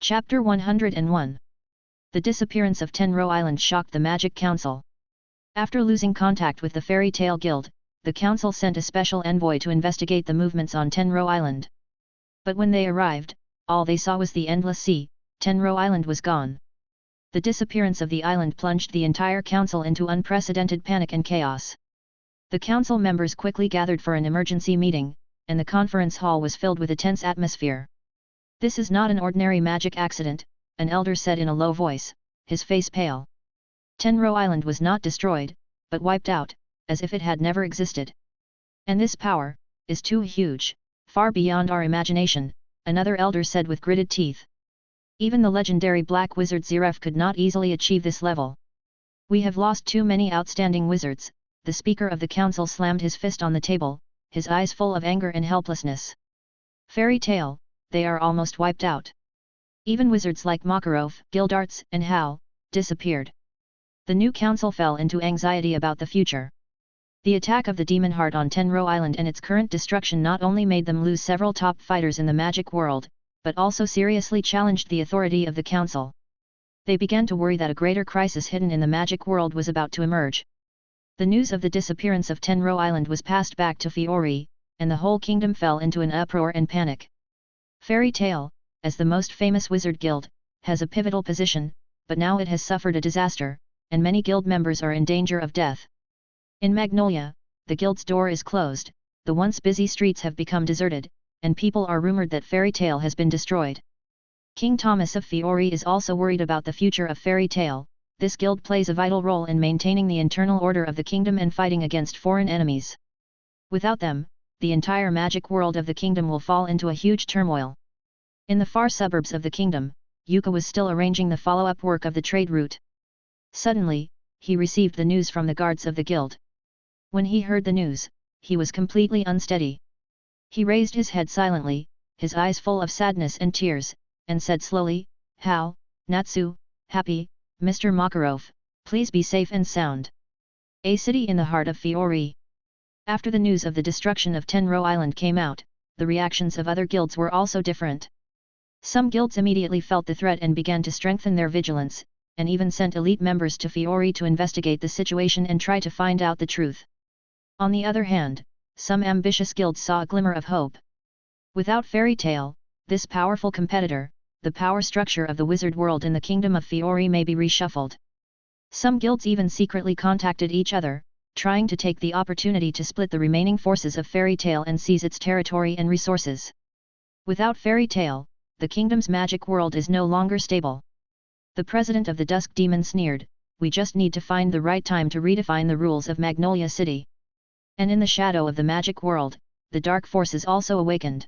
Chapter 101. The disappearance of Tenro Island shocked the Magic Council. After losing contact with the Fairy Tale Guild, the council sent a special envoy to investigate the movements on Tenro Island. But when they arrived, all they saw was the endless sea. Tenro Island was gone. The disappearance of the island plunged the entire council into unprecedented panic and chaos. The council members quickly gathered for an emergency meeting, and the conference hall was filled with a tense atmosphere. "This is not an ordinary magic accident," an elder said in a low voice, his face pale. "Tenro Island was not destroyed, but wiped out, as if it had never existed. And this power is too huge, far beyond our imagination," another elder said with gritted teeth. "Even the legendary Black Wizard Ziref could not easily achieve this level. We have lost too many outstanding wizards." The speaker of the council slammed his fist on the table, his eyes full of anger and helplessness. "Fairy Tale, they are almost wiped out. Even wizards like Makarov, Gildarts, and Hal disappeared." The new council fell into anxiety about the future. The attack of the Demon Heart on Tenro Island and its current destruction not only made them lose several top fighters in the magic world, but also seriously challenged the authority of the council. They began to worry that a greater crisis hidden in the magic world was about to emerge. The news of the disappearance of Tenro Island was passed back to Fiori, and the whole kingdom fell into an uproar and panic. Fairy Tale, as the most famous wizard guild, has a pivotal position, but now it has suffered a disaster, and many guild members are in danger of death. In Magnolia, the guild's door is closed, the once busy streets have become deserted, and people are rumored that Fairy Tale has been destroyed. King Thomas of Fiori is also worried about the future of Fairy Tale. This guild plays a vital role in maintaining the internal order of the kingdom and fighting against foreign enemies. Without them, the entire magic world of the kingdom will fall into a huge turmoil. In the far suburbs of the kingdom, Yuka was still arranging the follow-up work of the trade route. Suddenly, he received the news from the guards of the guild. When he heard the news, he was completely unsteady. He raised his head silently, his eyes full of sadness and tears, and said slowly, "Hal, Natsu, Happy, Mr. Makarov, please be safe and sound." A city in the heart of Fiori. After the news of the destruction of Tenro Island came out, the reactions of other guilds were also different. Some guilds immediately felt the threat and began to strengthen their vigilance, and even sent elite members to Fiori to investigate the situation and try to find out the truth. On the other hand, some ambitious guilds saw a glimmer of hope. Without Fairy Tale, this powerful competitor, the power structure of the wizard world in the kingdom of Fiori may be reshuffled. Some guilds even secretly contacted each other, trying to take the opportunity to split the remaining forces of Fairy Tale and seize its territory and resources. Without Fairy Tale, the kingdom's magic world is no longer stable. The president of the Dusk Demon sneered, "We just need to find the right time to redefine the rules of Magnolia City." And in the shadow of the magic world, the dark forces also awakened.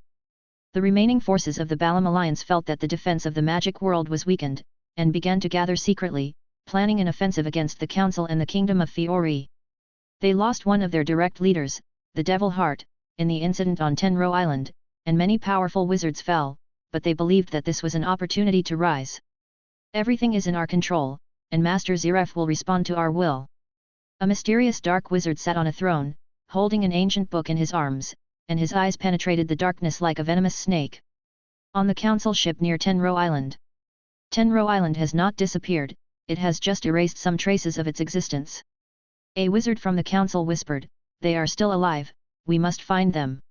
The remaining forces of the Balam Alliance felt that the defense of the magic world was weakened, and began to gather secretly, planning an offensive against the council and the kingdom of Fiori. They lost one of their direct leaders, the Devil Heart, in the incident on Tenro Island, and many powerful wizards fell, but they believed that this was an opportunity to rise. "Everything is in our control, and Master Ziref will respond to our will." A mysterious dark wizard sat on a throne, holding an ancient book in his arms, and his eyes penetrated the darkness like a venomous snake. On the council ship near Tenro Island. Tenro Island has not disappeared, it has just erased some traces of its existence. A wizard from the council whispered, "They are still alive, we must find them."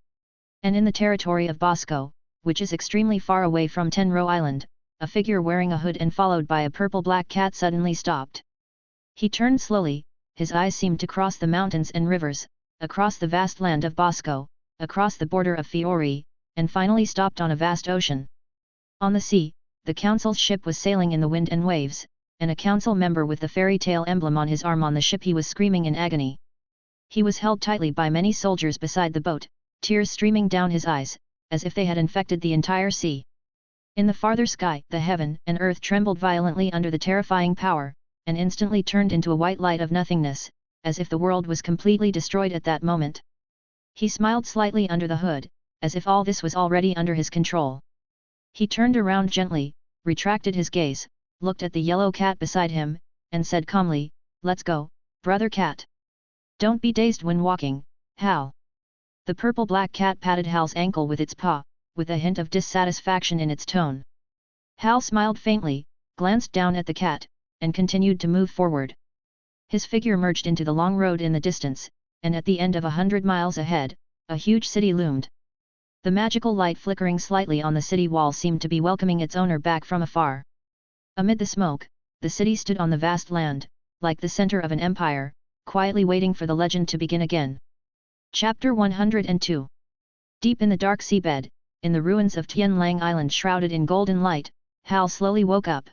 And in the territory of Bosco, which is extremely far away from Tenro Island, a figure wearing a hood and followed by a purple-black cat suddenly stopped. He turned slowly, his eyes seemed to cross the mountains and rivers, across the vast land of Bosco, across the border of Fiori, and finally stopped on a vast ocean. On the sea, the council's ship was sailing in the wind and waves, and a council member with the Fairy Tale emblem on his arm on the ship, he was screaming in agony. He was held tightly by many soldiers beside the boat, tears streaming down his eyes, as if they had infected the entire sea. In the farther sky, the heaven and earth trembled violently under the terrifying power, and instantly turned into a white light of nothingness, as if the world was completely destroyed at that moment. He smiled slightly under the hood, as if all this was already under his control. He turned around gently, retracted his gaze, looked at the yellow cat beside him, and said calmly, "Let's go, brother cat. Don't be dazed when walking, Hal." The purple-black cat patted Hal's ankle with its paw, with a hint of dissatisfaction in its tone. Hal smiled faintly, glanced down at the cat, and continued to move forward. His figure merged into the long road in the distance, and at the end of 100 miles ahead, a huge city loomed. The magical light flickering slightly on the city wall seemed to be welcoming its owner back from afar. Amid the smoke, the city stood on the vast land, like the center of an empire, quietly waiting for the legend to begin again. Chapter 102. Deep in the dark seabed, in the ruins of Tianlang Island shrouded in golden light, Hal slowly woke up.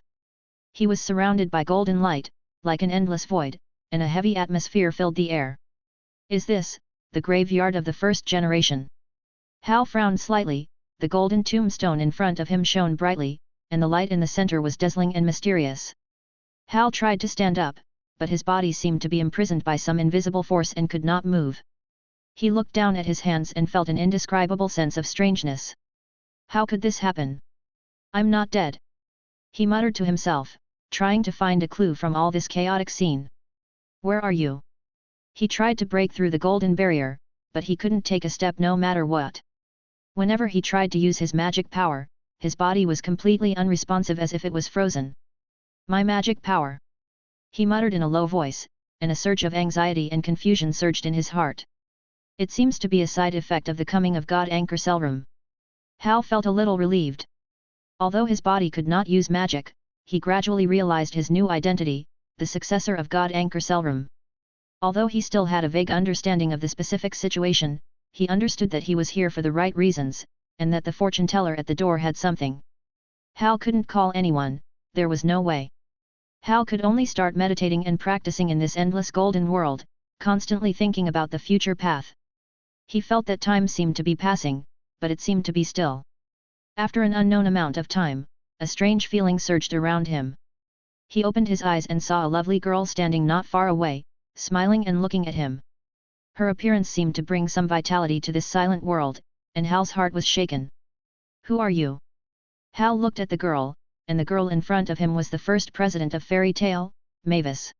He was surrounded by golden light, like an endless void, and a heavy atmosphere filled the air. Is this the graveyard of the first generation? Hal frowned slightly. The golden tombstone in front of him shone brightly, and the light in the center was dazzling and mysterious. Hal tried to stand up, but his body seemed to be imprisoned by some invisible force and could not move. He looked down at his hands and felt an indescribable sense of strangeness. How could this happen? I'm not dead, he muttered to himself, trying to find a clue from all this chaotic scene. Where are you? He tried to break through the golden barrier, but he couldn't take a step no matter what. Whenever he tried to use his magic power, his body was completely unresponsive as if it was frozen. My magic power, he muttered in a low voice, and a surge of anxiety and confusion surged in his heart. It seems to be a side effect of the coming of God Anchor Selrum. Hal felt a little relieved. Although his body could not use magic, he gradually realized his new identity, the successor of God Anchor Selrum. Although he still had a vague understanding of the specific situation, he understood that he was here for the right reasons, and that the fortune teller at the door had something. Hal couldn't call anyone, there was no way. Hal could only start meditating and practicing in this endless golden world, constantly thinking about the future path. He felt that time seemed to be passing, but it seemed to be still. After an unknown amount of time, a strange feeling surged around him. He opened his eyes and saw a lovely girl standing not far away, smiling and looking at him. Her appearance seemed to bring some vitality to this silent world, and Hal's heart was shaken. Who are you? Hal looked at the girl, and the girl in front of him was the first president of Fairy Tale, Mavis.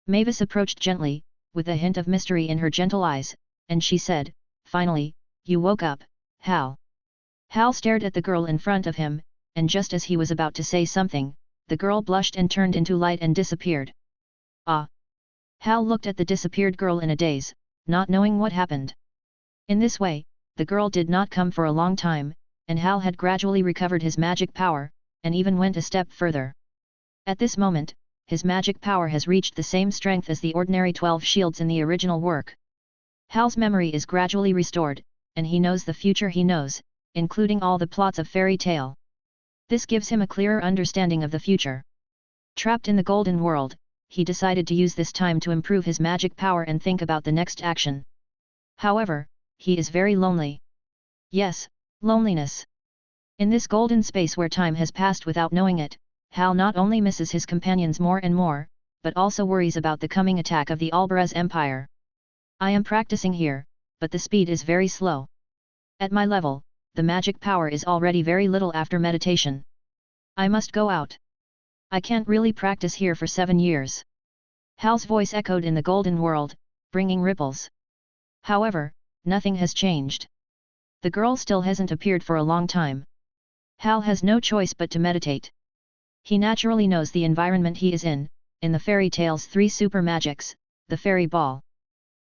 Mavis approached gently, with a hint of mystery in her gentle eyes, and she said, "Finally, you woke up, Hal." Hal stared at the girl in front of him, and just as he was about to say something, the girl blushed and turned into light and disappeared. Ah! Hal looked at the disappeared girl in a daze, not knowing what happened. In this way, the girl did not come for a long time, and Hal had gradually recovered his magic power, and even went a step further. At this moment, his magic power has reached the same strength as the ordinary 12 shields in the original work. Hal's memory is gradually restored, and he knows the future he knows, including all the plots of Fairy Tale. This gives him a clearer understanding of the future. Trapped in the golden world, he decided to use this time to improve his magic power and think about the next action. However, he is very lonely. Yes, loneliness. In this golden space where time has passed without knowing it, Hal not only misses his companions more and more, but also worries about the coming attack of the Albarez Empire. I am practicing here, but the speed is very slow. At my level, the magic power is already very little after meditation. I must go out. I can't really practice here for 7 years. Hal's voice echoed in the golden world, bringing ripples. However, nothing has changed. The girl still hasn't appeared for a long time. Hal has no choice but to meditate. He naturally knows the environment he is in the Fairy Tale's 3 super magics, the fairy ball.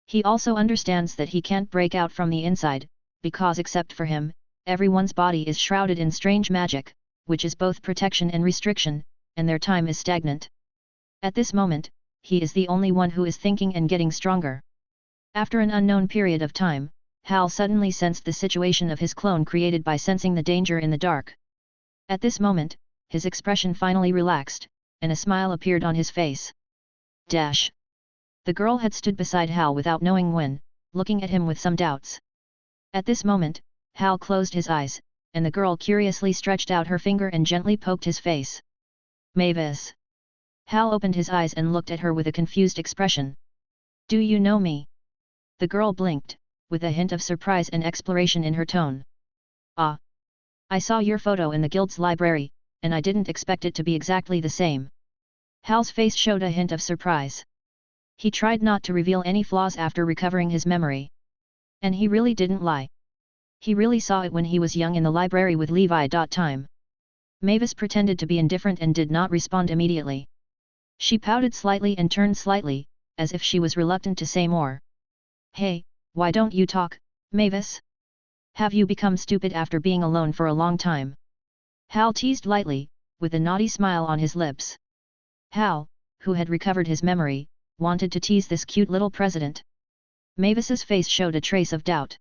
He also understands that he can't break out from the inside, because except for him, everyone's body is shrouded in strange magic, which is both protection and restriction, and their time is stagnant. At this moment, he is the only one who is thinking and getting stronger. After an unknown period of time, Hal suddenly sensed the situation of his clone created by sensing the danger in the dark. At this moment, his expression finally relaxed, and a smile appeared on his face. Dash! The girl had stood beside Hal without knowing when, looking at him with some doubts. At this moment, Hal closed his eyes, and the girl curiously stretched out her finger and gently poked his face. Mavis! Hal opened his eyes and looked at her with a confused expression. Do you know me? The girl blinked, with a hint of surprise and exploration in her tone. Ah! I saw your photo in the guild's library, and I didn't expect it to be exactly the same. Hal's face showed a hint of surprise. He tried not to reveal any flaws after recovering his memory. And he really didn't lie. He really saw it when he was young in the library with Levi. Time. Mavis pretended to be indifferent and did not respond immediately. She pouted slightly and turned slightly, as if she was reluctant to say more. Hey, why don't you talk, Mavis? Have you become stupid after being alone for a long time? Hal teased lightly, with a naughty smile on his lips. Hal, who had recovered his memory, wanted to tease this cute little president. Mavis's face showed a trace of doubt.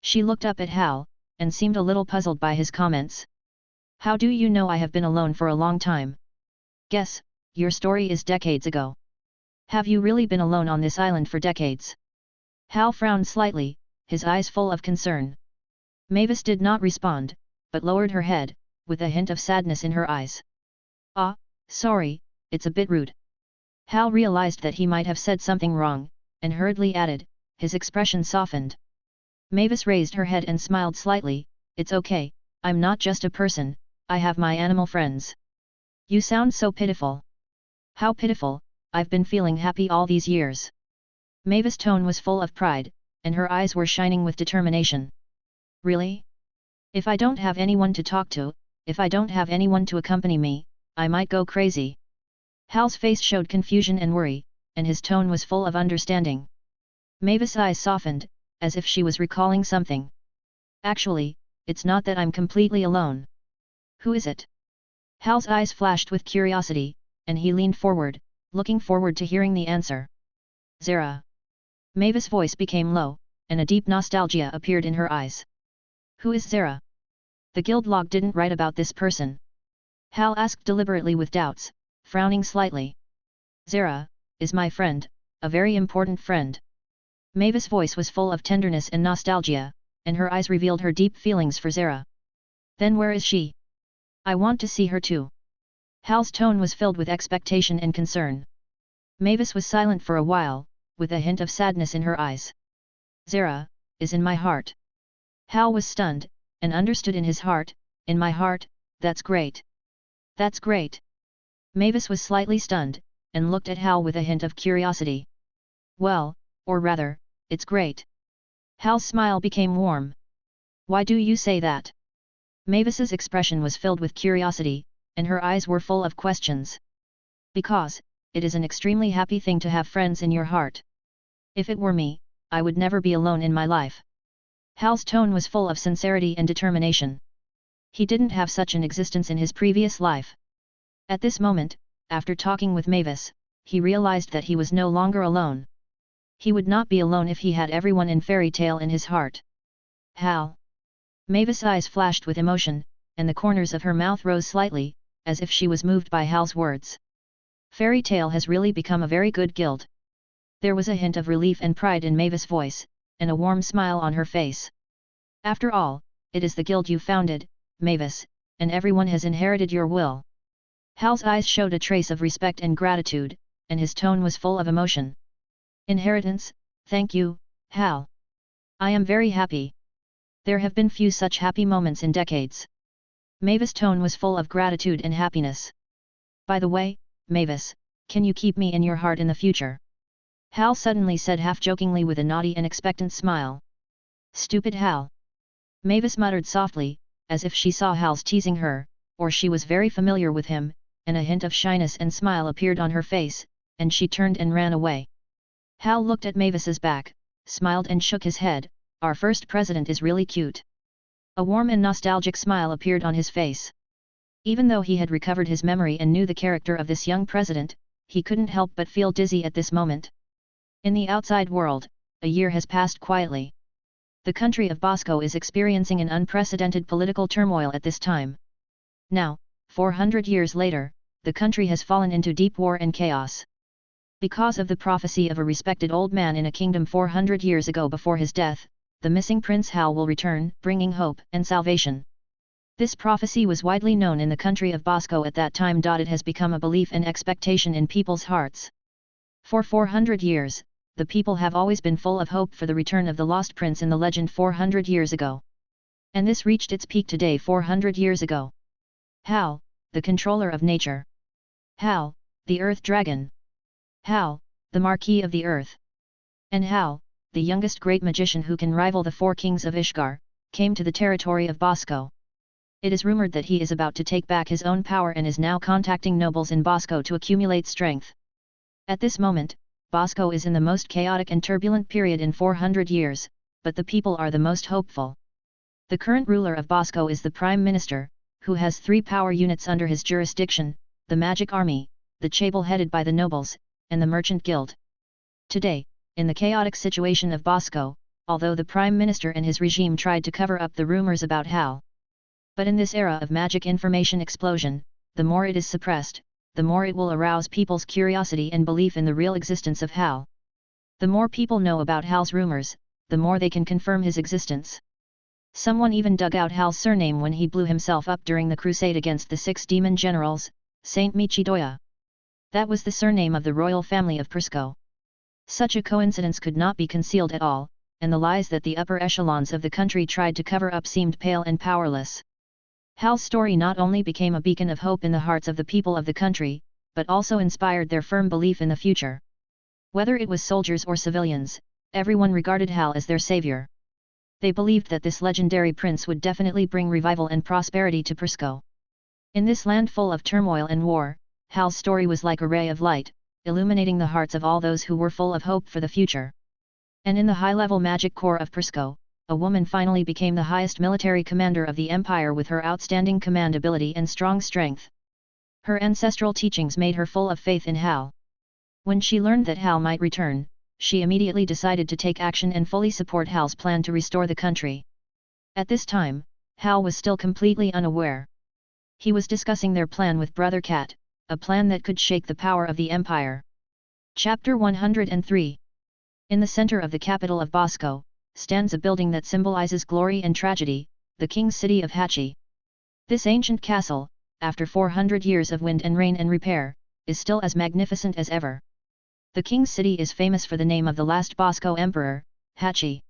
She looked up at Hal, and seemed a little puzzled by his comments. How do you know I have been alone for a long time? Guess, your story is decades ago. Have you really been alone on this island for decades? Hal frowned slightly, his eyes full of concern. Mavis did not respond, but lowered her head, with a hint of sadness in her eyes. Ah, sorry, it's a bit rude. Hal realized that he might have said something wrong, and hurriedly added, his expression softened. Mavis raised her head and smiled slightly, it's okay, I'm not just a person, I have my animal friends. You sound so pitiful. How pitiful, I've been feeling happy all these years. Mavis' tone was full of pride, and her eyes were shining with determination. Really? If I don't have anyone to talk to, if I don't have anyone to accompany me, I might go crazy. Hal's face showed confusion and worry, and his tone was full of understanding. Mavis' eyes softened, as if she was recalling something. Actually, it's not that I'm completely alone. Who is it? Hal's eyes flashed with curiosity, and he leaned forward, looking forward to hearing the answer. Zara. Mavis' voice became low, and a deep nostalgia appeared in her eyes. Who is Zara? The guild log didn't write about this person. Hal asked deliberately with doubts, frowning slightly. Zara is my friend, a very important friend. Mavis' voice was full of tenderness and nostalgia, and her eyes revealed her deep feelings for Zara. Then where is she? I want to see her too. Hal's tone was filled with expectation and concern. Mavis was silent for a while, with a hint of sadness in her eyes. Zara is in my heart. Hal was stunned, and understood in his heart, in my heart, that's great. That's great. Mavis was slightly stunned, and looked at Hal with a hint of curiosity. Well, or rather, it's great. Hal's smile became warm. Why do you say that? Mavis's expression was filled with curiosity, and her eyes were full of questions. Because, it is an extremely happy thing to have friends in your heart. If it were me, I would never be alone in my life. Hal's tone was full of sincerity and determination. He didn't have such an existence in his previous life. At this moment, after talking with Mavis, he realized that he was no longer alone. He would not be alone if he had everyone in Fairy Tale in his heart. Hal. Mavis' eyes flashed with emotion, and the corners of her mouth rose slightly, as if she was moved by Hal's words. Fairy Tale has really become a very good guild. There was a hint of relief and pride in Mavis' voice, and a warm smile on her face. After all, it is the guild you founded, Mavis, and everyone has inherited your will. Hal's eyes showed a trace of respect and gratitude, and his tone was full of emotion. Inheritance, thank you, Hal. I am very happy. There have been few such happy moments in decades. Mavis' tone was full of gratitude and happiness. By the way, Mavis, can you keep me in your heart in the future? Hal suddenly said half-jokingly with a naughty and expectant smile. Stupid Hal. Mavis muttered softly, as if she saw Hal's teasing her, or she was very familiar with him, and a hint of shyness and smile appeared on her face, and she turned and ran away. Hal looked at Mavis's back, smiled and shook his head. Our first president is really cute. A warm and nostalgic smile appeared on his face. Even though he had recovered his memory and knew the character of this young president, he couldn't help but feel dizzy at this moment. In the outside world, a year has passed quietly. The country of Bosco is experiencing an unprecedented political turmoil at this time. Now, 400 years later, the country has fallen into deep war and chaos. Because of the prophecy of a respected old man in a kingdom 400 years ago before his death, the missing Prince Hal will return, bringing hope and salvation. This prophecy was widely known in the country of Bosco at that time. It has become a belief and expectation in people's hearts. For 400 years, the people have always been full of hope for the return of the lost prince in the legend 400 years ago. And this reached its peak today 400 years ago. Hal, the controller of nature. Hal, the earth dragon. Hal, the Marquis of the Earth. And Hal, the youngest great magician who can rival the four kings of Ishgar, came to the territory of Bosco. It is rumored that he is about to take back his own power and is now contacting nobles in Bosco to accumulate strength. At this moment, Bosco is in the most chaotic and turbulent period in 400 years, but the people are the most hopeful. The current ruler of Bosco is the Prime Minister, who has 3 power units under his jurisdiction, the Magic Army, the Chable headed by the nobles, and the Merchant Guild. Today, in the chaotic situation of Bosco, although the Prime Minister and his regime tried to cover up the rumors about Hal. But in this era of magic information explosion, the more it is suppressed, the more it will arouse people's curiosity and belief in the real existence of Hal. The more people know about Hal's rumors, the more they can confirm his existence. Someone even dug out Hal's surname when he blew himself up during the crusade against the 6 demon generals, Saint Michidoya. That was the surname of the royal family of Prisco. Such a coincidence could not be concealed at all, and the lies that the upper echelons of the country tried to cover up seemed pale and powerless. Hal's story not only became a beacon of hope in the hearts of the people of the country, but also inspired their firm belief in the future. Whether it was soldiers or civilians, everyone regarded Hal as their savior. They believed that this legendary prince would definitely bring revival and prosperity to Prisco. In this land full of turmoil and war, Hal's story was like a ray of light, illuminating the hearts of all those who were full of hope for the future. And in the high-level magic corps of Prisco, a woman finally became the highest military commander of the empire with her outstanding command ability and strong strength. Her ancestral teachings made her full of faith in Hal. When she learned that Hal might return, she immediately decided to take action and fully support Hal's plan to restore the country. At this time, Hal was still completely unaware. He was discussing their plan with Brother Cat, a plan that could shake the power of the empire. Chapter 103. In the center of the capital of Bosco, stands a building that symbolizes glory and tragedy, the king's city of Hachi. This ancient castle, after 400 years of wind and rain and repair, is still as magnificent as ever. The king's city is famous for the name of the last Bosco emperor, Hachi.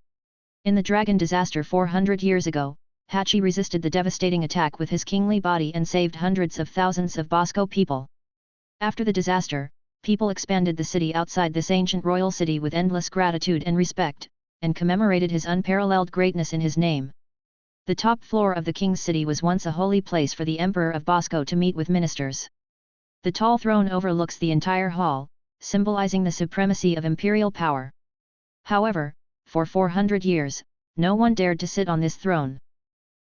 In the dragon disaster 400 years ago, Hachi resisted the devastating attack with his kingly body and saved hundreds of thousands of Bosco people. After the disaster, people expanded the city outside this ancient royal city with endless gratitude and respect, and commemorated his unparalleled greatness in his name. The top floor of the king's city was once a holy place for the emperor of Bosco to meet with ministers. The tall throne overlooks the entire hall, symbolizing the supremacy of imperial power. However, for 400 years, no one dared to sit on this throne.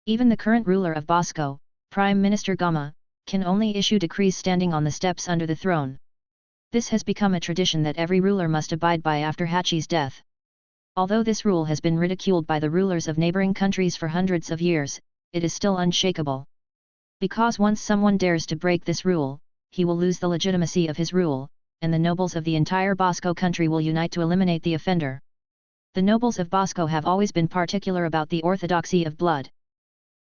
Even the current ruler of Bosco, Prime Minister Gama, can only issue decrees standing on the steps under the throne. This has become a tradition that every ruler must abide by after Hachi's death. Although this rule has been ridiculed by the rulers of neighboring countries for hundreds of years, it is still unshakable. Because once someone dares to break this rule, he will lose the legitimacy of his rule, and the nobles of the entire Bosco country will unite to eliminate the offender. The nobles of Bosco have always been particular about the orthodoxy of blood.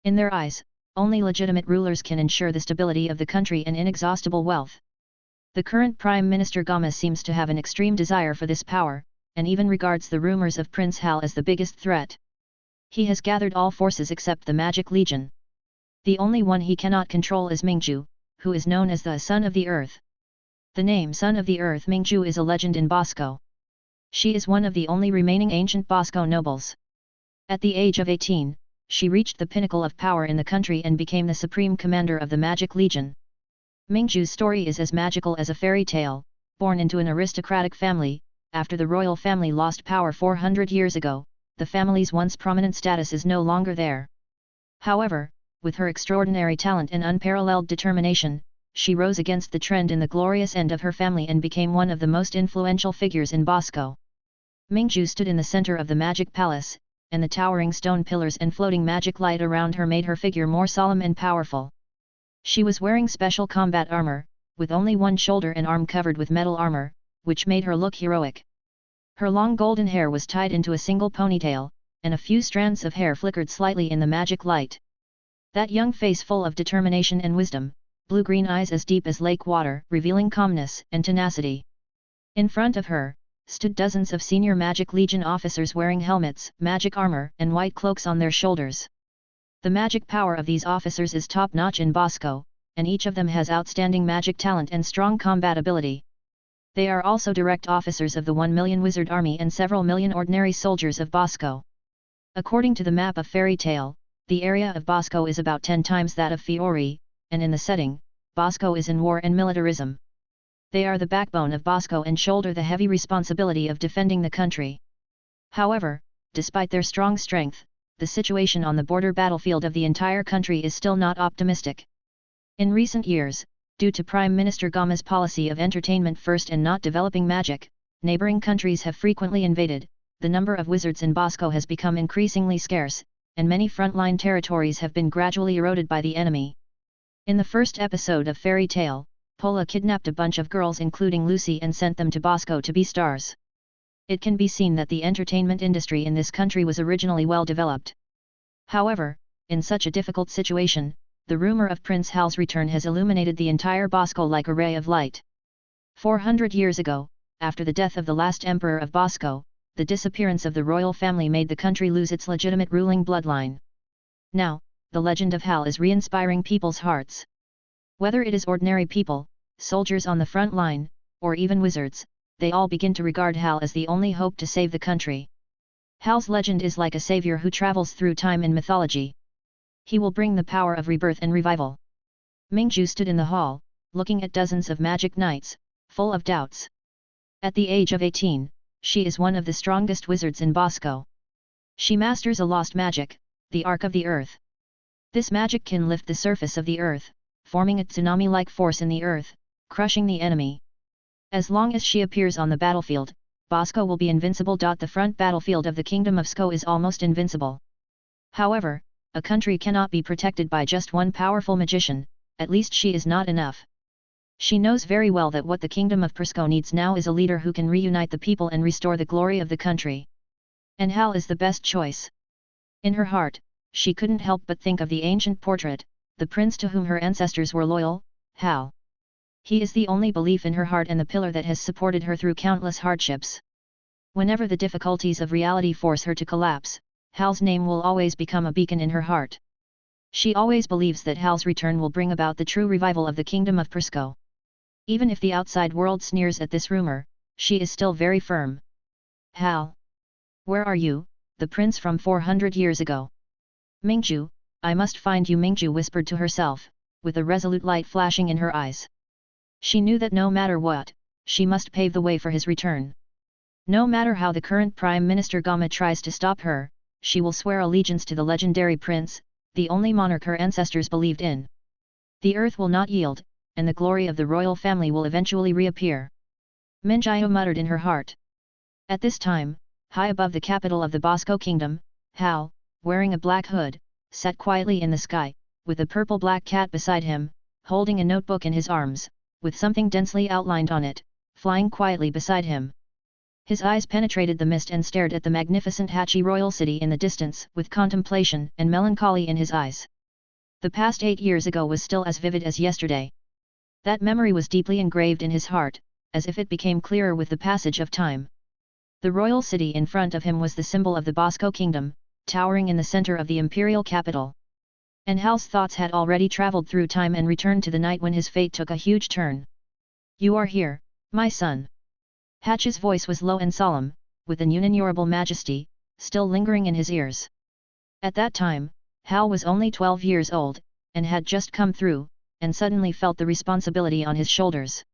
In their eyes, only legitimate rulers can ensure the stability of the country and inexhaustible wealth. The current Prime Minister Gama seems to have an extreme desire for this power, and even regards the rumors of Prince Hal as the biggest threat. He has gathered all forces except the Magic Legion. The only one he cannot control is Mingju, who is known as the Son of the Earth. The name Son of the Earth Mingju is a legend in Bosco. She is one of the only remaining ancient Bosco nobles. At the age of 18, she reached the pinnacle of power in the country and became the supreme commander of the Magic Legion. Mingju's story is as magical as a fairy tale. Born into an aristocratic family, after the royal family lost power 400 years ago, the family's once prominent status is no longer there. However, with her extraordinary talent and unparalleled determination, she rose against the trend in the glorious end of her family and became one of the most influential figures in Bosco. Mingju stood in the center of the magic palace, and the towering stone pillars and floating magic light around her made her figure more solemn and powerful. She was wearing special combat armor, with only one shoulder and arm covered with metal armor, which made her look heroic. Her long golden hair was tied into a single ponytail, and a few strands of hair flickered slightly in the magic light. That young face full of determination and wisdom, blue-green eyes as deep as lake water, revealing calmness and tenacity. In front of her, stood dozens of senior Magic Legion officers wearing helmets, magic armor, and white cloaks on their shoulders. The magic power of these officers is top-notch in Bosco, and each of them has outstanding magic talent and strong combat ability. They are also direct officers of the 1 million wizard army and several million ordinary soldiers of Bosco. According to the map of Fairy Tale, The area of Bosco is about 10 times that of Fiore, and in the setting, Bosco is in war and militarism. They are the backbone of Bosco and shoulder the heavy responsibility of defending the country. However, despite their strong strength, the situation on the border battlefield of the entire country is still not optimistic. In recent years, due to Prime Minister Gama's policy of entertainment first and not developing magic, neighboring countries have frequently invaded, the number of wizards in Bosco has become increasingly scarce, and many frontline territories have been gradually eroded by the enemy. In the first episode of Fairy Tale, Pola kidnapped a bunch of girls including Lucy and sent them to Bosco to be stars. It can be seen that the entertainment industry in this country was originally well developed. However, in such a difficult situation, the rumor of Prince Hal's return has illuminated the entire Bosco like a ray of light. 400 years ago, after the death of the last emperor of Bosco, the disappearance of the royal family made the country lose its legitimate ruling bloodline. Now, the legend of Hal is re-inspiring people's hearts. Whether it is ordinary people, soldiers on the front line, or even wizards, they all begin to regard Hal as the only hope to save the country. Hal's legend is like a savior who travels through time and mythology. He will bring the power of rebirth and revival. Mingju stood in the hall, looking at dozens of magic knights, full of doubts. At the age of 18, she is one of the strongest wizards in Bosco. She masters a lost magic, the Arc of the Earth. This magic can lift the surface of the earth, forming a tsunami-like force in the earth, crushing the enemy. As long as she appears on the battlefield, Bosco will be invincible. The front battlefield of the Kingdom of Sko is almost invincible. However, a country cannot be protected by just one powerful magician, at least she is not enough. She knows very well that what the Kingdom of Persco needs now is a leader who can reunite the people and restore the glory of the country. And Hal is the best choice. In her heart, she couldn't help but think of the ancient portrait, the prince to whom her ancestors were loyal, Hal. He is the only belief in her heart and the pillar that has supported her through countless hardships. Whenever the difficulties of reality force her to collapse, Hal's name will always become a beacon in her heart. She always believes that Hal's return will bring about the true revival of the Kingdom of Persco. Even if the outside world sneers at this rumor, she is still very firm. Hal! Where are you, the prince from 400 years ago? Mingju, I must find you, Mingju whispered to herself, with a resolute light flashing in her eyes. She knew that no matter what, she must pave the way for his return. No matter how the current Prime Minister Gama tries to stop her, she will swear allegiance to the legendary prince, the only monarch her ancestors believed in. The earth will not yield, and the glory of the royal family will eventually reappear. Minjiao muttered in her heart. At this time, high above the capital of the Bosco Kingdom, Hal, wearing a black hood, sat quietly in the sky, with a purple-black cat beside him, holding a notebook in his arms, with something densely outlined on it, flying quietly beside him. His eyes penetrated the mist and stared at the magnificent Hachi royal city in the distance, with contemplation and melancholy in his eyes. The past 8 years ago was still as vivid as yesterday. That memory was deeply engraved in his heart, as if it became clearer with the passage of time. The royal city in front of him was the symbol of the Bosco Kingdom, towering in the center of the imperial capital. And Hal's thoughts had already traveled through time and returned to the night when his fate took a huge turn. You are here, my son. Hatch's voice was low and solemn, with an unignorable majesty, still lingering in his ears. At that time, Hal was only 12 years old, and had just come through, and suddenly felt the responsibility on his shoulders.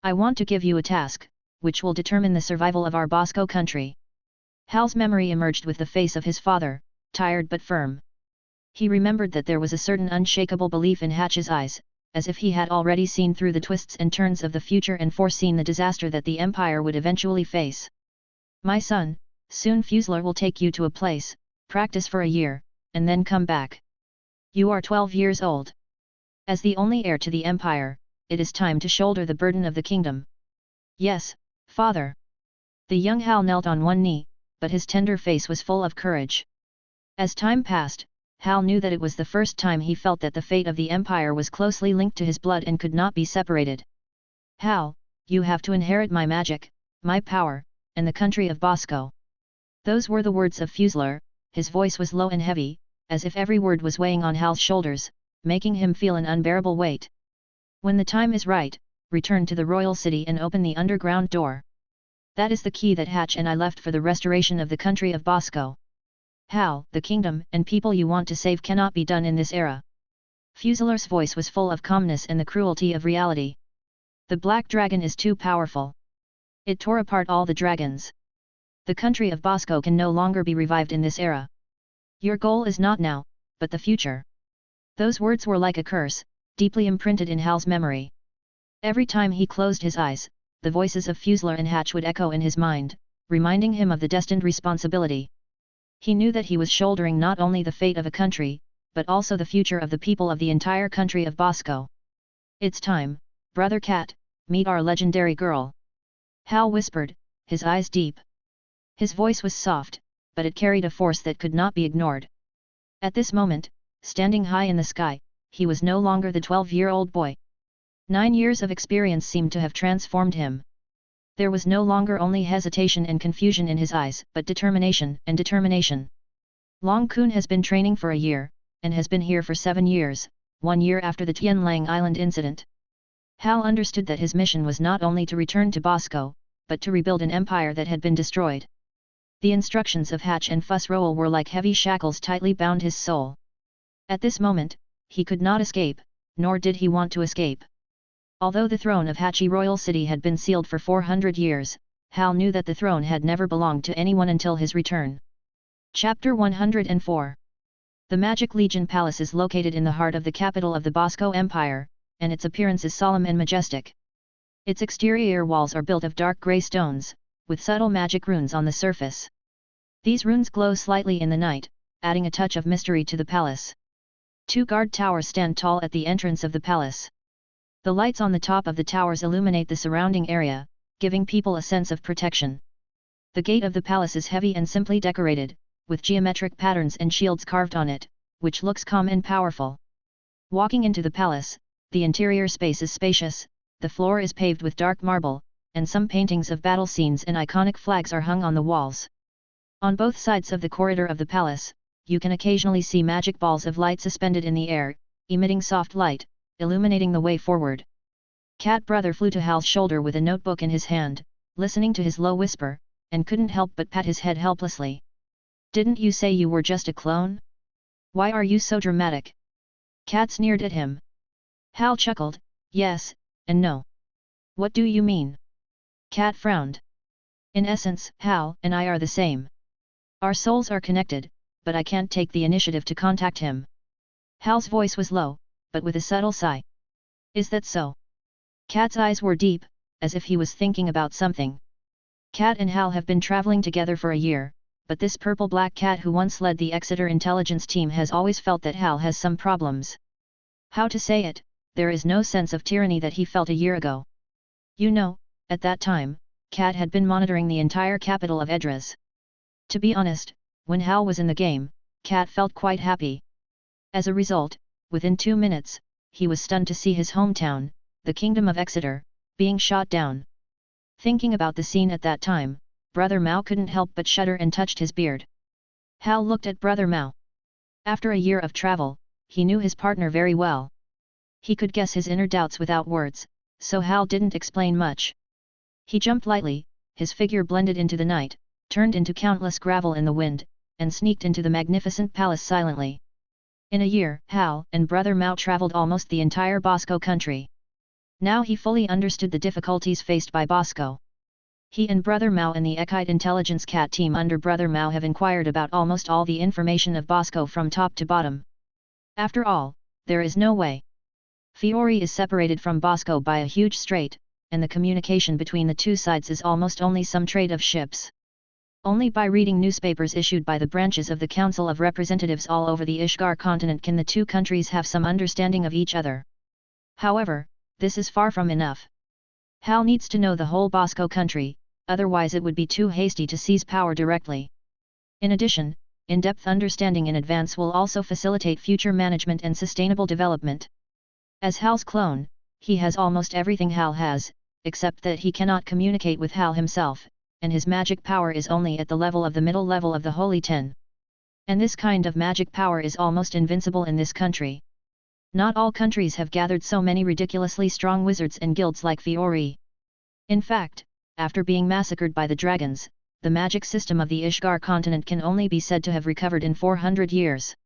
I want to give you a task, which will determine the survival of our Bosco country. Hal's memory emerged with the face of his father, tired but firm. He remembered that there was a certain unshakable belief in Hatch's eyes, as if he had already seen through the twists and turns of the future and foreseen the disaster that the Empire would eventually face. My son, soon Fusler will take you to a place, practice for a year, and then come back. You are 12 years old. As the only heir to the Empire, it is time to shoulder the burden of the kingdom. Yes, father. The young Hal knelt on one knee, but his tender face was full of courage. As time passed, Hal knew that it was the first time he felt that the fate of the Empire was closely linked to his blood and could not be separated. Hal, you have to inherit my magic, my power, and the country of Bosco. Those were the words of Fusler. His voice was low and heavy, as if every word was weighing on Hal's shoulders, making him feel an unbearable weight. When the time is right, return to the royal city and open the underground door. That is the key that Hatch and I left for the restoration of the country of Bosco. Hal, the kingdom and people you want to save cannot be done in this era. Fusiler's voice was full of calmness and the cruelty of reality. The black dragon is too powerful. It tore apart all the dragons. The country of Bosco can no longer be revived in this era. Your goal is not now, but the future. Those words were like a curse, deeply imprinted in Hal's memory. Every time he closed his eyes, the voices of Fusiler and Hatch would echo in his mind, reminding him of the destined responsibility. He knew that he was shouldering not only the fate of a country, but also the future of the people of the entire country of Bosco. It's time, Brother Cat, meet our legendary girl. Hal whispered, his eyes deep. His voice was soft, but it carried a force that could not be ignored. At this moment, standing high in the sky, he was no longer the 12-year-old boy. 9 years of experience seemed to have transformed him. There was no longer only hesitation and confusion in his eyes, but determination and determination. Long Kun has been training for a year, and has been here for 7 years, 1 year after the Tianlang Island incident. Hal understood that his mission was not only to return to Bosco, but to rebuild an empire that had been destroyed. The instructions of Hatch and Fuss Rowell were like heavy shackles tightly bound his soul. At this moment, he could not escape, nor did he want to escape. Although the throne of Hatchi Royal City had been sealed for 400 years, Hal knew that the throne had never belonged to anyone until his return. Chapter 104. The Magic Legion Palace is located in the heart of the capital of the Bosco Empire, and its appearance is solemn and majestic. Its exterior walls are built of dark grey stones, with subtle magic runes on the surface. These runes glow slightly in the night, adding a touch of mystery to the palace. 2 guard towers stand tall at the entrance of the palace. The lights on the top of the towers illuminate the surrounding area, giving people a sense of protection. The gate of the palace is heavy and simply decorated, with geometric patterns and shields carved on it, which looks calm and powerful. Walking into the palace, the interior space is spacious, the floor is paved with dark marble, and some paintings of battle scenes and iconic flags are hung on the walls. On both sides of the corridor of the palace, you can occasionally see magic balls of light suspended in the air, emitting soft light, illuminating the way forward. Cat Brother flew to Hal's shoulder with a notebook in his hand, listening to his low whisper, and couldn't help but pat his head helplessly. "Didn't you say you were just a clone? Why are you so dramatic?" Cat sneered at him. Hal chuckled, "Yes, and no. What do you mean?" Cat frowned. "In essence, Hal and I are the same. Our souls are connected, but I can't take the initiative to contact him." Hal's voice was low, but with a subtle sigh. "Is that so?" Cat's eyes were deep, as if he was thinking about something. Cat and Hal have been traveling together for a year, but this purple-black cat who once led the Exeter intelligence team has always felt that Hal has some problems. How to say it, there is no sense of tyranny that he felt a year ago. You know, at that time, Cat had been monitoring the entire capital of Edras. To be honest, when Hal was in the game, Cat felt quite happy. As a result, within 2 minutes, he was stunned to see his hometown, the Kingdom of Exeter, being shot down. Thinking about the scene at that time, Brother Mao couldn't help but shudder and touched his beard. Hal looked at Brother Mao. After a year of travel, he knew his partner very well. He could guess his inner doubts without words, so Hal didn't explain much. He jumped lightly, his figure blended into the night, turned into countless gravel in the wind, and sneaked into the magnificent palace silently. In a year, Hal and Brother Mao traveled almost the entire Bosco country. Now he fully understood the difficulties faced by Bosco. He and Brother Mao and the Ekite Intelligence Cat team under Brother Mao have inquired about almost all the information of Bosco from top to bottom. After all, there is no way. Fiori is separated from Bosco by a huge strait, and the communication between the two sides is almost only some trade of ships. Only by reading newspapers issued by the branches of the Council of Representatives all over the Ishgar continent can the two countries have some understanding of each other. However, this is far from enough. Hal needs to know the whole Bosco country, otherwise it would be too hasty to seize power directly. In addition, in-depth understanding in advance will also facilitate future management and sustainable development. As Hal's clone, he has almost everything Hal has, except that he cannot communicate with Hal himself, and his magic power is only at the level of the middle level of the Holy Ten. And this kind of magic power is almost invincible in this country. Not all countries have gathered so many ridiculously strong wizards and guilds like Fiori. In fact, after being massacred by the dragons, the magic system of the Ishgar continent can only be said to have recovered in 400 years.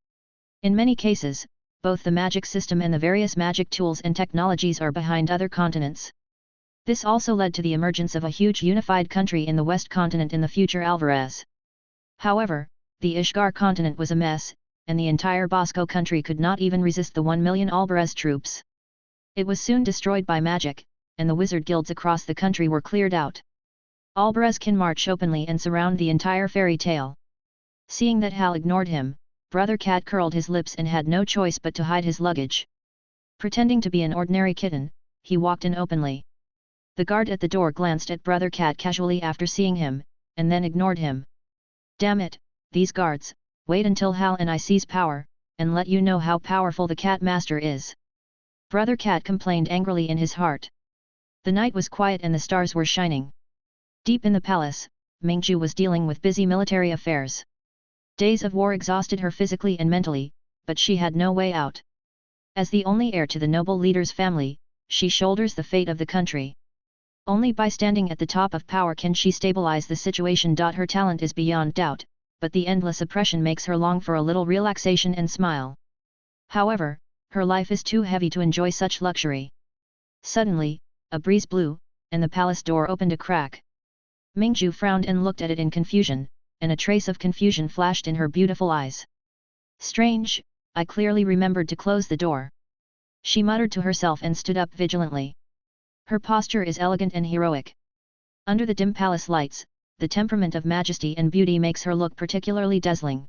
In many cases, both the magic system and the various magic tools and technologies are behind other continents. This also led to the emergence of a huge unified country in the West continent in the future Alvarez. However, the Ishgar continent was a mess, and the entire Bosco country could not even resist the 1 million Alvarez troops. It was soon destroyed by magic, and the wizard guilds across the country were cleared out. Alvarez can march openly and surround the entire fairy tale. Seeing that Hal ignored him, Brother Cat curled his lips and had no choice but to hide his luggage. Pretending to be an ordinary kitten, he walked in openly. The guard at the door glanced at Brother Cat casually after seeing him, and then ignored him. Damn it, these guards, wait until Hal and I seize power, and let you know how powerful the Cat Master is. Brother Cat complained angrily in his heart. The night was quiet and the stars were shining. Deep in the palace, Mingju was dealing with busy military affairs. Days of war exhausted her physically and mentally, but she had no way out. As the only heir to the noble leader's family, she shoulders the fate of the country. Only by standing at the top of power can she stabilize the situation. Her talent is beyond doubt, but the endless oppression makes her long for a little relaxation and smile. However, her life is too heavy to enjoy such luxury. Suddenly, a breeze blew, and the palace door opened a crack. Mingju frowned and looked at it in confusion, and a trace of confusion flashed in her beautiful eyes. Strange, I clearly remembered to close the door. She muttered to herself and stood up vigilantly. Her posture is elegant and heroic. Under the dim palace lights, the temperament of majesty and beauty makes her look particularly dazzling.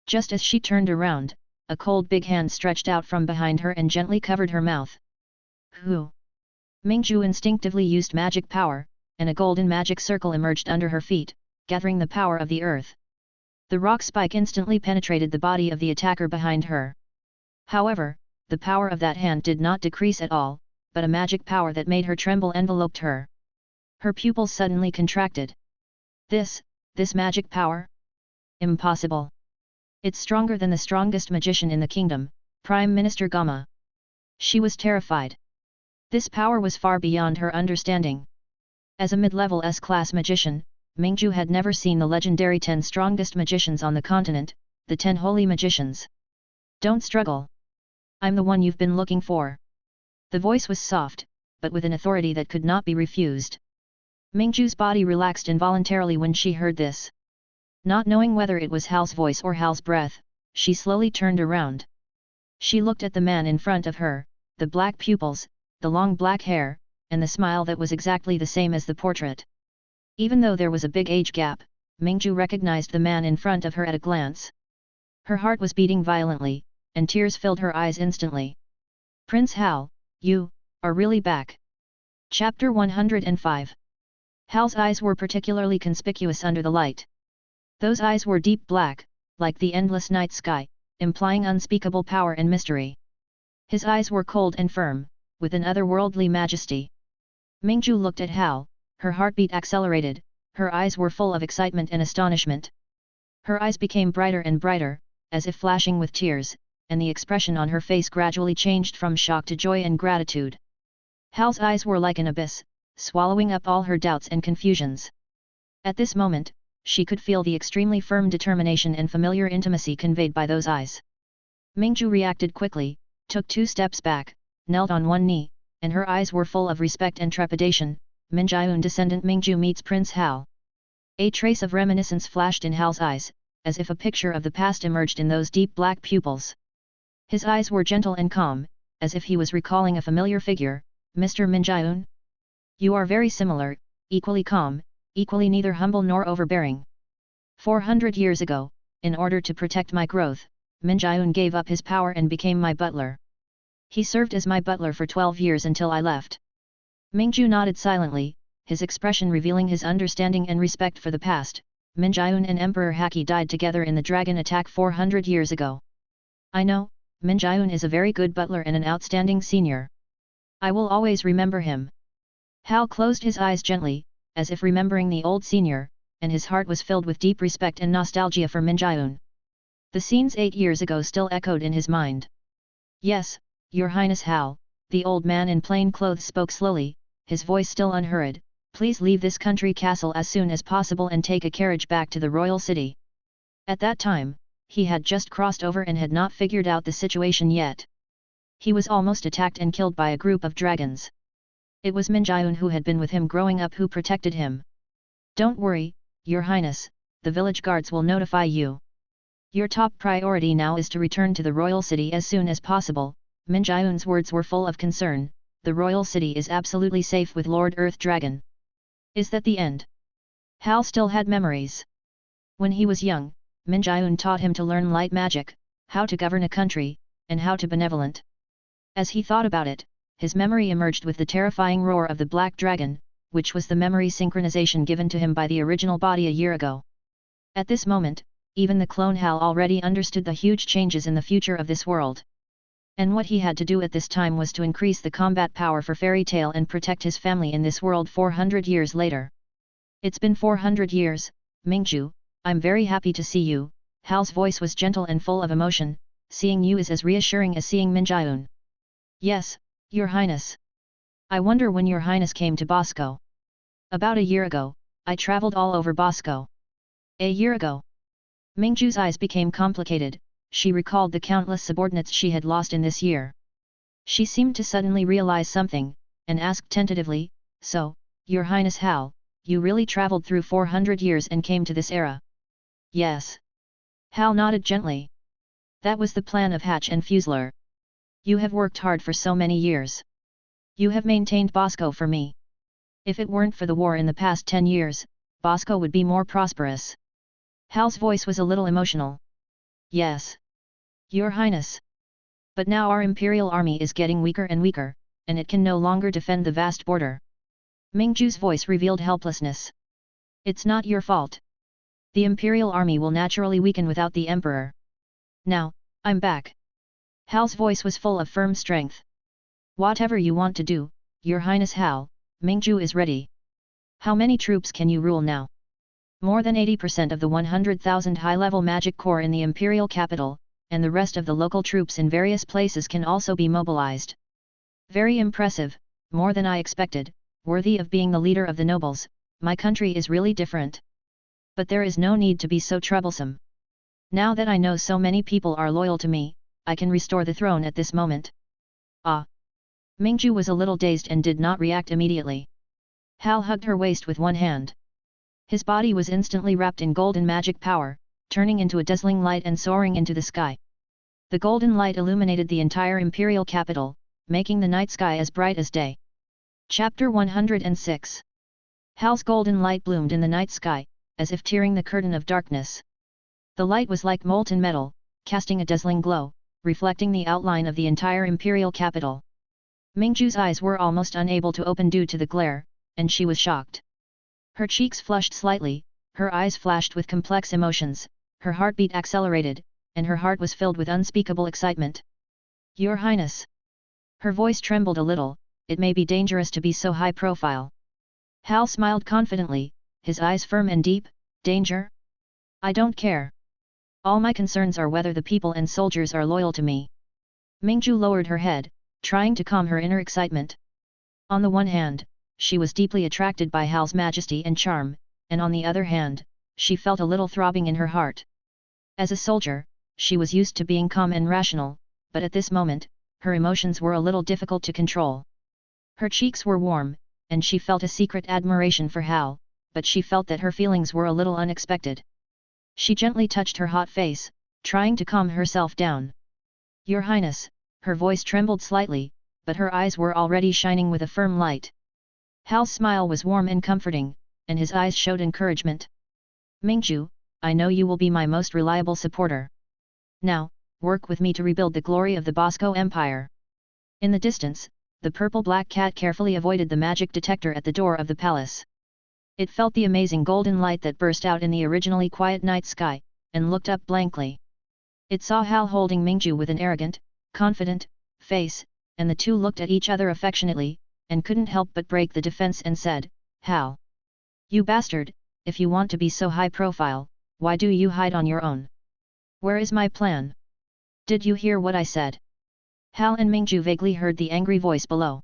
Just as she turned around, a cold big hand stretched out from behind her and gently covered her mouth. Who? Mingju instinctively used magic power, and a golden magic circle emerged under her feet, gathering the power of the earth. The rock spike instantly penetrated the body of the attacker behind her. However, the power of that hand did not decrease at all, but a magic power that made her tremble enveloped her. Her pupils suddenly contracted. This magic power? Impossible. It's stronger than the strongest magician in the kingdom, Prime Minister Gama. She was terrified. This power was far beyond her understanding. As a mid-level S-class magician, Mingju had never seen the legendary 10 strongest magicians on the continent, the 10 holy magicians. Don't struggle. I'm the one you've been looking for. The voice was soft, but with an authority that could not be refused. Mingju's body relaxed involuntarily when she heard this. Not knowing whether it was Hal's voice or Hal's breath, she slowly turned around. She looked at the man in front of her, the black pupils, the long black hair, and the smile that was exactly the same as the portrait. Even though there was a big age gap, Mingju recognized the man in front of her at a glance. Her heart was beating violently, and tears filled her eyes instantly. Prince Hal, you are really back. Chapter 105. Hal's eyes were particularly conspicuous under the light. Those eyes were deep black, like the endless night sky, implying unspeakable power and mystery. His eyes were cold and firm, with an otherworldly majesty. Mingju looked at Hal, her heartbeat accelerated, her eyes were full of excitement and astonishment. Her eyes became brighter and brighter, as if flashing with tears, and the expression on her face gradually changed from shock to joy and gratitude. Hal's eyes were like an abyss, swallowing up all her doubts and confusions. At this moment, she could feel the extremely firm determination and familiar intimacy conveyed by those eyes. Mingju reacted quickly, took 2 steps back, knelt on one knee, and her eyes were full of respect and trepidation. Minjiun descendant Mingju meets Prince Hal. A trace of reminiscence flashed in Hal's eyes, as if a picture of the past emerged in those deep black pupils. His eyes were gentle and calm, as if he was recalling a familiar figure. Mr. Minjiun? You are very similar, equally calm, equally neither humble nor overbearing. 400 years ago, in order to protect my growth, Minjiun gave up his power and became my butler. He served as my butler for 12 years until I left. Mingju nodded silently, his expression revealing his understanding and respect for the past. Minjiun and Emperor Haki died together in the dragon attack 400 years ago. I know, Minjiun is a very good butler and an outstanding senior. I will always remember him. Hal closed his eyes gently, as if remembering the old senior, and his heart was filled with deep respect and nostalgia for Minjiun. The scenes 8 years ago still echoed in his mind. Yes, Your Highness Hal, the old man in plain clothes spoke slowly, his voice still unhurried. Please leave this country castle as soon as possible and take a carriage back to the royal city. At that time, he had just crossed over and had not figured out the situation yet. He was almost attacked and killed by a group of dragons. It was Min Jiun who had been with him growing up who protected him. Don't worry, Your Highness, the village guards will notify you. Your top priority now is to return to the royal city as soon as possible. Min Jiun's words were full of concern. The royal city is absolutely safe with Lord Earth Dragon. Is that the end? Hal still had memories. When he was young, Min Jiun taught him to learn light magic, how to govern a country, and how to benevolent. As he thought about it, his memory emerged with the terrifying roar of the black dragon, which was the memory synchronization given to him by the original body a year ago. At this moment, even the clone Hal already understood the huge changes in the future of this world. And what he had to do at this time was to increase the combat power for Fairy Tail and protect his family in this world 400 years later. It's been 400 years, Mingju, I'm very happy to see you. Hal's voice was gentle and full of emotion. Seeing you is as reassuring as seeing Min Jiun. Yes, Your Highness. I wonder when Your Highness came to Bosco. About a year ago, I traveled all over Bosco. A year ago. Mingju's eyes became complicated. She recalled the countless subordinates she had lost in this year. She seemed to suddenly realize something, and asked tentatively, So, Your Highness Hal, you really traveled through 400 years and came to this era? Yes. Hal nodded gently. That was the plan of Hatch and Fusler. You have worked hard for so many years. You have maintained Bosco for me. If it weren't for the war in the past 10 years, Bosco would be more prosperous. Hal's voice was a little emotional. Yes. Your Highness. But now our Imperial Army is getting weaker and weaker, and it can no longer defend the vast border. Mingju's voice revealed helplessness. It's not your fault. The Imperial Army will naturally weaken without the Emperor. Now, I'm back. Hal's voice was full of firm strength. Whatever you want to do, Your Highness Hal, Mingju is ready. How many troops can you rule now? More than 80% of the 100,000 high-level magic corps in the imperial capital, and the rest of the local troops in various places can also be mobilized. Very impressive, more than I expected, worthy of being the leader of the nobles. My country is really different. But there is no need to be so troublesome. Now that I know so many people are loyal to me, I can restore the throne at this moment. Ah! Mingju was a little dazed and did not react immediately. Hal hugged her waist with one hand. His body was instantly wrapped in golden magic power, turning into a dazzling light and soaring into the sky. The golden light illuminated the entire imperial capital, making the night sky as bright as day. Chapter 106. Hal's golden light bloomed in the night sky, as if tearing the curtain of darkness. The light was like molten metal, casting a dazzling glow, reflecting the outline of the entire imperial capital. Mingju's eyes were almost unable to open due to the glare, and she was shocked. Her cheeks flushed slightly, her eyes flashed with complex emotions, her heartbeat accelerated, and her heart was filled with unspeakable excitement. Your Highness! Her voice trembled a little. It may be dangerous to be so high profile. Hal smiled confidently, his eyes firm and deep. Danger? I don't care. All my concerns are whether the people and soldiers are loyal to me. Mingju lowered her head, trying to calm her inner excitement. On the one hand, she was deeply attracted by Hal's majesty and charm, and on the other hand, she felt a little throbbing in her heart. As a soldier, she was used to being calm and rational, but at this moment, her emotions were a little difficult to control. Her cheeks were warm, and she felt a secret admiration for Hal, but she felt that her feelings were a little unexpected. She gently touched her hot face, trying to calm herself down. Your Highness, her voice trembled slightly, but her eyes were already shining with a firm light. Hal's smile was warm and comforting, and his eyes showed encouragement. Mingju, I know you will be my most reliable supporter. Now, work with me to rebuild the glory of the Bosco Empire. In the distance, the purple-black cat carefully avoided the magic detector at the door of the palace. It felt the amazing golden light that burst out in the originally quiet night sky, and looked up blankly. It saw Hal holding Mingju with an arrogant, confident face, and the two looked at each other affectionately, and couldn't help but break the defense and said, Hal! You bastard, if you want to be so high profile, why do you hide on your own? Where is my plan? Did you hear what I said? Hal and Mingju vaguely heard the angry voice below.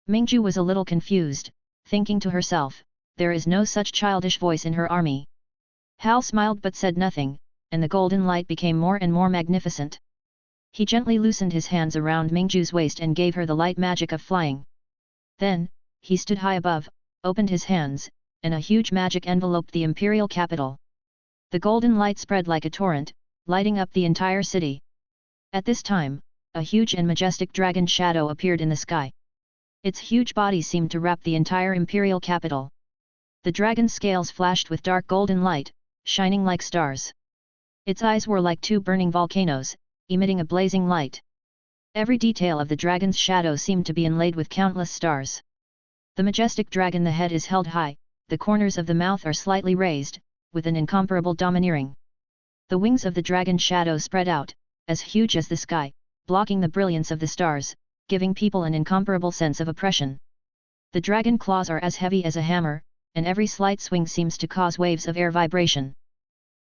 Mingju was a little confused, thinking to herself, there is no such childish voice in her army. Hal smiled but said nothing, and the golden light became more and more magnificent. He gently loosened his hands around Mingju's waist and gave her the light magic of flying. Then, he stood high above, opened his hands, and a huge magic enveloped the imperial capital. The golden light spread like a torrent, lighting up the entire city. At this time, a huge and majestic dragon shadow appeared in the sky. Its huge body seemed to wrap the entire imperial capital. The dragon's scales flashed with dark golden light, shining like stars. Its eyes were like two burning volcanoes, emitting a blazing light. Every detail of the dragon's shadow seemed to be inlaid with countless stars. The majestic dragon, the head is held high, the corners of the mouth are slightly raised, with an incomparable domineering. The wings of the dragon shadow spread out, as huge as the sky, blocking the brilliance of the stars, giving people an incomparable sense of oppression. The dragon claws are as heavy as a hammer, and every slight swing seems to cause waves of air vibration.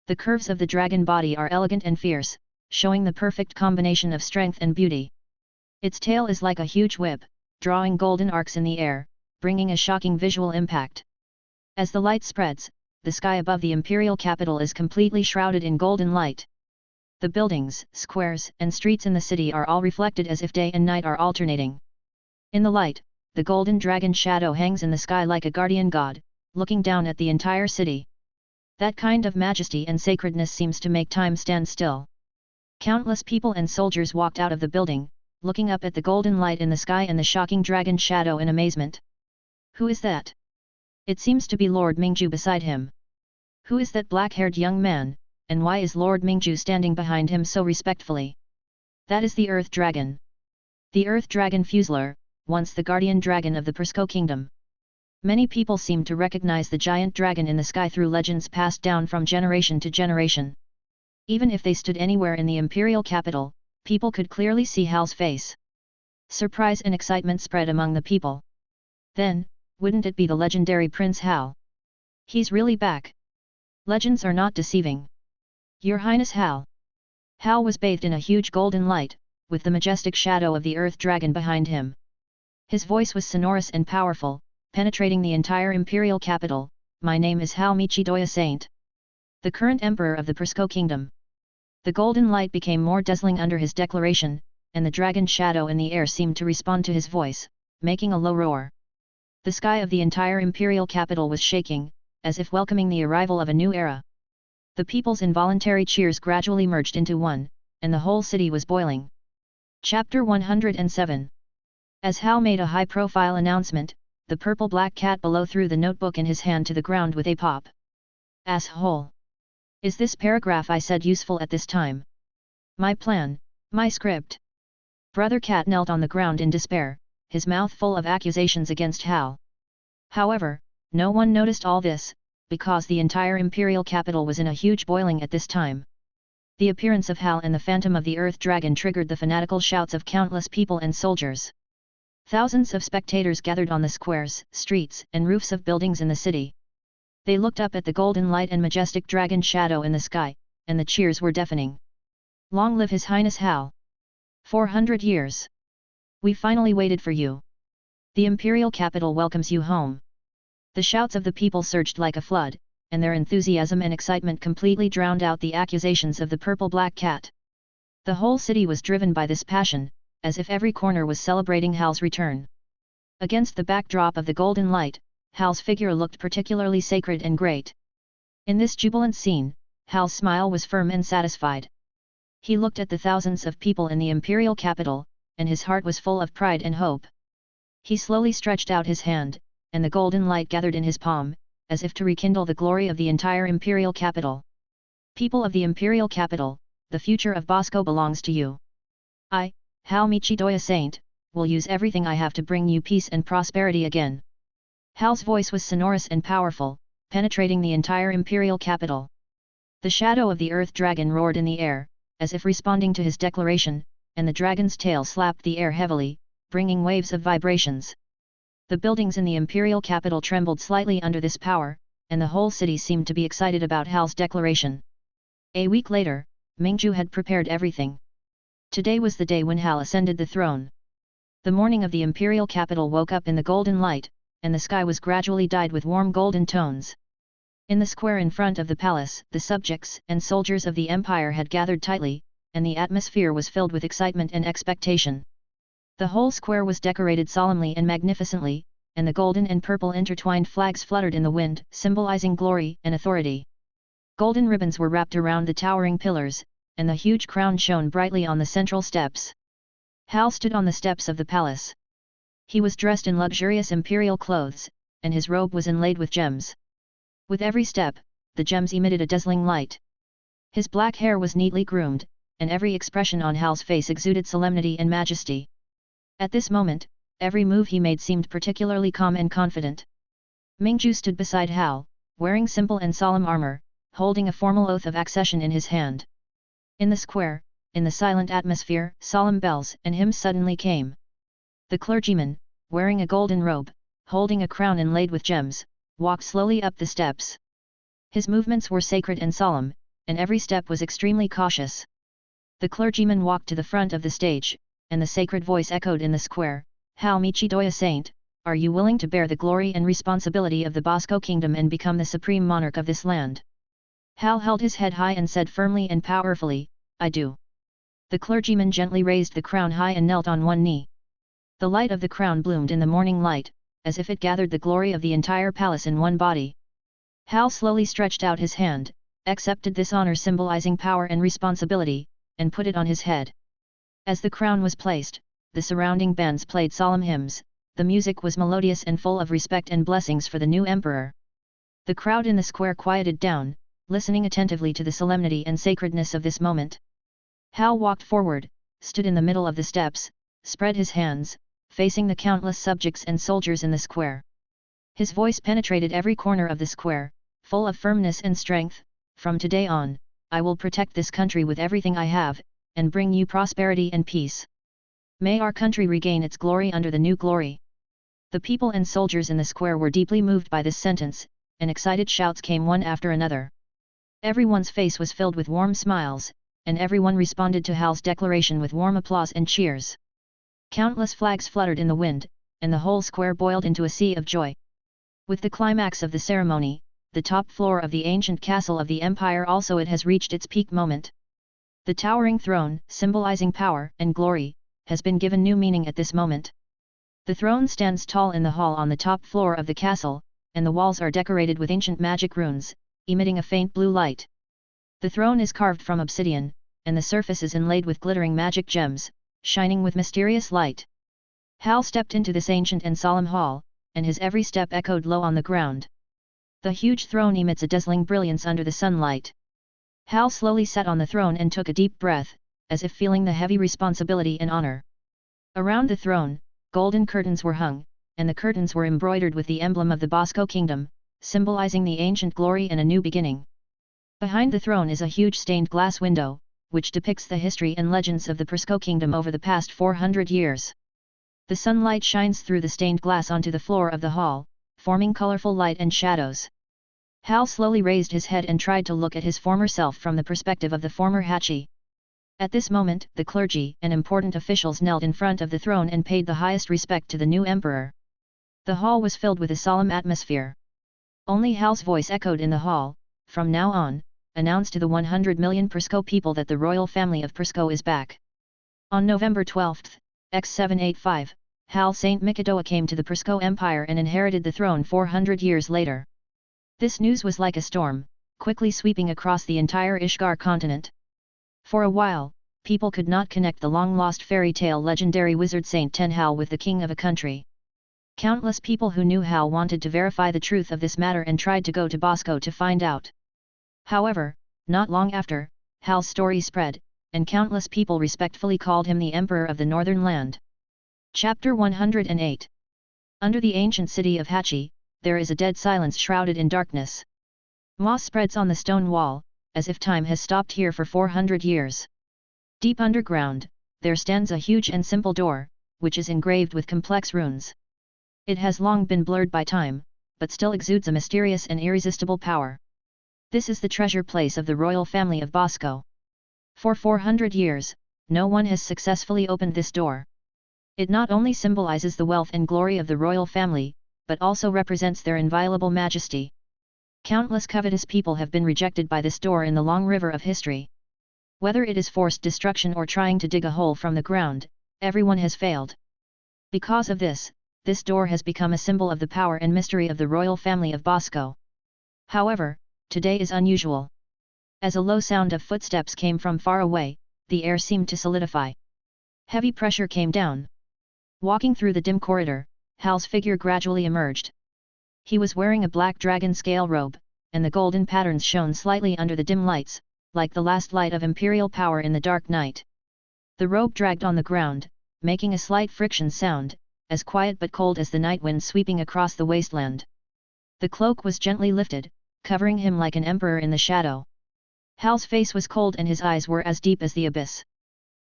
The curves of the dragon body are elegant and fierce, showing the perfect combination of strength and beauty. Its tail is like a huge whip, drawing golden arcs in the air, bringing a shocking visual impact. As the light spreads, the sky above the imperial capital is completely shrouded in golden light. The buildings, squares, and streets in the city are all reflected as if day and night are alternating. In the light, the golden dragon shadow hangs in the sky like a guardian god, looking down at the entire city. That kind of majesty and sacredness seems to make time stand still. Countless people and soldiers walked out of the building, looking up at the golden light in the sky and the shocking dragon shadow in amazement. Who is that? It seems to be Lord Mingju beside him. Who is that black-haired young man, and why is Lord Mingju standing behind him so respectfully? That is the Earth Dragon. The Earth Dragon Fusler, once the guardian dragon of the Persco Kingdom. Many people seem to recognize the giant dragon in the sky through legends passed down from generation to generation. Even if they stood anywhere in the imperial capital, people could clearly see Hal's face. Surprise and excitement spread among the people. Then, wouldn't it be the legendary Prince Hal? He's really back. Legends are not deceiving. Your Highness Hal. Hal was bathed in a huge golden light, with the majestic shadow of the Earth Dragon behind him. His voice was sonorous and powerful, penetrating the entire imperial capital. My name is Hal Michidoya Saint, the current emperor of the Persco Kingdom. The golden light became more dazzling under his declaration, and the dragon shadow in the air seemed to respond to his voice, making a low roar. The sky of the entire imperial capital was shaking, as if welcoming the arrival of a new era. The people's involuntary cheers gradually merged into one, and the whole city was boiling. Chapter 107. As Hal made a high-profile announcement, the purple-black cat below threw the notebook in his hand to the ground with a pop. Asshole! Is this paragraph I said useful at this time? My plan, my script. Brother Cat knelt on the ground in despair, his mouth full of accusations against Hal. However, no one noticed all this, because the entire imperial capital was in a huge boiling at this time. The appearance of Hal and the phantom of the Earth Dragon triggered the fanatical shouts of countless people and soldiers. Thousands of spectators gathered on the squares, streets, and roofs of buildings in the city. They looked up at the golden light and majestic dragon shadow in the sky, and the cheers were deafening. Long live His Highness Hal! 400 years! We finally waited for you. The imperial capital welcomes you home. The shouts of the people surged like a flood, and their enthusiasm and excitement completely drowned out the accusations of the purple-black cat. The whole city was driven by this passion, as if every corner was celebrating Hal's return. Against the backdrop of the golden light, Hal's figure looked particularly sacred and great. In this jubilant scene, Hal's smile was firm and satisfied. He looked at the thousands of people in the imperial capital, and his heart was full of pride and hope. He slowly stretched out his hand, and the golden light gathered in his palm, as if to rekindle the glory of the entire imperial capital. People of the imperial capital, the future of Bosco belongs to you. I, Hal Michidoya Saint, will use everything I have to bring you peace and prosperity again. Hal's voice was sonorous and powerful, penetrating the entire imperial capital. The shadow of the Earth Dragon roared in the air, as if responding to his declaration, and the dragon's tail slapped the air heavily, bringing waves of vibrations. The buildings in the imperial capital trembled slightly under this power, and the whole city seemed to be excited about Hal's declaration. A week later, Mingju had prepared everything. Today was the day when Hal ascended the throne. The morning of the imperial capital woke up in the golden light, and the sky was gradually dyed with warm golden tones. In the square in front of the palace, the subjects and soldiers of the empire had gathered tightly, and the atmosphere was filled with excitement and expectation. The whole square was decorated solemnly and magnificently, and the golden and purple intertwined flags fluttered in the wind, symbolizing glory and authority. Golden ribbons were wrapped around the towering pillars, and the huge crown shone brightly on the central steps. Hal stood on the steps of the palace. He was dressed in luxurious imperial clothes, and his robe was inlaid with gems. With every step, the gems emitted a dazzling light. His black hair was neatly groomed, and every expression on Hal's face exuded solemnity and majesty. At this moment, every move he made seemed particularly calm and confident. Mingju stood beside Hal, wearing simple and solemn armor, holding a formal oath of accession in his hand. In the square, in the silent atmosphere, solemn bells and hymns suddenly came. The clergyman, wearing a golden robe, holding a crown inlaid with gems, walked slowly up the steps. His movements were sacred and solemn, and every step was extremely cautious. The clergyman walked to the front of the stage, and the sacred voice echoed in the square, "Hal Michidoya Saint, are you willing to bear the glory and responsibility of the Bosco Kingdom and become the supreme monarch of this land?" Hal held his head high and said firmly and powerfully, "I do." The clergyman gently raised the crown high and knelt on one knee. The light of the crown bloomed in the morning light, as if it gathered the glory of the entire palace in one body. Hal slowly stretched out his hand, accepted this honor symbolizing power and responsibility, and put it on his head. As the crown was placed, the surrounding bands played solemn hymns, the music was melodious and full of respect and blessings for the new emperor. The crowd in the square quieted down, listening attentively to the solemnity and sacredness of this moment. Hal walked forward, stood in the middle of the steps, spread his hands, facing the countless subjects and soldiers in the square. His voice penetrated every corner of the square, full of firmness and strength. "From today on, I will protect this country with everything I have, and bring you prosperity and peace. May our country regain its glory under the new glory." The people and soldiers in the square were deeply moved by this sentence, and excited shouts came one after another. Everyone's face was filled with warm smiles, and everyone responded to Hal's declaration with warm applause and cheers. Countless flags fluttered in the wind, and the whole square boiled into a sea of joy. With the climax of the ceremony, the top floor of the ancient castle of the empire also it has reached its peak moment. The towering throne, symbolizing power and glory, has been given new meaning at this moment. The throne stands tall in the hall on the top floor of the castle, and the walls are decorated with ancient magic runes, emitting a faint blue light. The throne is carved from obsidian, and the surface is inlaid with glittering magic gems, shining with mysterious light. Hal stepped into this ancient and solemn hall, and his every step echoed low on the ground. The huge throne emits a dazzling brilliance under the sunlight. Hal slowly sat on the throne and took a deep breath, as if feeling the heavy responsibility and honor. Around the throne, golden curtains were hung, and the curtains were embroidered with the emblem of the Bosco Kingdom, symbolizing the ancient glory and a new beginning. Behind the throne is a huge stained glass window, which depicts the history and legends of the Bosco Kingdom over the past 400 years. The sunlight shines through the stained glass onto the floor of the hall, forming colorful light and shadows. Hal slowly raised his head and tried to look at his former self from the perspective of the former Hachi. At this moment, the clergy and important officials knelt in front of the throne and paid the highest respect to the new emperor. The hall was filled with a solemn atmosphere. Only Hal's voice echoed in the hall, "From now on, announce to the 100 million Prisco people that the royal family of Prisco is back." On November 12, X785, Hal Saint Mikidoa came to the Prisco Empire and inherited the throne 400 years later. This news was like a storm, quickly sweeping across the entire Ishgar continent. For a while, people could not connect the long-lost fairy tale legendary wizard Saint Tenhal with the king of a country. Countless people who knew Hal wanted to verify the truth of this matter and tried to go to Bosco to find out. However, not long after, Hal's story spread, and countless people respectfully called him the Emperor of the Northern Land. Chapter 108. Under the ancient city of Hachi, there is a dead silence shrouded in darkness. Moss spreads on the stone wall, as if time has stopped here for 400 years. Deep underground, there stands a huge and simple door, which is engraved with complex runes. It has long been blurred by time, but still exudes a mysterious and irresistible power. This is the treasure place of the royal family of Bosco. For 400 years, no one has successfully opened this door. It not only symbolizes the wealth and glory of the royal family, but also represents their inviolable majesty. Countless covetous people have been rejected by this door in the long river of history. Whether it is forced destruction or trying to dig a hole from the ground, everyone has failed. Because of this door has become a symbol of the power and mystery of the royal family of Bosco. However, today is unusual. As a low sound of footsteps came from far away, the air seemed to solidify. Heavy pressure came down. Walking through the dim corridor, Hal's figure gradually emerged. He was wearing a black dragon scale robe, and the golden patterns shone slightly under the dim lights, like the last light of imperial power in the dark night. The robe dragged on the ground, making a slight friction sound, as quiet but cold as the night wind sweeping across the wasteland. The cloak was gently lifted, covering him like an emperor in the shadow. Hal's face was cold and his eyes were as deep as the abyss.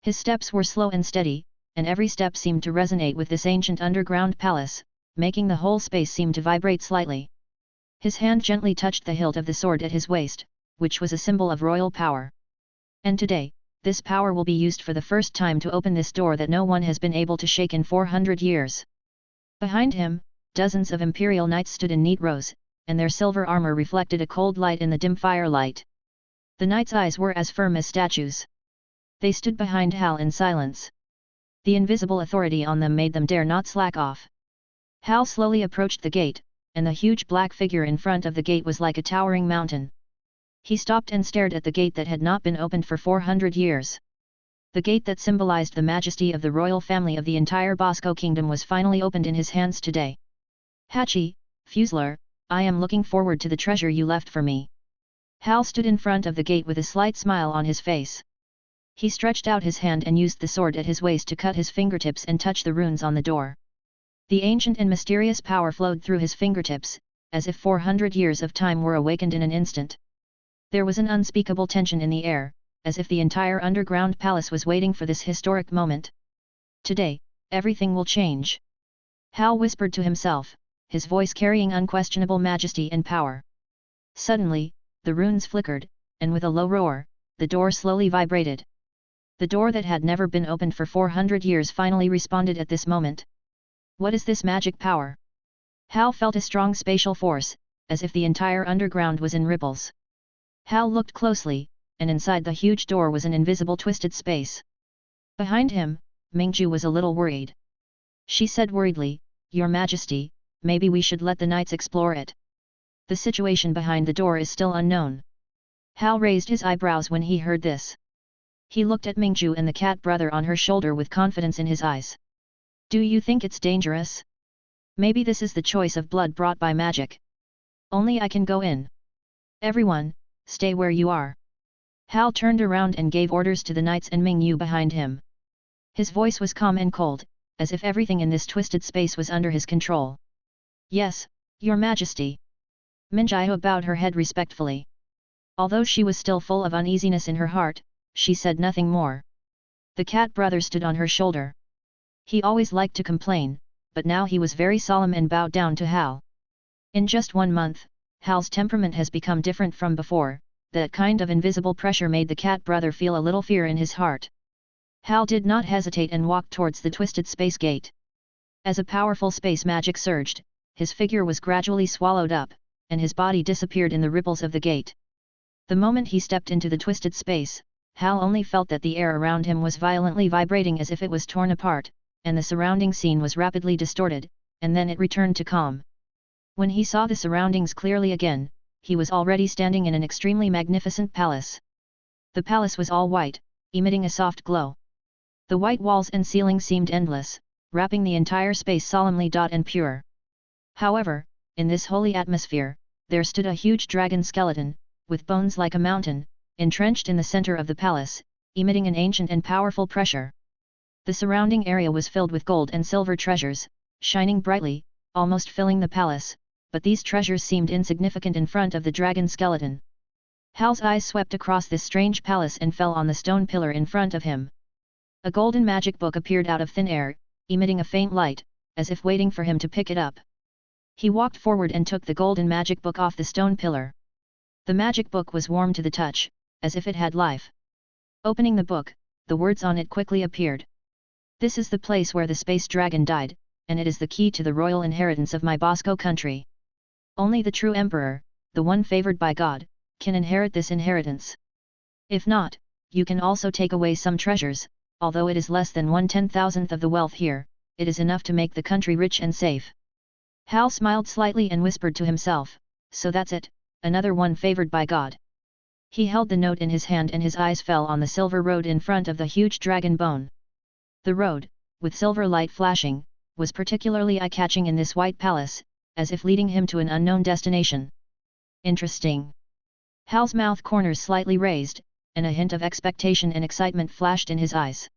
His steps were slow and steady, and every step seemed to resonate with this ancient underground palace, making the whole space seem to vibrate slightly. His hand gently touched the hilt of the sword at his waist, which was a symbol of royal power. And today, this power will be used for the first time to open this door that no one has been able to shake in 400 years. Behind him, dozens of imperial knights stood in neat rows, and their silver armor reflected a cold light in the dim firelight. The knights' eyes were as firm as statues. They stood behind Hal in silence. The invisible authority on them made them dare not slack off. Hal slowly approached the gate, and the huge black figure in front of the gate was like a towering mountain. He stopped and stared at the gate that had not been opened for 400 years. The gate that symbolized the majesty of the royal family of the entire Bosco kingdom was finally opened in his hands today. Hachi, Fusler, I am looking forward to the treasure you left for me. Hal stood in front of the gate with a slight smile on his face. He stretched out his hand and used the sword at his waist to cut his fingertips and touch the runes on the door. The ancient and mysterious power flowed through his fingertips, as if 400 years of time were awakened in an instant. There was an unspeakable tension in the air, as if the entire underground palace was waiting for this historic moment. Today, everything will change. Hal whispered to himself, his voice carrying unquestionable majesty and power. Suddenly, the runes flickered, and with a low roar, the door slowly vibrated. The door that had never been opened for 400 years finally responded at this moment. What is this magic power? Hal felt a strong spatial force, as if the entire underground was in ripples. Hal looked closely, and inside the huge door was an invisible twisted space. Behind him, Mingju was a little worried. She said worriedly, Your Majesty, maybe we should let the knights explore it. The situation behind the door is still unknown. Hal raised his eyebrows when he heard this. He looked at Mingju and the cat brother on her shoulder with confidence in his eyes. Do you think it's dangerous? Maybe this is the choice of blood brought by magic. Only I can go in. Everyone, stay where you are. Hal turned around and gave orders to the knights and Mingyu behind him. His voice was calm and cold, as if everything in this twisted space was under his control. Yes, Your Majesty. Minjiao bowed her head respectfully. Although she was still full of uneasiness in her heart, she said nothing more. The cat brother stood on her shoulder. He always liked to complain, but now he was very solemn and bowed down to Hal. In just 1 month, Hal's temperament has become different from before. That kind of invisible pressure made the cat brother feel a little fear in his heart. Hal did not hesitate and walked towards the twisted space gate. As a powerful space magic surged, his figure was gradually swallowed up, and his body disappeared in the ripples of the gate. The moment he stepped into the twisted space, Hal only felt that the air around him was violently vibrating as if it was torn apart, and the surrounding scene was rapidly distorted, and then it returned to calm. When he saw the surroundings clearly again, he was already standing in an extremely magnificent palace. The palace was all white, emitting a soft glow. The white walls and ceiling seemed endless, wrapping the entire space solemnly and pure. However, in this holy atmosphere, there stood a huge dragon skeleton, with bones like a mountain, entrenched in the center of the palace, emitting an ancient and powerful pressure. The surrounding area was filled with gold and silver treasures, shining brightly, almost filling the palace, but these treasures seemed insignificant in front of the dragon skeleton. Hal's eyes swept across this strange palace and fell on the stone pillar in front of him. A golden magic book appeared out of thin air, emitting a faint light, as if waiting for him to pick it up. He walked forward and took the golden magic book off the stone pillar. The magic book was warm to the touch, as if it had life. Opening the book, the words on it quickly appeared. This is the place where the space dragon died, and it is the key to the royal inheritance of my Bosco country. Only the true emperor, the one favored by God, can inherit this inheritance. If not, you can also take away some treasures, although it is less than 1/10,000th of the wealth here, it is enough to make the country rich and safe." Hal smiled slightly and whispered to himself, "So that's it, another one favored by God." He held the note in his hand and his eyes fell on the silver road in front of the huge dragon bone. The road, with silver light flashing, was particularly eye-catching in this white palace, as if leading him to an unknown destination. Interesting. Hal's mouth corners slightly raised, and a hint of expectation and excitement flashed in his eyes.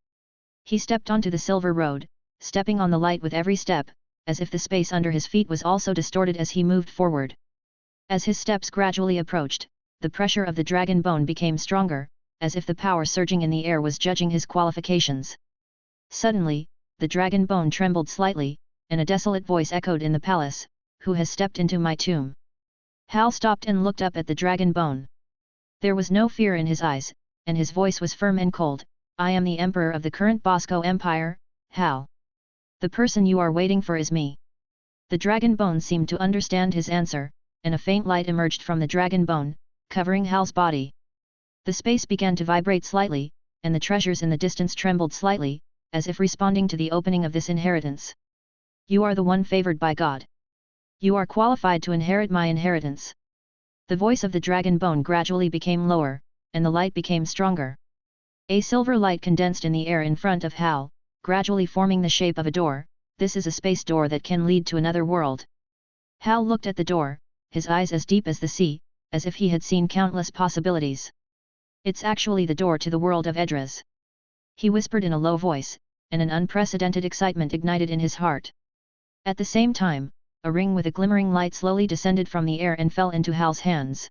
He stepped onto the silver road, stepping on the light with every step, as if the space under his feet was also distorted as he moved forward. As his steps gradually approached, the pressure of the dragon bone became stronger, as if the power surging in the air was judging his qualifications. Suddenly, the dragon bone trembled slightly, and a desolate voice echoed in the palace, "Who has stepped into my tomb?" Hal stopped and looked up at the dragon bone. There was no fear in his eyes, and his voice was firm and cold, "I am the emperor of the current Bosco Empire, Hal. The person you are waiting for is me." The dragon bone seemed to understand his answer, and a faint light emerged from the dragon bone, covering Hal's body. The space began to vibrate slightly, and the treasures in the distance trembled slightly, as if responding to the opening of this inheritance. "You are the one favored by God. You are qualified to inherit my inheritance." The voice of the dragon bone gradually became lower, and the light became stronger. A silver light condensed in the air in front of Hal, gradually forming the shape of a door. "This is a space door that can lead to another world." Hal looked at the door, his eyes as deep as the sea, as if he had seen countless possibilities. "It's actually the door to the world of Edras," he whispered in a low voice, and an unprecedented excitement ignited in his heart. At the same time, a ring with a glimmering light slowly descended from the air and fell into Hal's hands.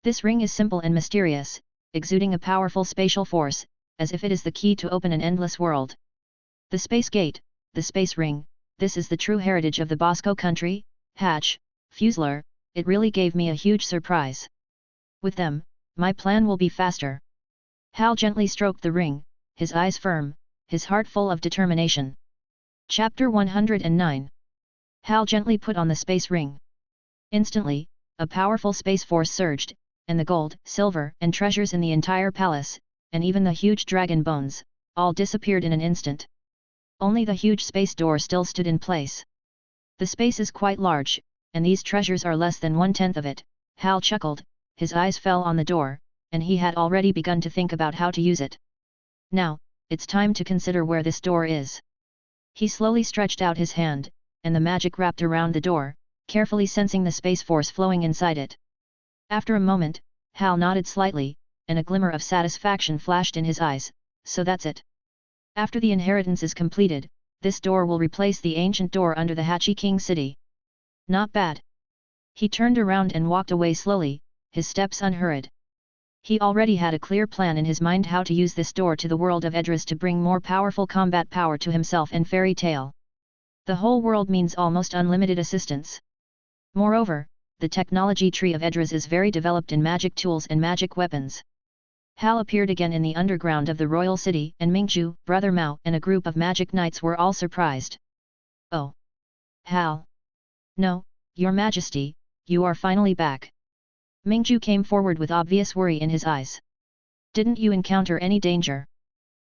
This ring is simple and mysterious, exuding a powerful spatial force, as if it is the key to open an endless world. The space gate, the space ring, this is the true heritage of the Bosco country, Hatch, Fusler, it really gave me a huge surprise. With them, my plan will be faster. Hal gently stroked the ring, his eyes firm, his heart full of determination. Chapter 109. Hal gently put on the space ring. Instantly, a powerful space force surged, and the gold, silver, and treasures in the entire palace, and even the huge dragon bones, all disappeared in an instant. Only the huge space door still stood in place. "The space is quite large, and these treasures are less than 1/10 of it," Hal chuckled, his eyes fell on the door, and he had already begun to think about how to use it. "Now, it's time to consider where this door is." He slowly stretched out his hand, and the magic wrapped around the door, carefully sensing the space force flowing inside it. After a moment, Hal nodded slightly, and a glimmer of satisfaction flashed in his eyes. "So that's it. After the inheritance is completed, this door will replace the ancient door under the Hachi King city. Not bad." He turned around and walked away slowly, his steps unhurried. He already had a clear plan in his mind how to use this door to the world of Edras to bring more powerful combat power to himself and Fairy Tail. The whole world means almost unlimited assistance. Moreover, the technology tree of Edras is very developed in magic tools and magic weapons. Hal appeared again in the underground of the royal city, and Mingju, Brother Mao, and a group of magic knights were all surprised. "Oh! Hal! No, Your Majesty, you are finally back." Mingju came forward with obvious worry in his eyes. "Didn't you encounter any danger?"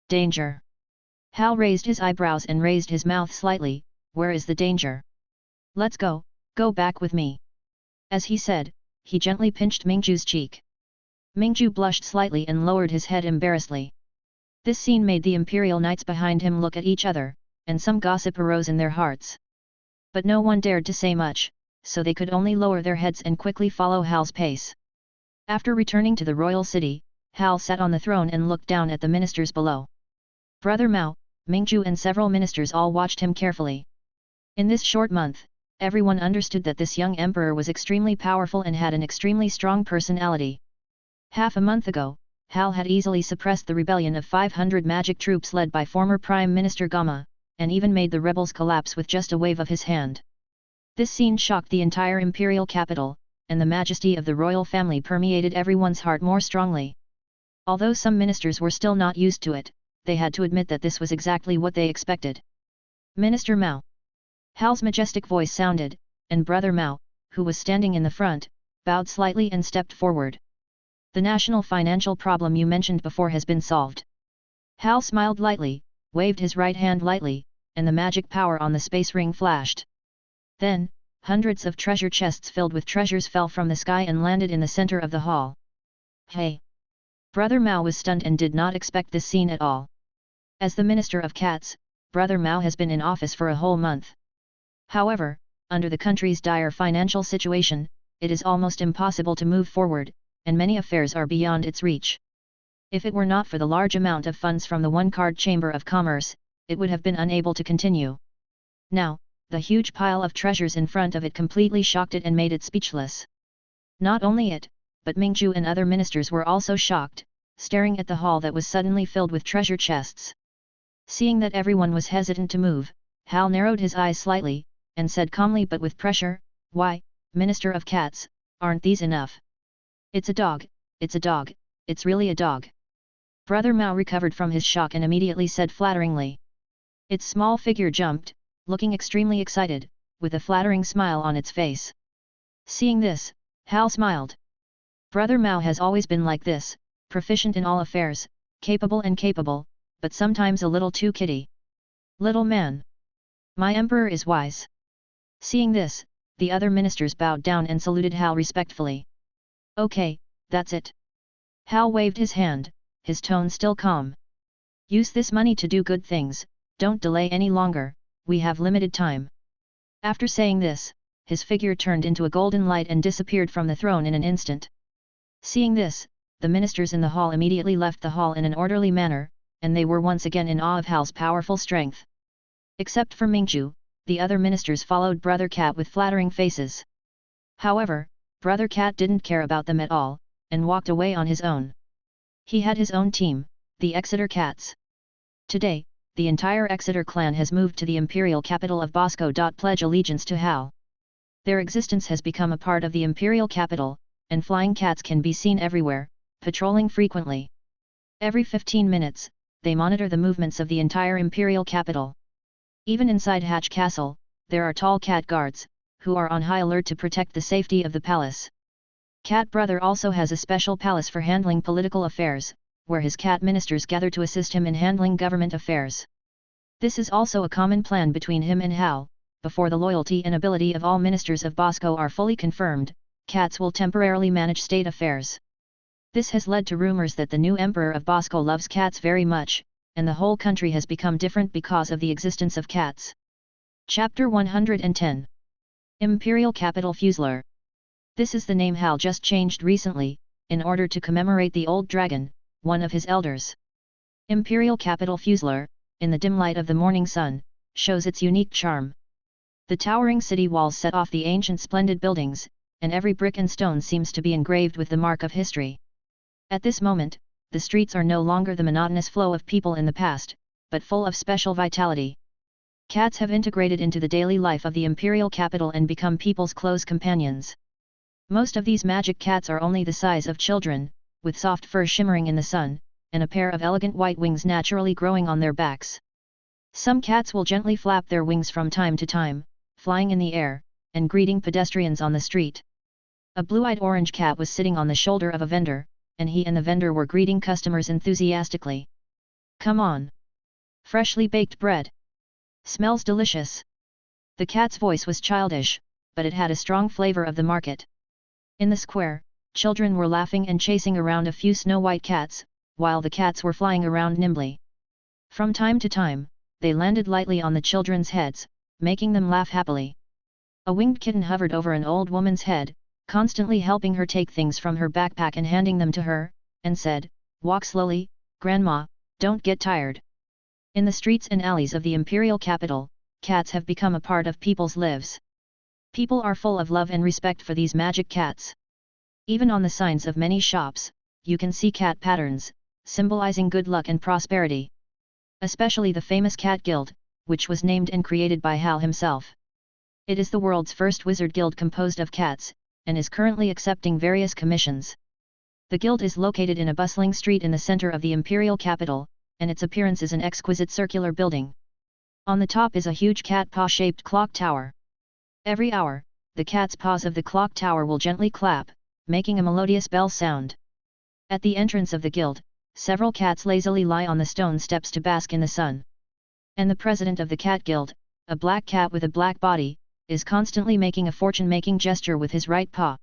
"Danger?" Hal raised his eyebrows and raised his mouth slightly. "Where is the danger? Let's go back with me." As he said, he gently pinched Mingju's cheek. Mingju blushed slightly and lowered his head embarrassedly. This scene made the Imperial Knights behind him look at each other, and some gossip arose in their hearts. But no one dared to say much, so they could only lower their heads and quickly follow Hal's pace. After returning to the royal city, Hal sat on the throne and looked down at the ministers below. Brother Mao, Mingju and several ministers all watched him carefully. In this short month, everyone understood that this young emperor was extremely powerful and had an extremely strong personality. Half a month ago, Hal had easily suppressed the rebellion of 500 magic troops led by former Prime Minister Gama, and even made the rebels collapse with just a wave of his hand. This scene shocked the entire imperial capital, and the majesty of the royal family permeated everyone's heart more strongly. Although some ministers were still not used to it, they had to admit that this was exactly what they expected. "Minister Mao. Hal's majestic voice sounded, and Brother Mao, who was standing in the front, bowed slightly and stepped forward. The national financial problem you mentioned before has been solved. Hal smiled lightly, waved his right hand lightly, and the magic power on the space ring flashed. Then, hundreds of treasure chests filled with treasures fell from the sky and landed in the center of the hall. Hey! Brother Mao was stunned and did not expect this scene at all. As the Minister of Cats, Brother Mao has been in office for a whole month. However, under the country's dire financial situation, it is almost impossible to move forward, and many affairs are beyond its reach. If it were not for the large amount of funds from the One-Card Chamber of Commerce, it would have been unable to continue. Now, the huge pile of treasures in front of it completely shocked it and made it speechless. Not only it, but Mingju and other ministers were also shocked, staring at the hall that was suddenly filled with treasure chests. Seeing that everyone was hesitant to move, Hal narrowed his eyes slightly, and said calmly but with pressure, "Why, Minister of Cats, aren't these enough? It's a dog, it's really a dog." Brother Mao recovered from his shock and immediately said flatteringly. Its small figure jumped, looking extremely excited, with a flattering smile on its face. Seeing this, Hal smiled. Brother Mao has always been like this, proficient in all affairs, capable, but sometimes a little too kiddie. Little man. My emperor is wise. Seeing this, the other ministers bowed down and saluted Hal respectfully. Okay, that's it. Hal waved his hand, his tone still calm. Use this money to do good things, don't delay any longer, we have limited time. After saying this, his figure turned into a golden light and disappeared from the throne in an instant. Seeing this, the ministers in the hall immediately left the hall in an orderly manner, and they were once again in awe of Hal's powerful strength. Except for Mingju, the other ministers followed Brother Cat with flattering faces. However, Brother Cat didn't care about them at all, and walked away on his own. He had his own team, the Exeter Cats. Today, the entire Exeter clan has moved to the imperial capital of Bosco. Pledge allegiance to Hal. Their existence has become a part of the imperial capital, and flying cats can be seen everywhere, patrolling frequently. Every 15 minutes, they monitor the movements of the entire imperial capital. Even inside Hatch Castle, there are tall cat guards, who are on high alert to protect the safety of the palace. Cat Brother also has a special palace for handling political affairs, where his cat ministers gather to assist him in handling government affairs. This is also a common plan between him and Hal. Before the loyalty and ability of all ministers of Bosco are fully confirmed, cats will temporarily manage state affairs. This has led to rumors that the new emperor of Bosco loves cats very much, and the whole country has become different because of the existence of cats. Chapter 110. Imperial Capital Fuselier. This is the name Hal just changed recently, in order to commemorate the old dragon, one of his elders. Imperial Capital Fuselier, in the dim light of the morning sun, shows its unique charm. The towering city walls set off the ancient splendid buildings, and every brick and stone seems to be engraved with the mark of history. At this moment, the streets are no longer the monotonous flow of people in the past, but full of special vitality. Cats have integrated into the daily life of the imperial capital and become people's close companions. Most of these magic cats are only the size of children, with soft fur shimmering in the sun, and a pair of elegant white wings naturally growing on their backs. Some cats will gently flap their wings from time to time, flying in the air, and greeting pedestrians on the street. A blue-eyed orange cat was sitting on the shoulder of a vendor, and he and the vendor were greeting customers enthusiastically. Come on! Freshly baked bread! Smells delicious! The cat's voice was childish, but it had a strong flavor of the market. In the square, children were laughing and chasing around a few snow-white cats, while the cats were flying around nimbly. From time to time, they landed lightly on the children's heads, making them laugh happily. A winged kitten hovered over an old woman's head, constantly helping her take things from her backpack and handing them to her, and said, "Walk slowly, Grandma, don't get tired." In the streets and alleys of the imperial capital, cats have become a part of people's lives. People are full of love and respect for these magic cats. Even on the signs of many shops, you can see cat patterns, symbolizing good luck and prosperity. Especially the famous Cat Guild, which was named and created by Hal himself. It is the world's first wizard guild composed of cats, and is currently accepting various commissions. The guild is located in a bustling street in the center of the imperial capital, and its appearance is an exquisite circular building. On the top is a huge cat paw-shaped clock tower. Every hour, the cat's paws of the clock tower will gently clap, making a melodious bell sound. At the entrance of the guild, several cats lazily lie on the stone steps to bask in the sun. And the president of the cat guild, a black cat with a black body, is constantly making a fortune-making gesture with his right paw.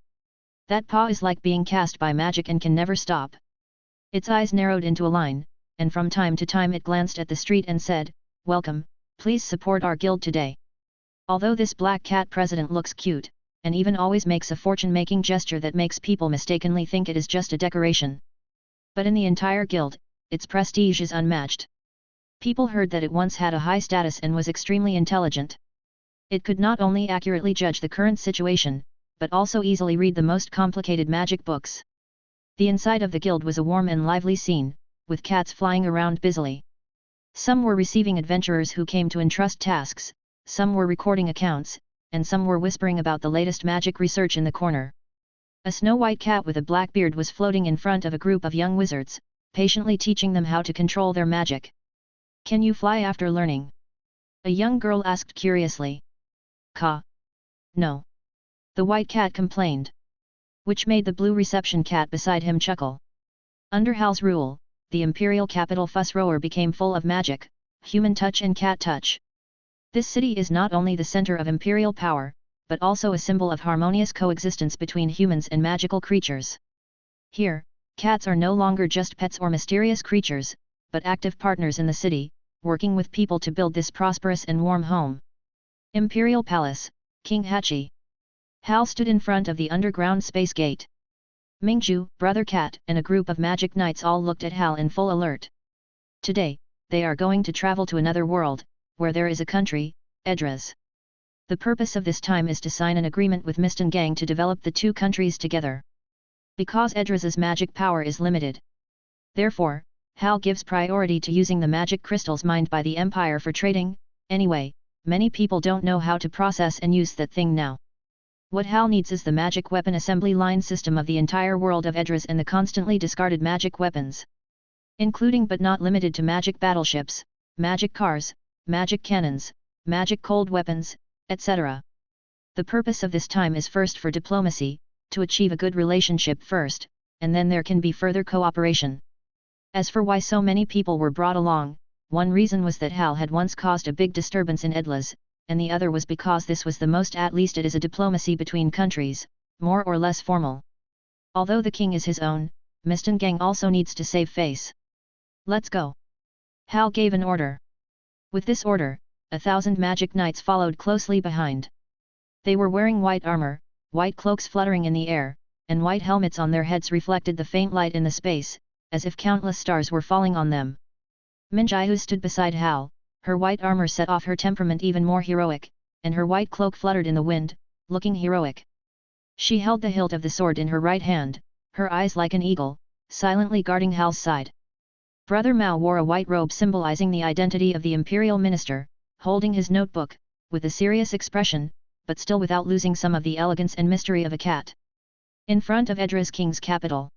That paw is like being cast by magic and can never stop. Its eyes narrowed into a line, and from time to time it glanced at the street and said, "Welcome, please support our guild today." Although this black cat president looks cute, and even always makes a fortune-making gesture that makes people mistakenly think it is just a decoration. But in the entire guild, its prestige is unmatched. People heard that it once had a high status and was extremely intelligent. It could not only accurately judge the current situation, but also easily read the most complicated magic books. The inside of the guild was a warm and lively scene, with cats flying around busily. Some were receiving adventurers who came to entrust tasks, some were recording accounts, and some were whispering about the latest magic research in the corner. A snow-white cat with a black beard was floating in front of a group of young wizards, patiently teaching them how to control their magic. "Can you fly after learning?" a young girl asked curiously. "Caw. No." the white cat complained. Which made the blue reception cat beside him chuckle. Under Hal's rule, the imperial capital Fussrower became full of magic, human touch and cat touch. This city is not only the center of imperial power, but also a symbol of harmonious coexistence between humans and magical creatures. Here, cats are no longer just pets or mysterious creatures, but active partners in the city, working with people to build this prosperous and warm home. Imperial Palace, King Hachi. Hal stood in front of the underground space gate. Mingju, Brother Cat, and a group of magic knights all looked at Hal in full alert. Today, they are going to travel to another world, where there is a country, Edras. The purpose of this time is to sign an agreement with Mistin Gang to develop the two countries together. Because Edras's magic power is limited. Therefore, Hal gives priority to using the magic crystals mined by the Empire for trading. Anyway, many people don't know how to process and use that thing now. What Hal needs is the magic weapon assembly line system of the entire world of Edras and the constantly discarded magic weapons. Including but not limited to magic battleships, magic cars, magic cannons, magic cold weapons, etc. The purpose of this time is first for diplomacy, to achieve a good relationship first, and then there can be further cooperation. As for why so many people were brought along, one reason was that Hal had once caused a big disturbance in Edlas, and the other was because this was the most, at least it is a diplomacy between countries, more or less formal. Although the king is his own, Mistin Gang also needs to save face. "Let's go." Hal gave an order. With this order, 1,000 magic knights followed closely behind. They were wearing white armor, white cloaks fluttering in the air, and white helmets on their heads reflected the faint light in the space, as if countless stars were falling on them. Minjiu stood beside Hal, her white armor set off her temperament even more heroic, and her white cloak fluttered in the wind, looking heroic. She held the hilt of the sword in her right hand, her eyes like an eagle, silently guarding Hal's side. Brother Mao wore a white robe symbolizing the identity of the imperial minister, holding his notebook, with a serious expression, but still without losing some of the elegance and mystery of a cat. In front of Edras King's capital.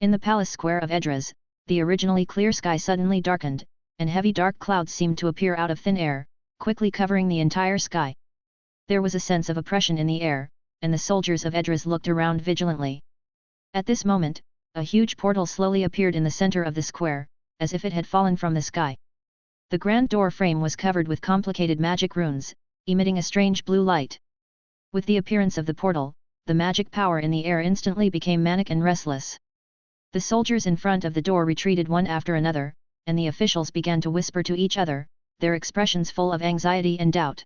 In the palace square of Edras, the originally clear sky suddenly darkened, and heavy dark clouds seemed to appear out of thin air, quickly covering the entire sky. There was a sense of oppression in the air, and the soldiers of Edras looked around vigilantly. At this moment, a huge portal slowly appeared in the center of the square, as if it had fallen from the sky. The grand door frame was covered with complicated magic runes, emitting a strange blue light. With the appearance of the portal, the magic power in the air instantly became manic and restless. The soldiers in front of the door retreated one after another, and the officials began to whisper to each other, their expressions full of anxiety and doubt.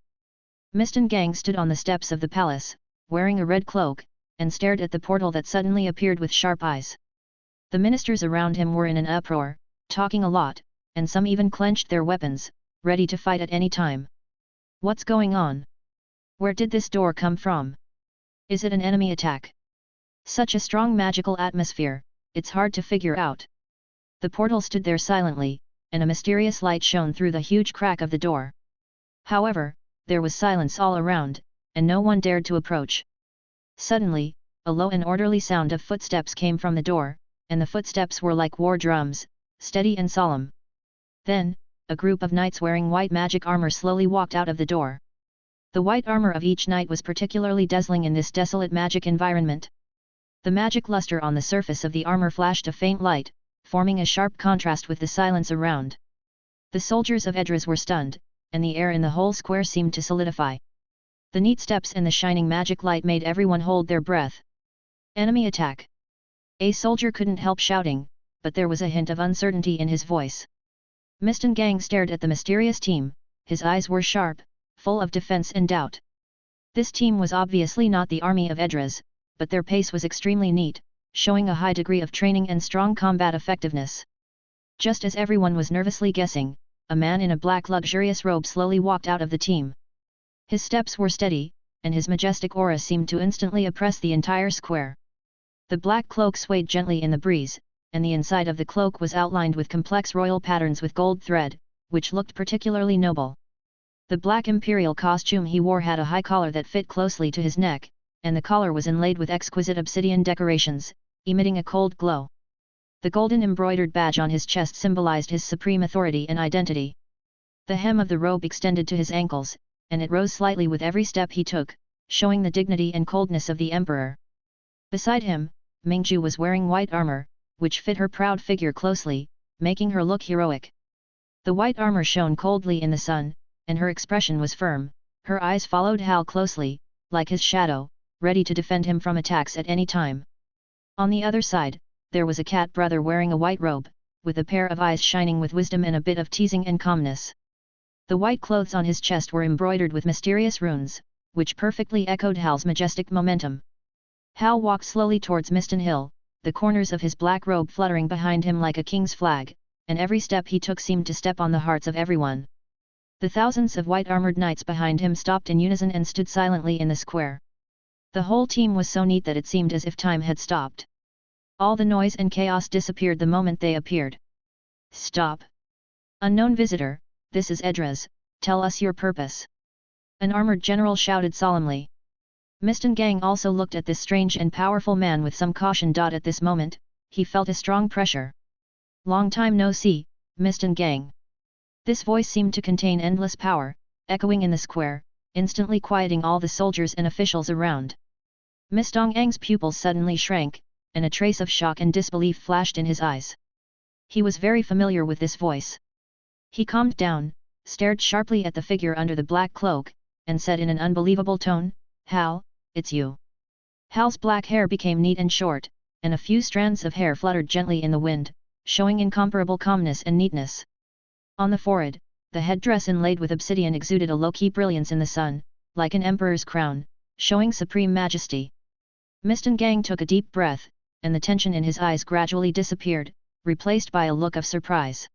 Mistin Gang stood on the steps of the palace, wearing a red cloak, and stared at the portal that suddenly appeared with sharp eyes. The ministers around him were in an uproar, talking a lot, and some even clenched their weapons, ready to fight at any time. What's going on? Where did this door come from? Is it an enemy attack? Such a strong magical atmosphere, it's hard to figure out. The portal stood there silently, and a mysterious light shone through the huge crack of the door. However, there was silence all around, and no one dared to approach. Suddenly, a low and orderly sound of footsteps came from the door, and the footsteps were like war drums, steady and solemn. Then, a group of knights wearing white magic armor slowly walked out of the door. The white armor of each knight was particularly dazzling in this desolate magic environment. The magic luster on the surface of the armor flashed a faint light, forming a sharp contrast with the silence around. The soldiers of Edras were stunned, and the air in the whole square seemed to solidify. The neat steps and the shining magic light made everyone hold their breath. Enemy attack! A soldier couldn't help shouting, but there was a hint of uncertainty in his voice. Mr. Gang stared at the mysterious team, his eyes were sharp, full of defense and doubt. This team was obviously not the army of Edras, but their pace was extremely neat, showing a high degree of training and strong combat effectiveness. Just as everyone was nervously guessing, a man in a black luxurious robe slowly walked out of the team. His steps were steady, and his majestic aura seemed to instantly oppress the entire square. The black cloak swayed gently in the breeze, and the inside of the cloak was outlined with complex royal patterns with gold thread, which looked particularly noble. The black imperial costume he wore had a high collar that fit closely to his neck, and the collar was inlaid with exquisite obsidian decorations, emitting a cold glow. The golden embroidered badge on his chest symbolized his supreme authority and identity. The hem of the robe extended to his ankles, and it rose slightly with every step he took, showing the dignity and coldness of the emperor. Beside him, Mingju was wearing white armor, which fit her proud figure closely, making her look heroic. The white armor shone coldly in the sun, and her expression was firm. Her eyes followed Hal closely, like his shadow, ready to defend him from attacks at any time. On the other side, there was a cat brother wearing a white robe, with a pair of eyes shining with wisdom and a bit of teasing and calmness. The white clothes on his chest were embroidered with mysterious runes, which perfectly echoed Hal's majestic momentum. Hal walked slowly towards Miston Hill, the corners of his black robe fluttering behind him like a king's flag, and every step he took seemed to step on the hearts of everyone. The thousands of white-armored knights behind him stopped in unison and stood silently in the square. The whole team was so neat that it seemed as if time had stopped. All the noise and chaos disappeared the moment they appeared. "Stop! Unknown visitor, this is Edras, tell us your purpose!" An armored general shouted solemnly. Miston Gang also looked at this strange and powerful man with some caution. At this moment, he felt a strong pressure. "Long time no see, Miston Gang." This voice seemed to contain endless power, echoing in the square, instantly quieting all the soldiers and officials around. Mistong Ang's pupils suddenly shrank, and a trace of shock and disbelief flashed in his eyes. He was very familiar with this voice. He calmed down, stared sharply at the figure under the black cloak, and said in an unbelievable tone, "Hal, it's you." Hal's black hair became neat and short, and a few strands of hair fluttered gently in the wind, showing incomparable calmness and neatness. On the forehead, the headdress inlaid with obsidian exuded a low-key brilliance in the sun, like an emperor's crown, showing supreme majesty. Miston Gang took a deep breath, and the tension in his eyes gradually disappeared, replaced by a look of surprise.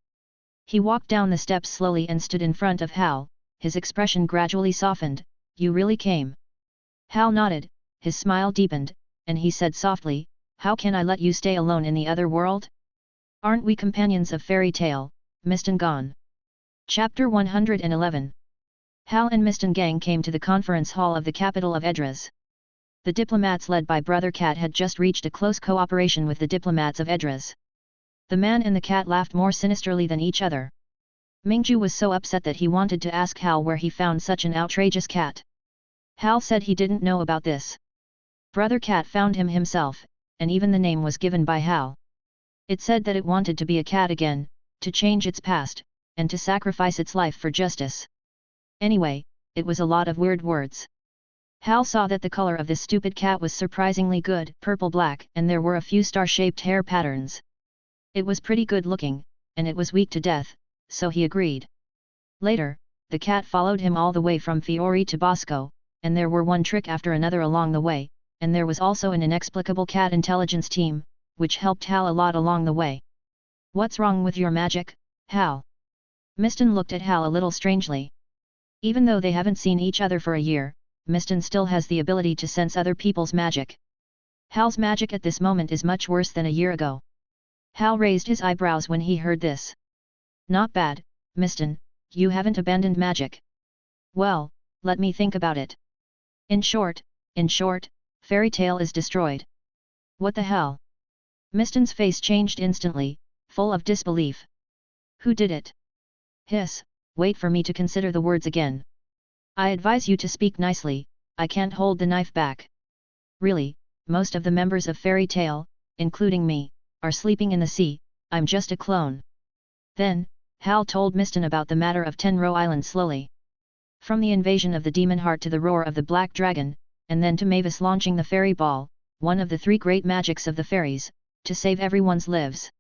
He walked down the steps slowly and stood in front of Hal, his expression gradually softened. "You really came?" Hal nodded, his smile deepened, and he said softly, "How can I let you stay alone in the other world? Aren't we companions of fairy tale, Miston Gan?" Chapter 111. Hal and Miston Gang came to the conference hall of the capital of Edras. The diplomats led by Brother Cat had just reached a close cooperation with the diplomats of Edras. The man and the cat laughed more sinisterly than each other. Mingju was so upset that he wanted to ask Hal where he found such an outrageous cat. Hal said he didn't know about this. Brother Cat found him himself, and even the name was given by Hal. It said that it wanted to be a cat again, to change its past, and to sacrifice its life for justice. Anyway, it was a lot of weird words. Hal saw that the color of this stupid cat was surprisingly good, purple-black, and there were a few star-shaped hair patterns. It was pretty good looking, and it was weak to death, so he agreed. Later, the cat followed him all the way from Fiori to Bosco, and there were one trick after another along the way, and there was also an inexplicable cat intelligence team, which helped Hal a lot along the way. "What's wrong with your magic, Hal?" Miston looked at Hal a little strangely. Even though they haven't seen each other for a year, Miston still has the ability to sense other people's magic. Hal's magic at this moment is much worse than a year ago. Hal raised his eyebrows when he heard this. "Not bad, Miston, you haven't abandoned magic." "Well, let me think about it. In short, fairy tale is destroyed." "What the hell?" Miston's face changed instantly, full of disbelief. "Who did it?" Hiss, wait for me to consider the words again. I advise you to speak nicely, I can't hold the knife back. Really, most of the members of Fairy Tale, including me, are sleeping in the sea, I'm just a clone. Then, Hal told Miston about the matter of Tenro Island slowly. From the invasion of the Demon Heart to the roar of the Black Dragon, and then to Mavis launching the fairy ball, one of the three great magics of the fairies, to save everyone's lives.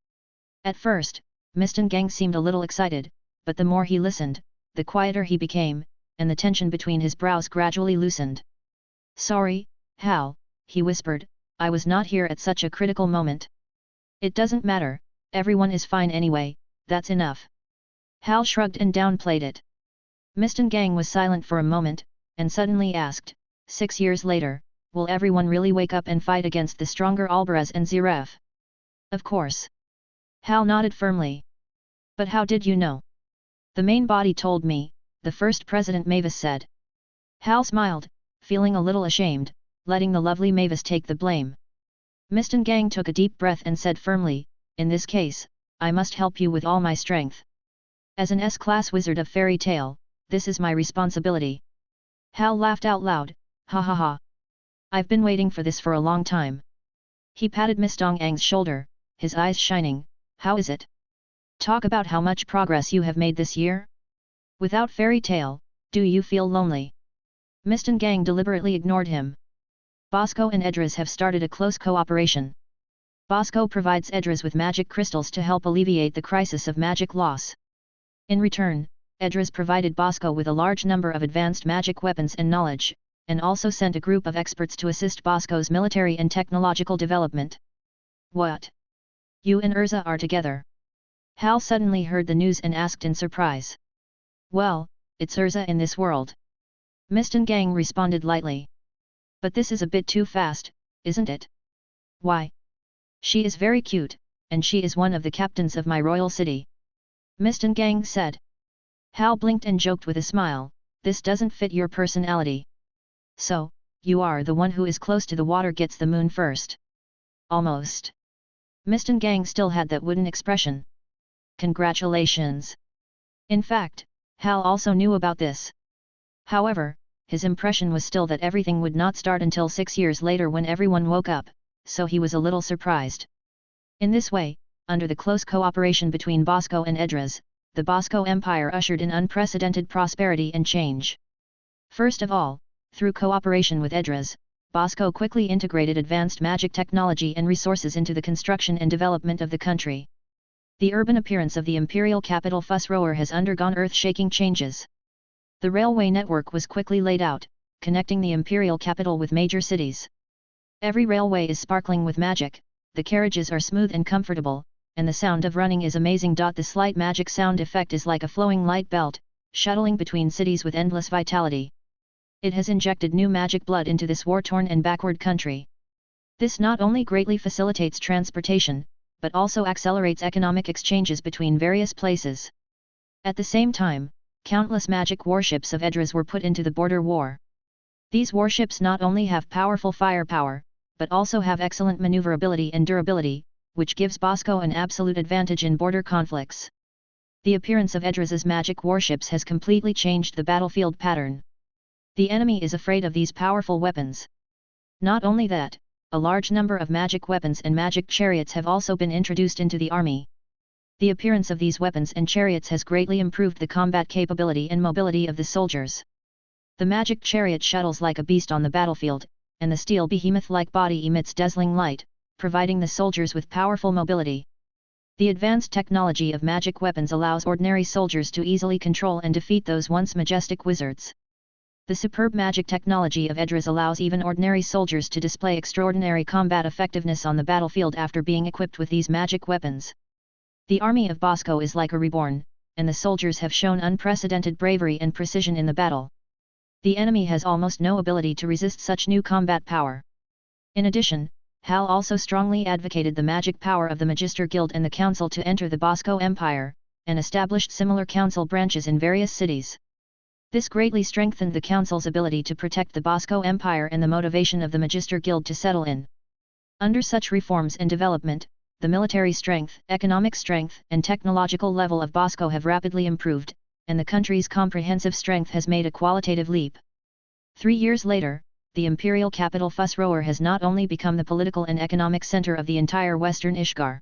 At first, Miston Gang seemed a little excited, but the more he listened, the quieter he became, and the tension between his brows gradually loosened. Sorry, Hal, he whispered, I was not here at such a critical moment. It doesn't matter, everyone is fine anyway, that's enough. Hal shrugged and downplayed it. Miston Gang was silent for a moment, and suddenly asked, 6 years later, will everyone really wake up and fight against the stronger Albaraz and Ziref? Of course. Hal nodded firmly. But how did you know? The main body told me, the first President Mavis said. Hal smiled, feeling a little ashamed, letting the lovely Mavis take the blame. Miston Gang took a deep breath and said firmly, in this case, I must help you with all my strength. As an S-class wizard of Fairy Tale, this is my responsibility. Hal laughed out loud, ha ha ha. I've been waiting for this for a long time. He patted Miss Dong Ang's shoulder, his eyes shining, how is it? Talk about how much progress you have made this year? Without Fairy Tale, do you feel lonely? Miston Gang deliberately ignored him. Bosco and Edras have started a close cooperation. Bosco provides Edras with magic crystals to help alleviate the crisis of magic loss. In return, Edras provided Bosco with a large number of advanced magic weapons and knowledge, and also sent a group of experts to assist Bosco's military and technological development. What? You and Urza are together? Hal suddenly heard the news and asked in surprise. Well, it's Urza in this world. Miston Gang responded lightly. But this is a bit too fast, isn't it? Why? She is very cute, and she is one of the captains of my royal city. Miston Gang said. Hal blinked and joked with a smile, this doesn't fit your personality. So, you are the one who is close to the water gets the moon first. Almost. Miston Gang still had that wooden expression. Congratulations. In fact, Hal also knew about this. However, his impression was still that everything would not start until 6 years later when everyone woke up, so he was a little surprised. In this way, under the close cooperation between Bosco and Edras, the Bosco Empire ushered in unprecedented prosperity and change. First of all, through cooperation with Edras, Bosco quickly integrated advanced magic technology and resources into the construction and development of the country. The urban appearance of the imperial capital Fusrower has undergone earth-shaking changes. The railway network was quickly laid out, connecting the imperial capital with major cities. Every railway is sparkling with magic, the carriages are smooth and comfortable, and the sound of running is amazing. The slight magic sound effect is like a flowing light belt, shuttling between cities with endless vitality. It has injected new magic blood into this war-torn and backward country. This not only greatly facilitates transportation, but also accelerates economic exchanges between various places. At the same time, countless magic warships of Edras were put into the border war. These warships not only have powerful firepower, but also have excellent maneuverability and durability, which gives Bosco an absolute advantage in border conflicts. The appearance of Edras's magic warships has completely changed the battlefield pattern. The enemy is afraid of these powerful weapons. Not only that, a large number of magic weapons and magic chariots have also been introduced into the army. The appearance of these weapons and chariots has greatly improved the combat capability and mobility of the soldiers. The magic chariot shuttles like a beast on the battlefield, and the steel behemoth-like body emits dazzling light, providing the soldiers with powerful mobility. The advanced technology of magic weapons allows ordinary soldiers to easily control and defeat those once majestic wizards. The superb magic technology of Edras allows even ordinary soldiers to display extraordinary combat effectiveness on the battlefield after being equipped with these magic weapons. The army of Bosco is like a reborn, and the soldiers have shown unprecedented bravery and precision in the battle. The enemy has almost no ability to resist such new combat power. In addition, Hal also strongly advocated the magic power of the Magister Guild and the Council to enter the Bosco Empire, and established similar council branches in various cities. This greatly strengthened the Council's ability to protect the Bosco Empire and the motivation of the Magister Guild to settle in. Under such reforms and development, the military strength, economic strength, and technological level of Bosco have rapidly improved, and the country's comprehensive strength has made a qualitative leap. 3 years later, the imperial capital Fusrower has not only become the political and economic center of the entire western Ishgar.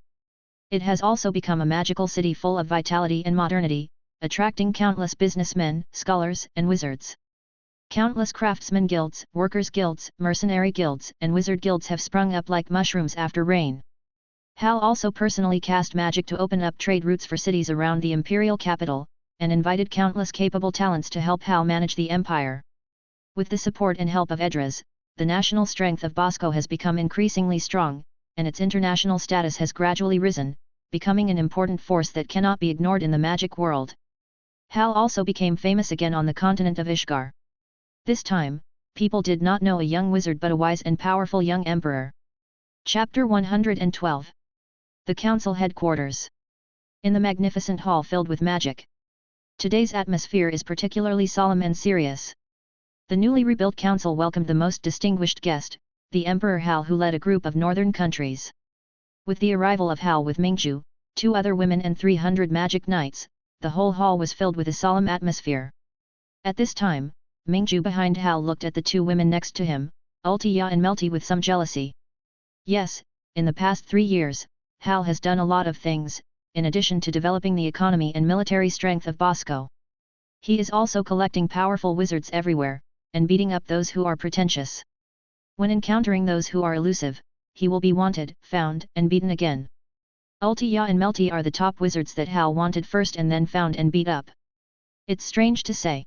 It has also become a magical city full of vitality and modernity, attracting countless businessmen, scholars, and wizards. Countless craftsman guilds, workers' guilds, mercenary guilds, and wizard guilds have sprung up like mushrooms after rain. Hal also personally cast magic to open up trade routes for cities around the imperial capital, and invited countless capable talents to help Hal manage the empire. With the support and help of Edras, the national strength of Bosco has become increasingly strong, and its international status has gradually risen, becoming an important force that cannot be ignored in the magic world. Hal also became famous again on the continent of Ishgar. This time, people did not know a young wizard but a wise and powerful young emperor. Chapter 112. The Council Headquarters. In the magnificent hall filled with magic. Today's atmosphere is particularly solemn and serious. The newly rebuilt council welcomed the most distinguished guest, the Emperor Hal, who led a group of northern countries. With the arrival of Hal with Mingju, 2 other women and 300 magic knights, the whole hall was filled with a solemn atmosphere. At this time, Mingju behind Hal looked at the 2 women next to him, Ultia and Melty, with some jealousy. Yes, in the past 3 years, Hal has done a lot of things, in addition to developing the economy and military strength of Bosco. He is also collecting powerful wizards everywhere, and beating up those who are pretentious. When encountering those who are elusive, he will be wanted, found, and beaten again. Ultia and Melty are the top wizards that Hal wanted first and then found and beat up. It's strange to say.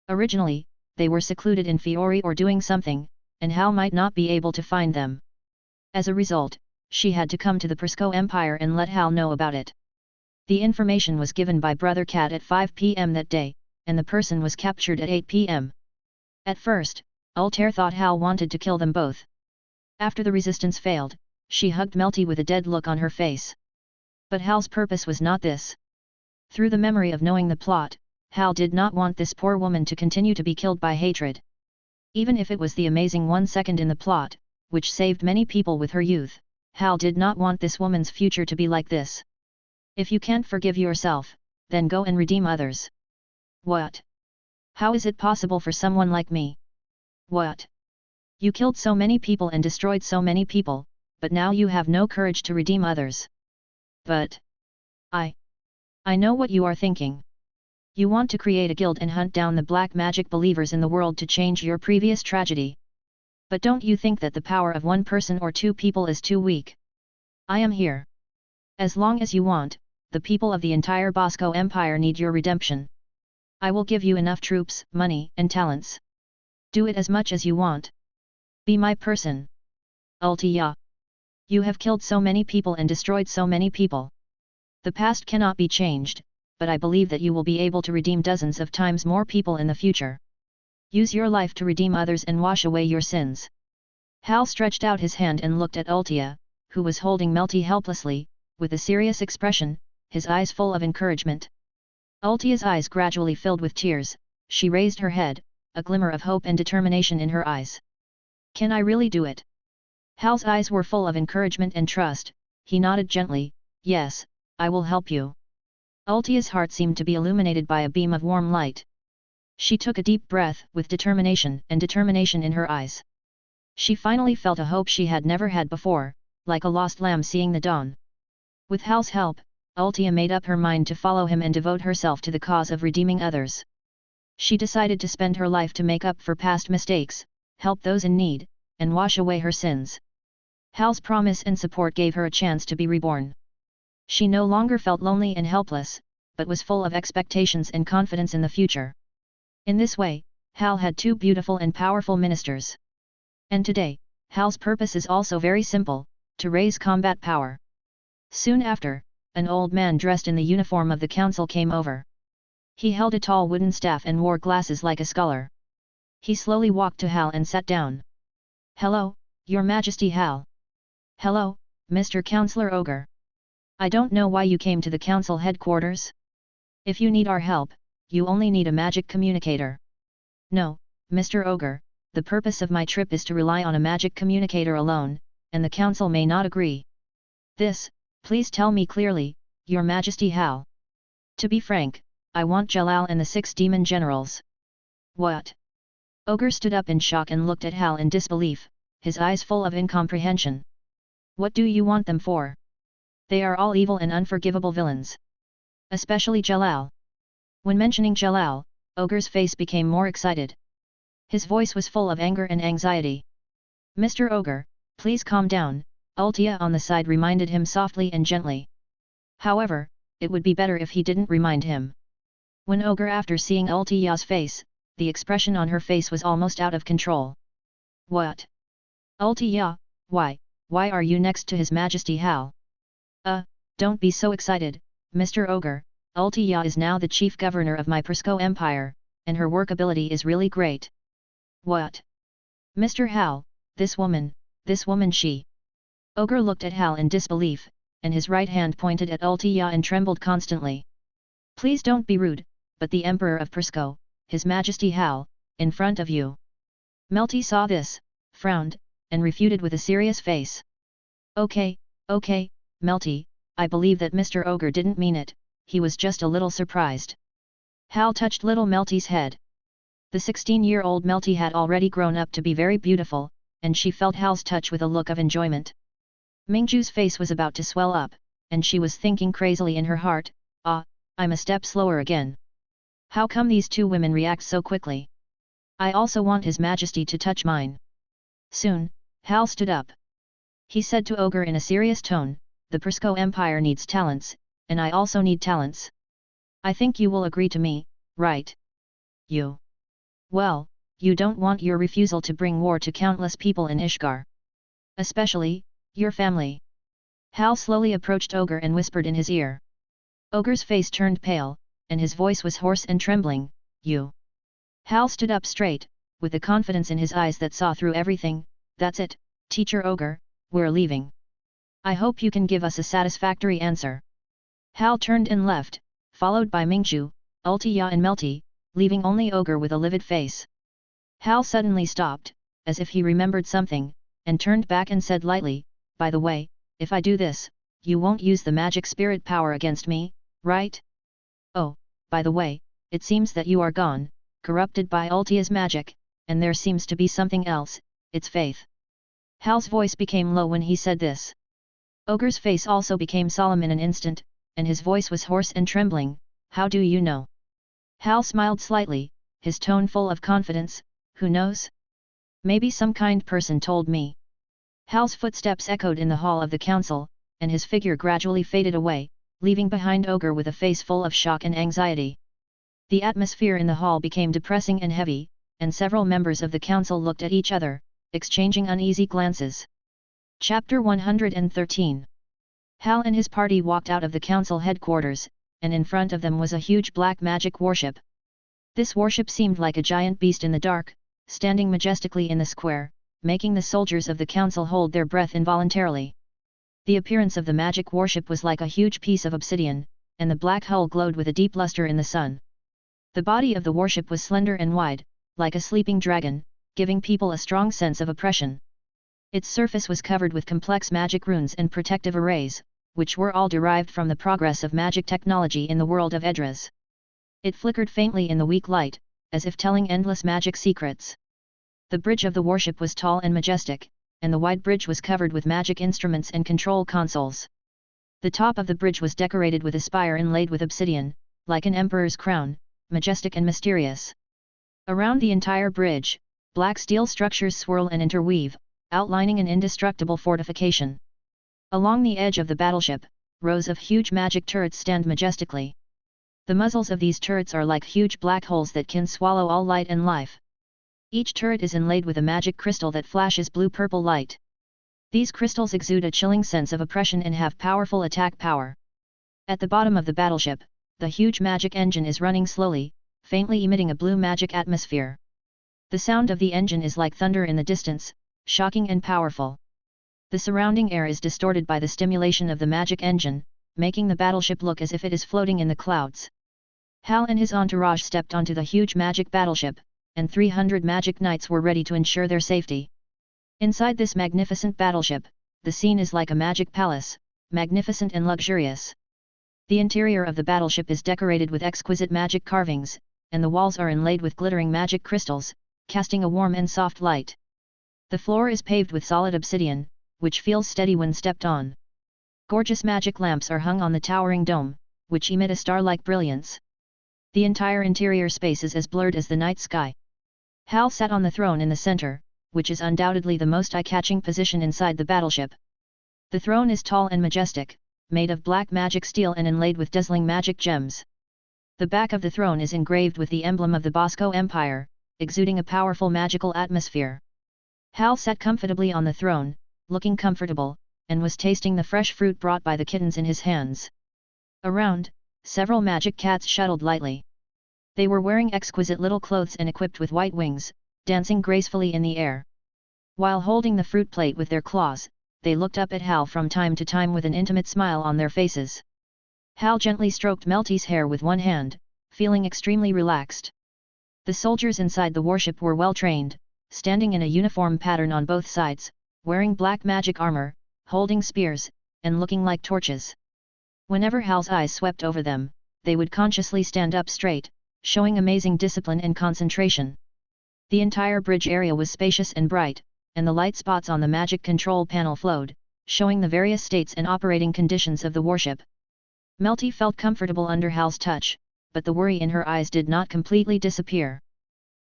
Originally, they were secluded in Fiori or doing something, and Hal might not be able to find them. As a result, she had to come to the Prisco Empire and let Hal know about it. The information was given by Brother Cat at 5 p.m. that day, and the person was captured at 8 p.m. At first, Altair thought Hal wanted to kill them both. After the resistance failed, she hugged Melty with a dead look on her face. But Hal's purpose was not this. Through the memory of knowing the plot, Hal did not want this poor woman to continue to be killed by hatred. Even if it was the amazing 1 second in the plot, which saved many people with her youth, Hal did not want this woman's future to be like this. If you can't forgive yourself, then go and redeem others. What? How is it possible for someone like me? What? You killed so many people and destroyed so many people, but now you have no courage to redeem others. But I know what you are thinking. You want to create a guild and hunt down the black magic believers in the world to change your previous tragedy. But don't you think that the power of 1 person or 2 people is too weak? I am here. As long as you want, the people of the entire Bosco Empire need your redemption. I will give you enough troops, money, and talents. Do it as much as you want. Be my person. Ultia. You have killed so many people and destroyed so many people. The past cannot be changed, but I believe that you will be able to redeem dozens of times more people in the future. Use your life to redeem others and wash away your sins. Hal stretched out his hand and looked at Ultia, who was holding Melty helplessly, with a serious expression, his eyes full of encouragement. Ultia's eyes gradually filled with tears, she raised her head, a glimmer of hope and determination in her eyes. Can I really do it? Hal's eyes were full of encouragement and trust, he nodded gently, yes, I will help you. Ultia's heart seemed to be illuminated by a beam of warm light. She took a deep breath, with determination in her eyes. She finally felt a hope she had never had before, like a lost lamb seeing the dawn. With Hal's help, Ultia made up her mind to follow him and devote herself to the cause of redeeming others. She decided to spend her life to make up for past mistakes, help those in need, and wash away her sins. Hal's promise and support gave her a chance to be reborn. She no longer felt lonely and helpless, but was full of expectations and confidence in the future. In this way, Hal had 2 beautiful and powerful ministers. And today, Hal's purpose is also very simple, to raise combat power. Soon after, an old man dressed in the uniform of the council came over. He held a tall wooden staff and wore glasses like a scholar. He slowly walked to Hal and sat down. Hello, Your Majesty Hal. Hello, Mr. Counselor Ogre. I don't know why you came to the council headquarters. If you need our help, you only need a magic communicator. No, Mr. Ogre, the purpose of my trip is to rely on a magic communicator alone, and the council may not agree. This, Please tell me clearly, Your Majesty Hal. To be frank, I want Jalal and the 6 demon generals. What? Ogre stood up in shock and looked at Hal in disbelief, his eyes full of incomprehension. What do you want them for? They are all evil and unforgivable villains. Especially Jalal. When mentioning Jalal, Ogre's face became more excited. His voice was full of anger and anxiety. Mr. Ogre, please calm down, Ultia on the side reminded him softly and gently. However, it would be better if he didn't remind him. When Ogre after seeing Ultia's face, the expression on her face was almost out of control. What? Ultia, why are you next to His Majesty Hal? Don't be so excited, Mr. Ogre, Ultia is now the chief governor of my Prisco Empire, and her work ability is really great. What? Mr. Hal, this woman she. Ogre looked at Hal in disbelief, and his right hand pointed at Ultia and trembled constantly. Please don't be rude, but the Emperor of Prisco, His Majesty Hal, in front of you. Melty saw this, frowned, and refuted with a serious face. Okay, Melty, I believe that Mr. Ogre didn't mean it, he was just a little surprised. Hal touched little Melty's head. The 16-year-old Melty had already grown up to be very beautiful, and she felt Hal's touch with a look of enjoyment. Mingju's face was about to swell up, and she was thinking crazily in her heart, I'm a step slower again. How come these 2 women react so quickly? I also want His Majesty to touch mine. Soon, Hal stood up. He said to Ogre in a serious tone, the Prisco Empire needs talents, and I also need talents. I think you will agree to me, right? You. Well, you don't want your refusal to bring war to countless people in Ishgar. Especially, your family. Hal slowly approached Ogre and whispered in his ear. Ogre's face turned pale, and his voice was hoarse and trembling, you. Hal stood up straight, with the confidence in his eyes that saw through everything. That's it, Teacher Ogre, we're leaving. I hope you can give us a satisfactory answer. Hal turned and left, followed by Mingju, Ultia and Melty, leaving only Ogre with a livid face. Hal suddenly stopped, as if he remembered something, and turned back and said lightly, by the way, if I do this, you won't use the magic spirit power against me, right? Oh, by the way, it seems that you are gone, corrupted by Ultia's magic, and there seems to be something else, it's faith. Hal's voice became low when he said this. Ogre's face also became solemn in an instant, and his voice was hoarse and trembling. How do you know? Hal smiled slightly, his tone full of confidence. Who knows? Maybe some kind person told me. Hal's footsteps echoed in the hall of the council, and his figure gradually faded away, leaving behind Ogre with a face full of shock and anxiety. The atmosphere in the hall became depressing and heavy, and several members of the council looked at each other, exchanging uneasy glances. Chapter 113. Hal and his party walked out of the council headquarters, and in front of them was a huge black magic warship. This warship seemed like a giant beast in the dark, standing majestically in the square, making the soldiers of the council hold their breath involuntarily. The appearance of the magic warship was like a huge piece of obsidian, and the black hull glowed with a deep luster in the sun. The body of the warship was slender and wide, like a sleeping dragon, giving people a strong sense of oppression. Its surface was covered with complex magic runes and protective arrays, which were all derived from the progress of magic technology in the world of Edras. It flickered faintly in the weak light, as if telling endless magic secrets. The bridge of the warship was tall and majestic, and the wide bridge was covered with magic instruments and control consoles. The top of the bridge was decorated with a spire inlaid with obsidian, like an emperor's crown, majestic and mysterious. Around the entire bridge, black steel structures swirl and interweave, outlining an indestructible fortification. Along the edge of the battleship, rows of huge magic turrets stand majestically. The muzzles of these turrets are like huge black holes that can swallow all light and life. Each turret is inlaid with a magic crystal that flashes blue-purple light. These crystals exude a chilling sense of oppression and have powerful attack power. At the bottom of the battleship, the huge magic engine is running slowly, faintly emitting a blue magic atmosphere. The sound of the engine is like thunder in the distance, shocking and powerful. The surrounding air is distorted by the stimulation of the magic engine, making the battleship look as if it is floating in the clouds. Hal and his entourage stepped onto the huge magic battleship, and 300 magic knights were ready to ensure their safety. Inside this magnificent battleship, the scene is like a magic palace, magnificent and luxurious. The interior of the battleship is decorated with exquisite magic carvings, and the walls are inlaid with glittering magic crystals, casting a warm and soft light. The floor is paved with solid obsidian, which feels steady when stepped on. Gorgeous magic lamps are hung on the towering dome, which emit a star-like brilliance. The entire interior space is as blurred as the night sky. Hal sat on the throne in the center, which is undoubtedly the most eye-catching position inside the battleship. The throne is tall and majestic, made of black magic steel and inlaid with dazzling magic gems. The back of the throne is engraved with the emblem of the Bosco Empire, exuding a powerful magical atmosphere. Hal sat comfortably on the throne, looking comfortable, and was tasting the fresh fruit brought by the kittens in his hands. Around, several magic cats shuttled lightly. They were wearing exquisite little clothes and equipped with white wings, dancing gracefully in the air. While holding the fruit plate with their claws, they looked up at Hal from time to time with an intimate smile on their faces. Hal gently stroked Melty's hair with one hand, feeling extremely relaxed. The soldiers inside the warship were well trained, standing in a uniform pattern on both sides, wearing black magic armor, holding spears, and looking like torches. Whenever Hal's eyes swept over them, they would consciously stand up straight, showing amazing discipline and concentration. The entire bridge area was spacious and bright, and the light spots on the magic control panel flowed, showing the various states and operating conditions of the warship. Melty felt comfortable under Hal's touch, but the worry in her eyes did not completely disappear.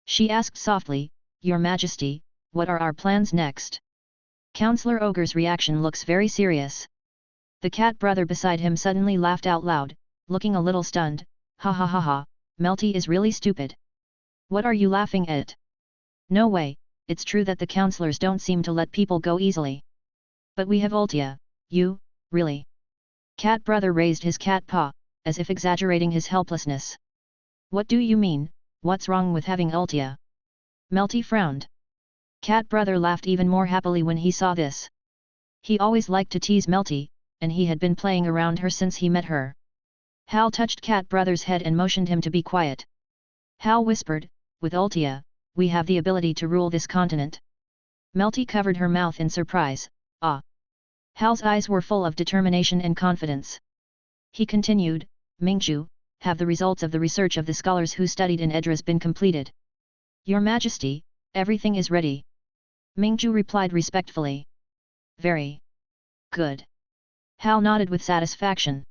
She asked softly, "Your Majesty, what are our plans next?" Counselor Ogre's reaction looks very serious. The cat brother beside him suddenly laughed out loud, looking a little stunned. "Ha ha ha ha, Melty is really stupid. What are you laughing at? No way, it's true that the counselors don't seem to let people go easily. But we have Ultia, you, really?" Cat brother raised his cat paw, as if exaggerating his helplessness. "What do you mean, what's wrong with having Ultia?" Melty frowned. Cat brother laughed even more happily when he saw this. He always liked to tease Melty, and he had been playing around her since he met her. Hal touched Cat brother's head and motioned him to be quiet. Hal whispered, "With Ultia, we have the ability to rule this continent." Melty covered her mouth in surprise. "Ah!" Hal's eyes were full of determination and confidence. He continued, "Mingju, have the results of the research of the scholars who studied in Edras been completed?" "Your Majesty, everything is ready." Mingju replied respectfully. "Very good." Hal nodded with satisfaction.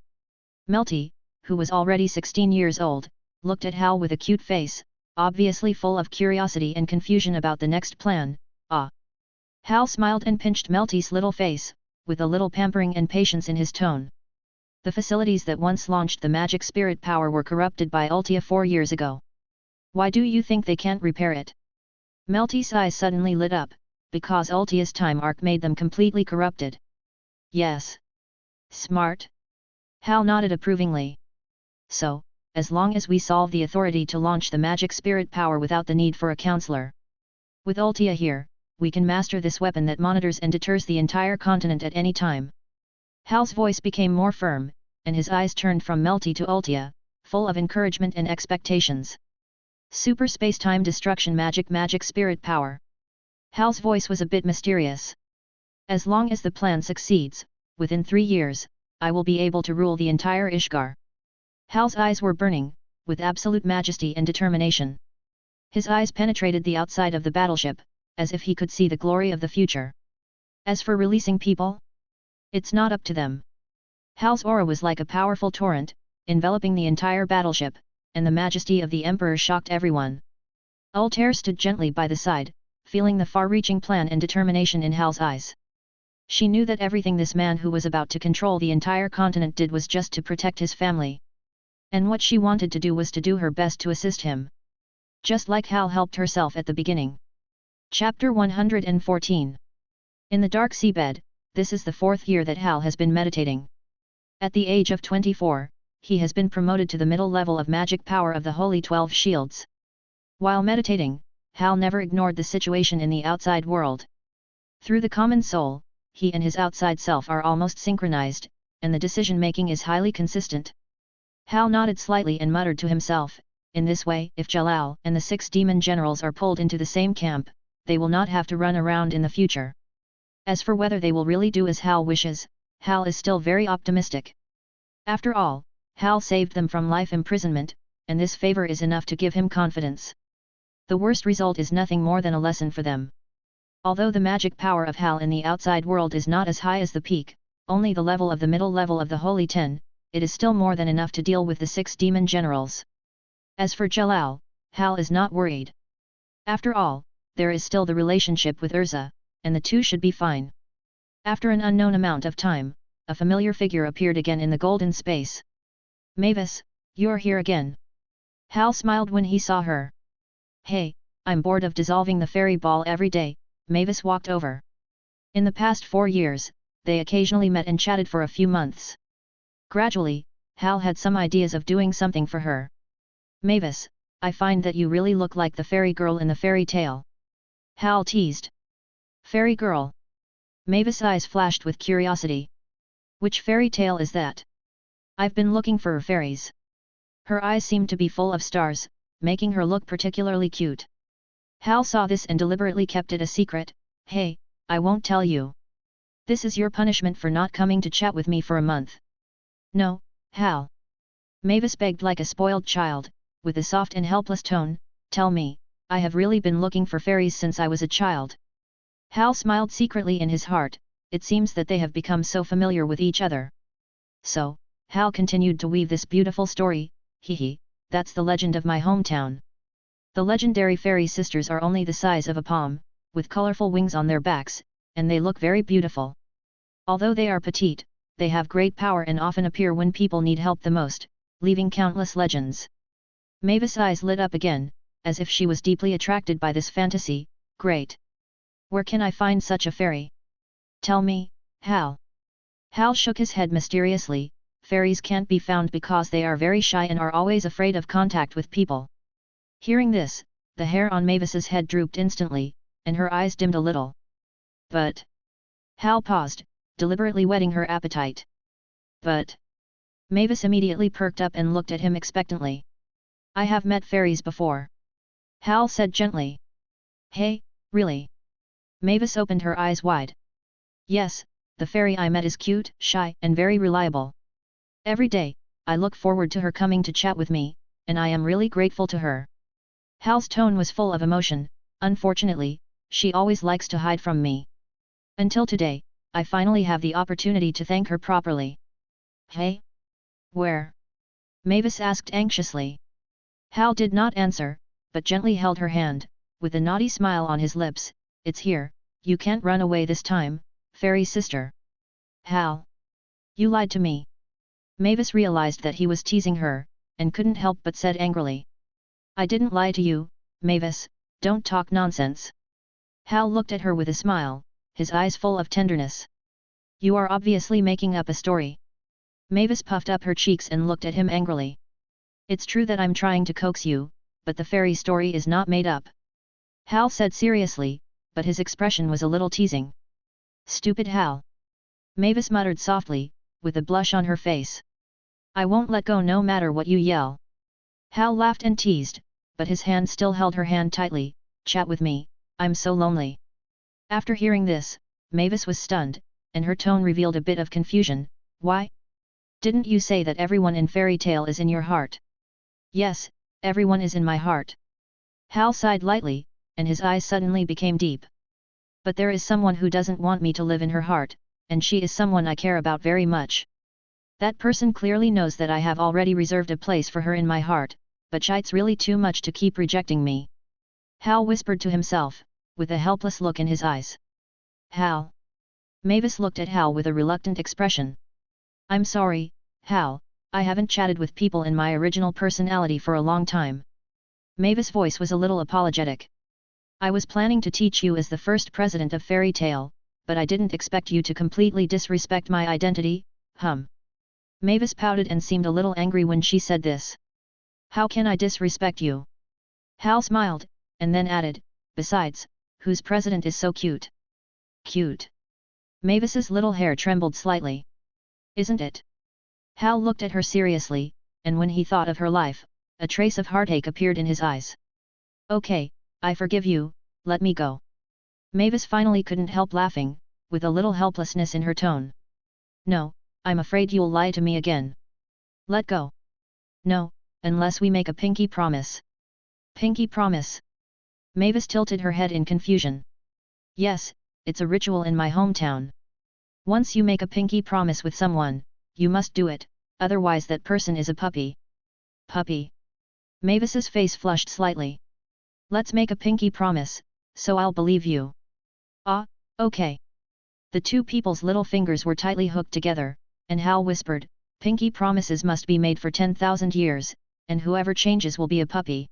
Melty, who was already 16 years old, looked at Hal with a cute face, obviously full of curiosity and confusion about the next plan. "Ah!" Hal smiled and pinched Melty's little face, with a little pampering and patience in his tone. The facilities that once launched the magic spirit power were corrupted by Ultia 4 years ago. Why do you think they can't repair it? Melty's eyes suddenly lit up, because Ultia's time arc made them completely corrupted. Yes. Smart. Hal nodded approvingly. So, as long as we solve the authority to launch the magic spirit power without the need for a counselor. With Ultia here, we can master this weapon that monitors and deters the entire continent at any time. Hal's voice became more firm, and his eyes turned from Melty to Ultia, full of encouragement and expectations. Super space-time destruction magic spirit power. Hal's voice was a bit mysterious. As long as the plan succeeds, within 3 years, I will be able to rule the entire Ishgar. Hal's eyes were burning, with absolute majesty and determination. His eyes penetrated the outside of the battleship, as if he could see the glory of the future. As for releasing people, it's not up to them. Hal's aura was like a powerful torrent, enveloping the entire battleship, and the majesty of the Emperor shocked everyone. Altair stood gently by the side, feeling the far-reaching plan and determination in Hal's eyes. She knew that everything this man who was about to control the entire continent did was just to protect his family. And what she wanted to do was to do her best to assist him. Just like Hal helped herself at the beginning. Chapter 114. In the dark seabed, this is the 4th year that Hal has been meditating. At the age of 24, he has been promoted to the middle level of magic power of the Holy 12 Shields. While meditating, Hal never ignored the situation in the outside world. Through the common soul, he and his outside self are almost synchronized, and the decision-making is highly consistent. Hal nodded slightly and muttered to himself, in this way, if Jalal and the 6 demon generals are pulled into the same camp, they will not have to run around in the future. As for whether they will really do as Hal wishes, Hal is still very optimistic. After all, Hal saved them from life imprisonment, and this favor is enough to give him confidence. The worst result is nothing more than a lesson for them. Although the magic power of Hal in the outside world is not as high as the peak, only the level of the middle level of the Holy Ten, it is still more than enough to deal with the 6 demon generals. As for Jalal, Hal is not worried. After all, there is still the relationship with Urza, and the two should be fine. After an unknown amount of time, a familiar figure appeared again in the golden space. Mavis, you're here again. Hal smiled when he saw her. Hey, I'm bored of dissolving the fairy ball every day, Mavis walked over. In the past 4 years, they occasionally met and chatted for a few months. Gradually, Hal had some ideas of doing something for her. Mavis, I find that you really look like the fairy girl in the fairy tale. Hal teased. Fairy girl? Mavis' eyes flashed with curiosity. Which fairy tale is that? I've been looking for fairies. Her eyes seemed to be full of stars, making her look particularly cute. Hal saw this and deliberately kept it a secret. Hey, I won't tell you. This is your punishment for not coming to chat with me for a month. No, Hal. Mavis begged like a spoiled child, with a soft and helpless tone, tell me, I have really been looking for fairies since I was a child. Hal smiled secretly in his heart, it seems that they have become so familiar with each other. So, Hal continued to weave this beautiful story, hee, that's the legend of my hometown. The legendary fairy sisters are only the size of a palm, with colorful wings on their backs, and they look very beautiful. Although they are petite, they have great power and often appear when people need help the most, leaving countless legends. Mavis' eyes lit up again, as if she was deeply attracted by this fantasy. Great! Where can I find such a fairy? Tell me, Hal. Hal shook his head mysteriously. Fairies can't be found because they are very shy and are always afraid of contact with people. Hearing this, the hair on Mavis's head drooped instantly, and her eyes dimmed a little. But... Hal paused, deliberately whetting her appetite. But... Mavis immediately perked up and looked at him expectantly. I have met fairies before. Hal said gently. Hey, really? Mavis opened her eyes wide. Yes, the fairy I met is cute, shy, and very reliable. Every day, I look forward to her coming to chat with me, and I am really grateful to her. Hal's tone was full of emotion. Unfortunately, she always likes to hide from me. Until today, I finally have the opportunity to thank her properly. Hey? Where? Mavis asked anxiously. Hal did not answer, but gently held her hand, with a naughty smile on his lips. It's here, you can't run away this time, fairy sister. Hal! You lied to me. Mavis realized that he was teasing her, and couldn't help but said angrily. I didn't lie to you, Mavis, don't talk nonsense. Hal looked at her with a smile, his eyes full of tenderness. You are obviously making up a story. Mavis puffed up her cheeks and looked at him angrily. It's true that I'm trying to coax you, but the fairy story is not made up. Hal said seriously, but his expression was a little teasing. Stupid Hal. Mavis muttered softly, with a blush on her face. I won't let go no matter what you yell. Hal laughed and teased, but his hand still held her hand tightly. Chat with me, I'm so lonely. After hearing this, Mavis was stunned, and her tone revealed a bit of confusion. Why? Didn't you say that everyone in fairy tale is in your heart? Yes, everyone is in my heart. Hal sighed lightly, and his eyes suddenly became deep. But there is someone who doesn't want me to live in her heart, and she is someone I care about very much. That person clearly knows that I have already reserved a place for her in my heart, but it's really too much to keep rejecting me. Hal whispered to himself, with a helpless look in his eyes. Hal. Mavis looked at Hal with a reluctant expression. I'm sorry, Hal, I haven't chatted with people in my original personality for a long time. Mavis' voice was a little apologetic. I was planning to teach you as the first president of Fairy Tale, but I didn't expect you to completely disrespect my identity, Mavis pouted and seemed a little angry when she said this. How can I disrespect you? Hal smiled, and then added, besides, whose president is so cute? Cute. Mavis's little hair trembled slightly. Isn't it? Hal looked at her seriously, and when he thought of her life, a trace of heartache appeared in his eyes. Okay, I forgive you, let me go. Mavis finally couldn't help laughing, with a little helplessness in her tone. No, I'm afraid you'll lie to me again. Let go. No, unless we make a pinky promise. Pinky promise? Mavis tilted her head in confusion. Yes, it's a ritual in my hometown. Once you make a pinky promise with someone, you must do it, otherwise that person is a puppy. Puppy? Mavis's face flushed slightly. Let's make a pinky promise, so I'll believe you. Ah, okay. The two people's little fingers were tightly hooked together, and Hal whispered, pinky promises must be made for 10,000 years, and whoever changes will be a puppy.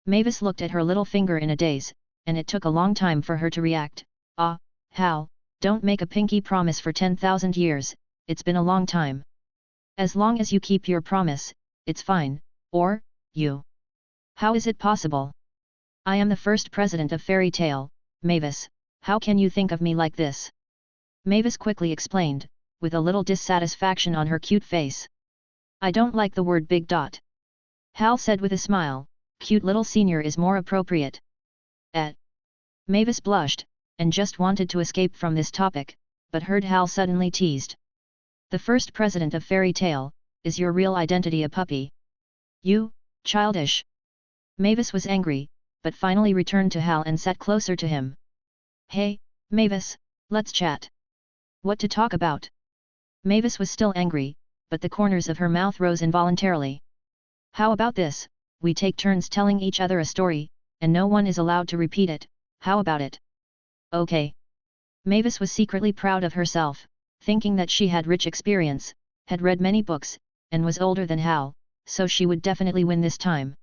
Mavis looked at her little finger in a daze, and it took a long time for her to react. Ah, Hal, don't make a pinky promise for 10,000 years, it's been a long time. As long as you keep your promise, it's fine, or, you. How is it possible? I am the first president of Fairy Tale, Mavis, how can you think of me like this? Mavis quickly explained, with a little dissatisfaction on her cute face. I don't like the word big dot. Hal said with a smile, cute little senior is more appropriate. Mavis blushed, and just wanted to escape from this topic, but heard Hal suddenly teased. The first president of Fairy Tale, is your real identity a puppy? You, childish. Mavis was angry, but finally returned to Hal and sat closer to him. Hey, Mavis, let's chat. What to talk about? Mavis was still angry, but the corners of her mouth rose involuntarily. How about this, we take turns telling each other a story, and no one is allowed to repeat it, how about it? Okay. Mavis was secretly proud of herself, thinking that she had rich experience, had read many books, and was older than Hal, so she would definitely win this time.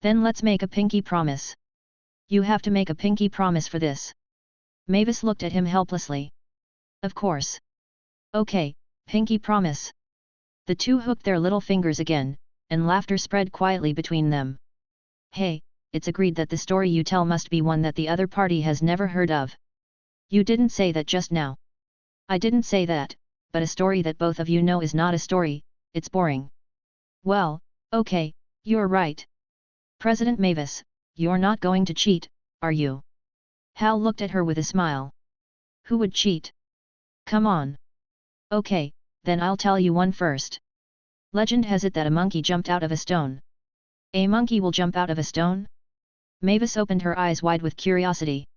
Then let's make a pinky promise. You have to make a pinky promise for this. Mavis looked at him helplessly. Of course. Okay, pinky promise. The two hooked their little fingers again, and laughter spread quietly between them. Hey, it's agreed that the story you tell must be one that the other party has never heard of. You didn't say that just now. I didn't say that, but a story that both of you know is not a story, it's boring. Well, okay, you're right. President Mavis, you're not going to cheat, are you? Hal looked at her with a smile. Who would cheat? Come on. Okay, then I'll tell you one first. Legend has it that a monkey jumped out of a stone. A monkey will jump out of a stone? Mavis opened her eyes wide with curiosity.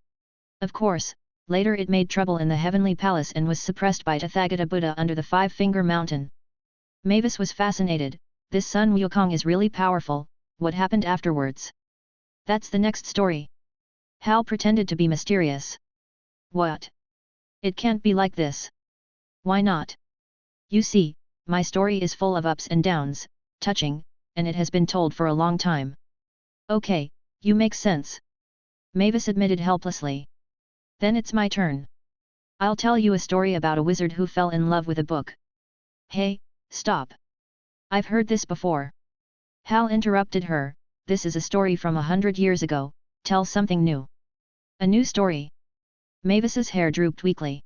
Of course, later it made trouble in the heavenly palace and was suppressed by Tathagata Buddha under the Five-Finger Mountain. Mavis was fascinated, this Sun Wukong is really powerful, what happened afterwards? That's the next story. Hal pretended to be mysterious. What? It can't be like this. Why not? You see, my story is full of ups and downs, touching, and it has been told for a long time. Okay, you make sense. Mavis admitted helplessly. Then it's my turn. I'll tell you a story about a wizard who fell in love with a book. Hey, stop. I've heard this before. Hal interrupted her, this is a story from 100 years ago, tell something new. A new story. Mavis's hair drooped weakly.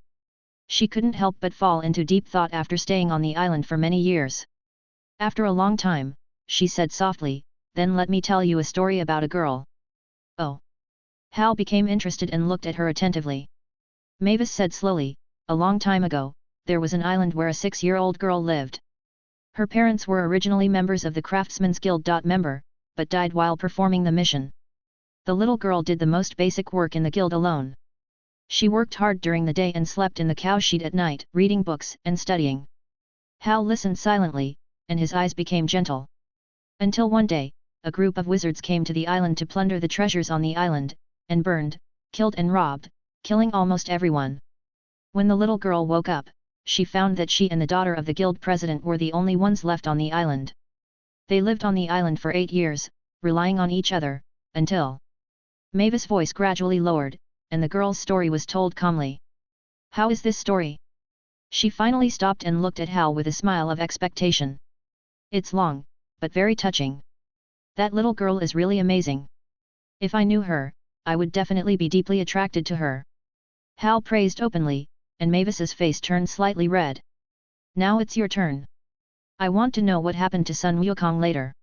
She couldn't help but fall into deep thought after staying on the island for many years. After a long time, she said softly, then let me tell you a story about a girl. Oh. Hal became interested and looked at her attentively. Mavis said slowly, a long time ago, there was an island where a 6-year-old girl lived. Her parents were originally members of the Craftsman's Guild. Member, but died while performing the mission. The little girl did the most basic work in the guild alone. She worked hard during the day and slept in the cowshed at night, reading books and studying. Hal listened silently, and his eyes became gentle. Until one day, a group of wizards came to the island to plunder the treasures on the island, and burned, killed and robbed, killing almost everyone. When the little girl woke up, she found that she and the daughter of the guild president were the only ones left on the island. They lived on the island for 8 years, relying on each other, until... Mavis' voice gradually lowered, and the girl's story was told calmly. How is this story? She finally stopped and looked at Hal with a smile of expectation. It's long, but very touching. That little girl is really amazing. If I knew her, I would definitely be deeply attracted to her. Hal praised openly, and Mavis's face turned slightly red. Now it's your turn. I want to know what happened to Sun Wukong later.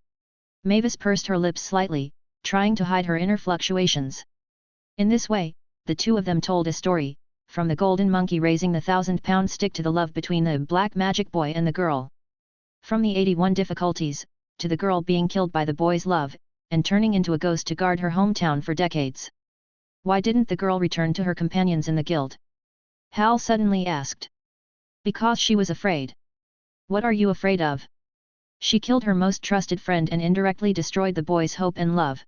Mavis pursed her lips slightly, trying to hide her inner fluctuations. In this way, the two of them told a story, from the golden monkey raising the 1,000-pound stick to the love between the black magic boy and the girl. From the 81 difficulties, to the girl being killed by the boy's love, and turning into a ghost to guard her hometown for decades. Why didn't the girl return to her companions in the guild? Hal suddenly asked. Because she was afraid. What are you afraid of? She killed her most trusted friend and indirectly destroyed the boy's hope and love.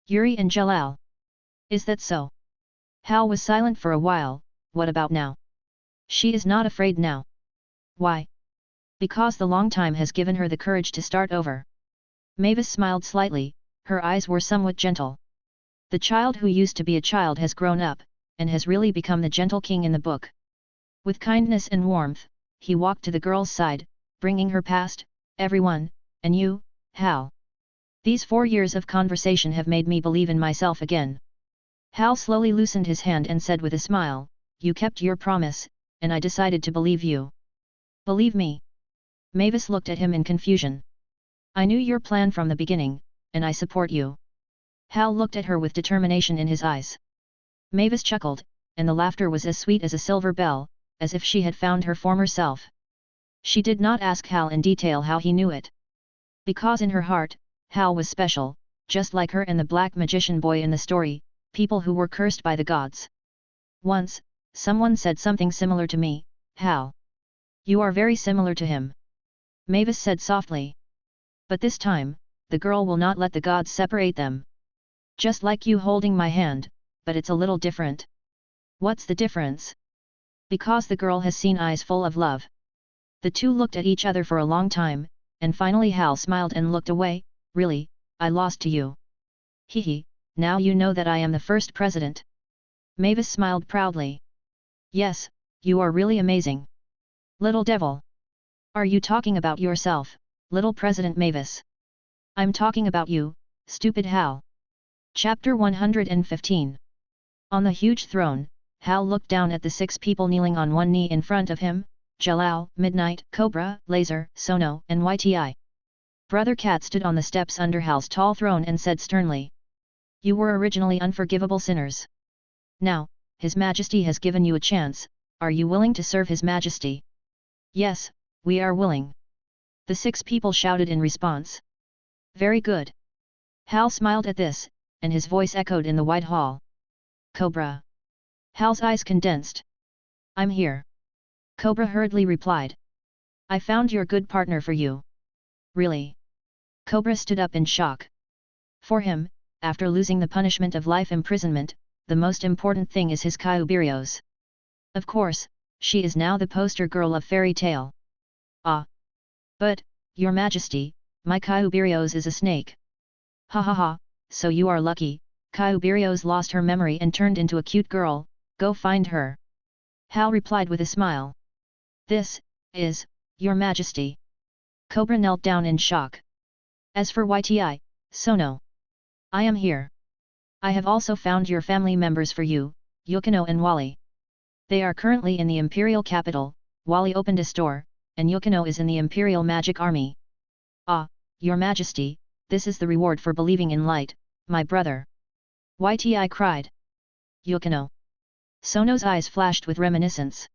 Yuri and Jalal. Is that so? Hal was silent for a while. What about now? She is not afraid now. Why? Because the long time has given her the courage to start over. Mavis smiled slightly, her eyes were somewhat gentle. The child who used to be a child has grown up, and has really become the gentle king in the book. With kindness and warmth, he walked to the girl's side, bringing her past everyone, and you, Hal. These 4 years of conversation have made me believe in myself again. Hal slowly loosened his hand and said with a smile, you kept your promise, and I decided to believe you. Believe me? Mavis looked at him in confusion. I knew your plan from the beginning, and I support you. Hal looked at her with determination in his eyes. Mavis chuckled, and the laughter was as sweet as a silver bell, as if she had found her former self. She did not ask Hal in detail how he knew it. Because in her heart, Hal was special, just like her and the black magician boy in the story, people who were cursed by the gods. Once, someone said something similar to me, Hal. You are very similar to him. Mavis said softly. But this time, the girl will not let the gods separate them. Just like you holding my hand, but it's a little different. What's the difference? Because the girl has seen eyes full of love. The two looked at each other for a long time, and finally Hal smiled and looked away. Really, I lost to you. Hehe, now you know that I am the first president. Mavis smiled proudly. Yes, you are really amazing. Little devil. Are you talking about yourself, little President Mavis? I'm talking about you, stupid Hal. Chapter 115. On the huge throne, Hal looked down at the 6 people kneeling on one knee in front of him, Jalal, Midnight, Cobra, Laser, Sono, and YTI. Brother Cat stood on the steps under Hal's tall throne and said sternly. You were originally unforgivable sinners. Now, His Majesty has given you a chance, are you willing to serve His Majesty? Yes, we are willing. The 6 people shouted in response. Very good. Hal smiled at this, and his voice echoed in the wide hall. Cobra. Hal's eyes condensed. I'm here. Cobra hurriedly replied. I found your good partner for you. Really? Cobra stood up in shock. For him, after losing the punishment of life imprisonment, the most important thing is his Kyuberios. Of course, she is now the poster girl of fairy tale. Ah. But, Your Majesty, my Kyuberios is a snake. Ha ha ha, so you are lucky, Kyuberios lost her memory and turned into a cute girl, go find her. Hal replied with a smile. This is Your Majesty. Cobra knelt down in shock. As for YTI, Sono. I am here. I have also found your family members for you, Yukino and Wally. They are currently in the Imperial capital. Wally opened a store, and Yukino is in the Imperial Magic Army. Ah, Your Majesty, this is the reward for believing in light, my brother. YTI cried. Yukino. Sono's eyes flashed with reminiscence.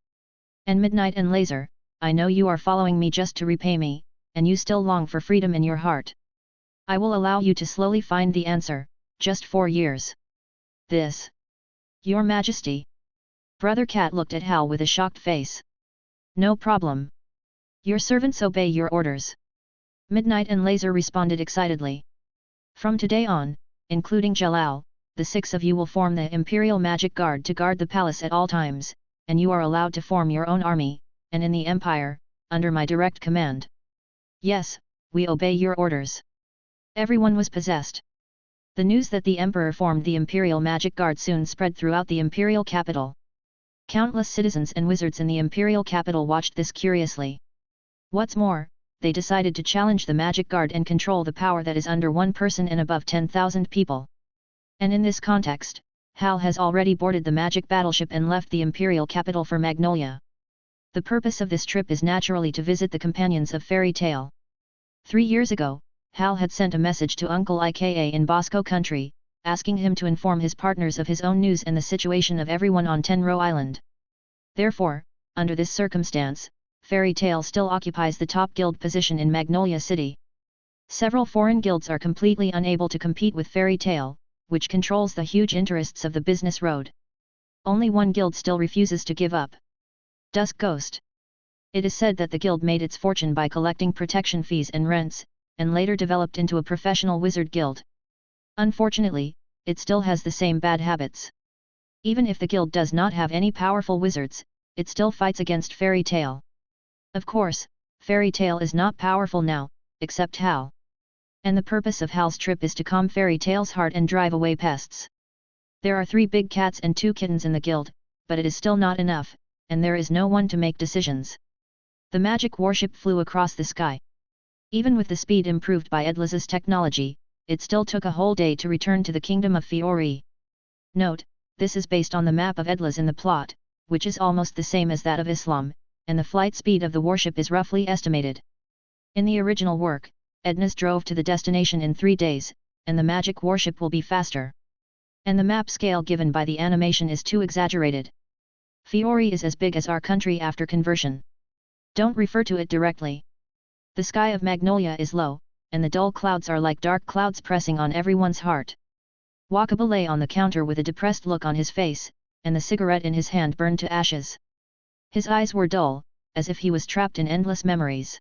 And Midnight and Laser, I know you are following me just to repay me, and you still long for freedom in your heart. I will allow you to slowly find the answer, just 4 years. This. Your Majesty. Brother Cat looked at Hal with a shocked face. No problem. Your servants obey your orders. Midnight and Laser responded excitedly. From today on, including Jalal, the 6 of you will form the Imperial Magic Guard to guard the palace at all times, and you are allowed to form your own army, and in the Empire, under my direct command. Yes, we obey your orders. Everyone was possessed. The news that the Emperor formed the Imperial Magic Guard soon spread throughout the Imperial capital. Countless citizens and wizards in the Imperial capital watched this curiously. What's more, they decided to challenge the Magic Guard and control the power that is under one person and above 10,000 people. And in this context, Hal has already boarded the magic battleship and left the Imperial capital for Magnolia. The purpose of this trip is naturally to visit the companions of Fairy Tale. 3 years ago, Hal had sent a message to Uncle Ika in Bosco Country, asking him to inform his partners of his own news and the situation of everyone on Tenro Island. Therefore, under this circumstance, Fairy Tale still occupies the top guild position in Magnolia City. Several foreign guilds are completely unable to compete with Fairy Tale, which controls the huge interests of the business road. Only one guild still refuses to give up. Dusk Ghost. It is said that the guild made its fortune by collecting protection fees and rents, and later developed into a professional wizard guild. Unfortunately, it still has the same bad habits. Even if the guild does not have any powerful wizards, it still fights against Fairy Tale. Of course, Fairy Tale is not powerful now, except Hal. And the purpose of Hal's trip is to calm Fairy Tale's heart and drive away pests. There are 3 big cats and 2 kittens in the guild, but it is still not enough, and there is no one to make decisions. The magic warship flew across the sky. Even with the speed improved by Edla's technology, it still took a whole day to return to the kingdom of Fiori. Note, this is based on the map of Edla's in the plot, which is almost the same as that of Islam, and the flight speed of the warship is roughly estimated. In the original work, Edna's drove to the destination in 3 days, and the magic warship will be faster. And the map scale given by the animation is too exaggerated. Fiori is as big as our country after conversion. Don't refer to it directly. The sky of Magnolia is low, and the dull clouds are like dark clouds pressing on everyone's heart. Wakaba lay on the counter with a depressed look on his face, and the cigarette in his hand burned to ashes. His eyes were dull, as if he was trapped in endless memories.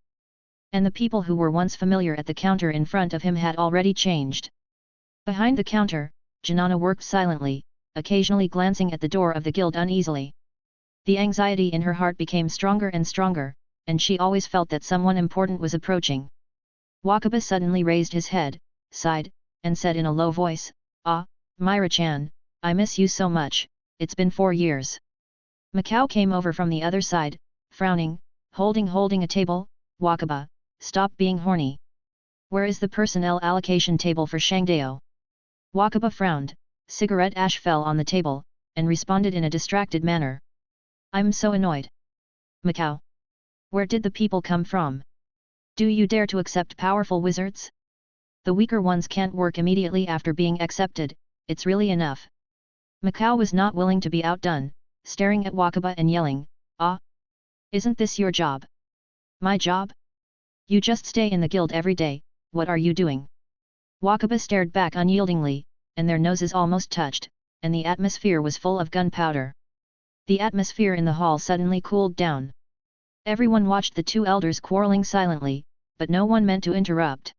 And the people who were once familiar at the counter in front of him had already changed. Behind the counter, Janana worked silently, occasionally glancing at the door of the guild uneasily. The anxiety in her heart became stronger and stronger, and she always felt that someone important was approaching. Wakaba suddenly raised his head, sighed, and said in a low voice, "Ah, Myra-chan, I miss you so much, it's been 4 years." Macau came over from the other side, frowning, holding a table. "Wakaba, stop being horny. Where is the personnel allocation table for Shangdao?" Wakaba frowned, cigarette ash fell on the table, and responded in a distracted manner. "I'm so annoyed. Macau. Where did the people come from? Do you dare to accept powerful wizards? The weaker ones can't work immediately after being accepted, it's really enough." Macau was not willing to be outdone, staring at Wakaba and yelling, "Ah! Isn't this your job?" "My job? You just stay in the guild every day, what are you doing?" Wakaba stared back unyieldingly, and their noses almost touched, and the atmosphere was full of gunpowder. The atmosphere in the hall suddenly cooled down. Everyone watched the 2 elders quarreling silently, but no one meant to interrupt.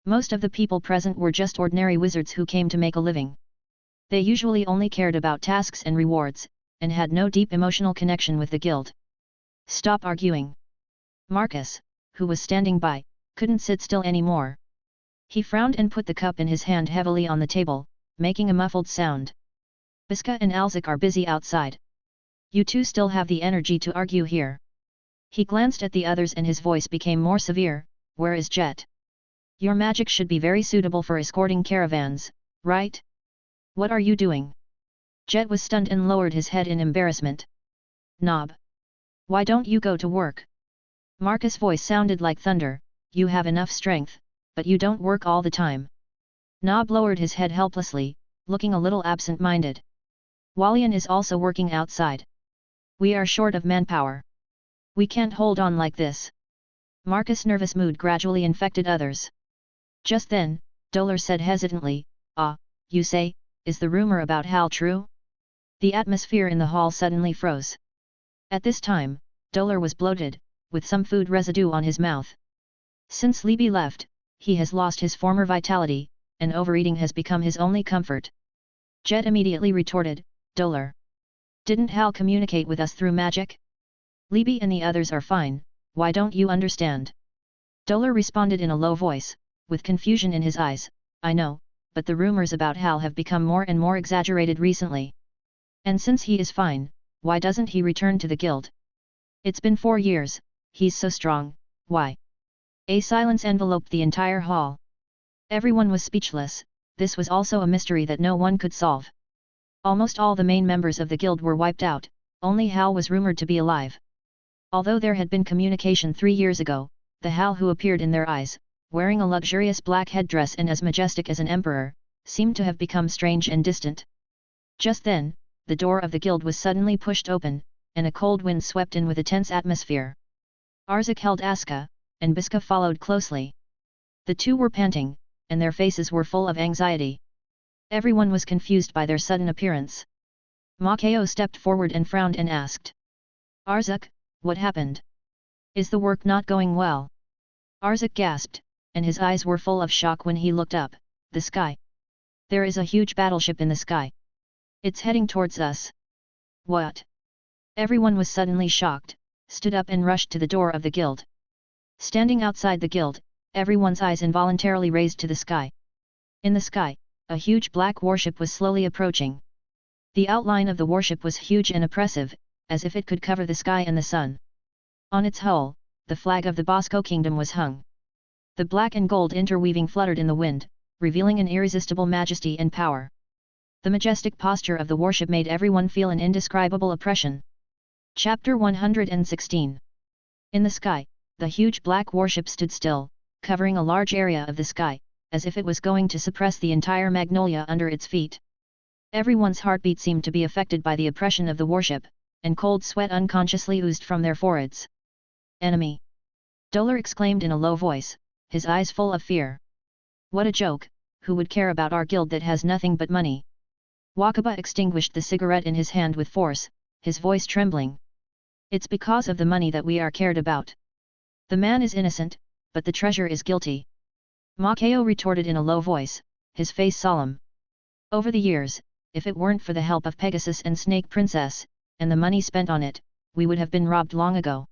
Most of the people present were just ordinary wizards who came to make a living. They usually only cared about tasks and rewards, and had no deep emotional connection with the guild. "Stop arguing." Marcus, who was standing by, couldn't sit still anymore. He frowned and put the cup in his hand heavily on the table, making a muffled sound. "Biska and Alzik are busy outside. You 2 still have the energy to argue here." He glanced at the others and his voice became more severe, "Where is Jet? Your magic should be very suitable for escorting caravans, right? What are you doing?" Jet was stunned and lowered his head in embarrassment. "Knob. Why don't you go to work?" Marcus' voice sounded like thunder, "You have enough strength, but you don't work all the time." Knob lowered his head helplessly, looking a little absent-minded. "Walian is also working outside. We are short of manpower. We can't hold on like this." Marcus' nervous mood gradually infected others. Just then, Dolar said hesitantly, "Ah, you say, is the rumor about Hal true?" The atmosphere in the hall suddenly froze. At this time, Dolar was bloated, with some food residue on his mouth. Since Libby left, he has lost his former vitality, and overeating has become his only comfort. Jet immediately retorted, "Dolar. Didn't Hal communicate with us through magic? Libby and the others are fine, why don't you understand?" Dolar responded in a low voice, with confusion in his eyes, "I know, but the rumors about Hal have become more and more exaggerated recently. And since he is fine, why doesn't he return to the guild? It's been 4 years, he's so strong, why?" A silence enveloped the entire hall. Everyone was speechless, this was also a mystery that no one could solve. Almost all the main members of the guild were wiped out, only Hal was rumored to be alive. Although there had been communication 3 years ago, the Hal who appeared in their eyes, wearing a luxurious black headdress and as majestic as an emperor, seemed to have become strange and distant. Just then, the door of the guild was suddenly pushed open, and a cold wind swept in with a tense atmosphere. Arzak held Aska, and Biska followed closely. The two were panting, and their faces were full of anxiety. Everyone was confused by their sudden appearance. Matteo stepped forward and frowned and asked. Arzak, what happened? Is the work not going well? Arzak gasped, and his eyes were full of shock when he looked up. The sky. There is a huge battleship in the sky. It's heading towards us. What? Everyone was suddenly shocked, stood up and rushed to the door of the guild. Standing outside the guild, everyone's eyes involuntarily raised to the sky. In the sky, a huge black warship was slowly approaching. The outline of the warship was huge and oppressive, as if it could cover the sky and the sun. On its hull, the flag of the Bosco kingdom was hung. The black and gold interweaving fluttered in the wind, revealing an irresistible majesty and power. The majestic posture of the warship made everyone feel an indescribable oppression. Chapter 116. In the sky, the huge black warship stood still, covering a large area of the sky, as if it was going to suppress the entire magnolia under its feet. Everyone's heartbeat seemed to be affected by the oppression of the warship, and cold sweat unconsciously oozed from their foreheads. Enemy! Dolar exclaimed in a low voice, his eyes full of fear. What a joke, who would care about our guild that has nothing but money? Wakaba extinguished the cigarette in his hand with force, his voice trembling. It's because of the money that we are cared about. The man is innocent, but the treasure is guilty. Matteo retorted in a low voice, his face solemn. Over the years, if it weren't for the help of Pegasus and Snake Princess, and the money spent on it, we would have been robbed long ago.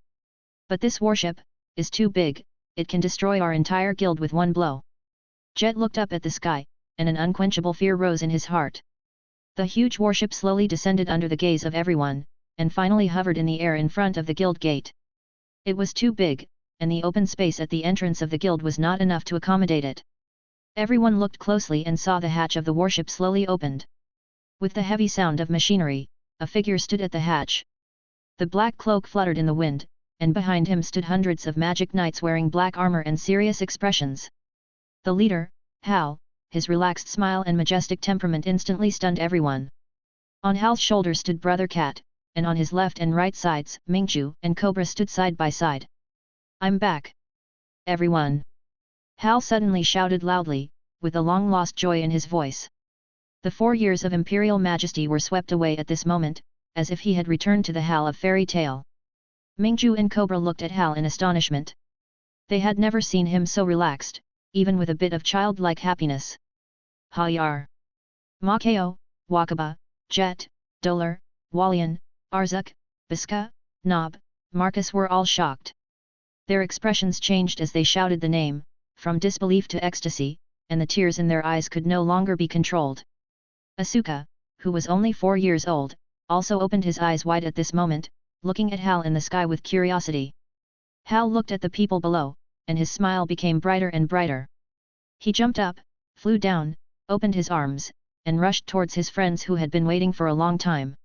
But this warship is too big, it can destroy our entire guild with one blow. Jet looked up at the sky, and an unquenchable fear rose in his heart. The huge warship slowly descended under the gaze of everyone, and finally hovered in the air in front of the guild gate. It was too big, and the open space at the entrance of the guild was not enough to accommodate it. Everyone looked closely and saw the hatch of the warship slowly opened. With the heavy sound of machinery, a figure stood at the hatch. The black cloak fluttered in the wind, and behind him stood hundreds of magic knights wearing black armor and serious expressions. The leader, Hal, his relaxed smile and majestic temperament instantly stunned everyone. On Hal's shoulder stood Brother Cat, and on his left and right sides, Mingju and Cobra stood side by side. I'm back! Everyone! Hal suddenly shouted loudly, with a long-lost joy in his voice. The 4 years of imperial majesty were swept away at this moment, as if he had returned to the Hal of fairy tale. Mingju and Cobra looked at Hal in astonishment. They had never seen him so relaxed, even with a bit of childlike happiness. Hayar! Matteo, Wakaba, Jet, Dolar, Walian, Arzak, Biska, Nob, Marcus were all shocked. Their expressions changed as they shouted the name, from disbelief to ecstasy, and the tears in their eyes could no longer be controlled. Asuka, who was only 4 years old, also opened his eyes wide at this moment, looking at Hal in the sky with curiosity. Hal looked at the people below, and his smile became brighter and brighter. He jumped up, flew down, opened his arms, and rushed towards his friends who had been waiting for a long time.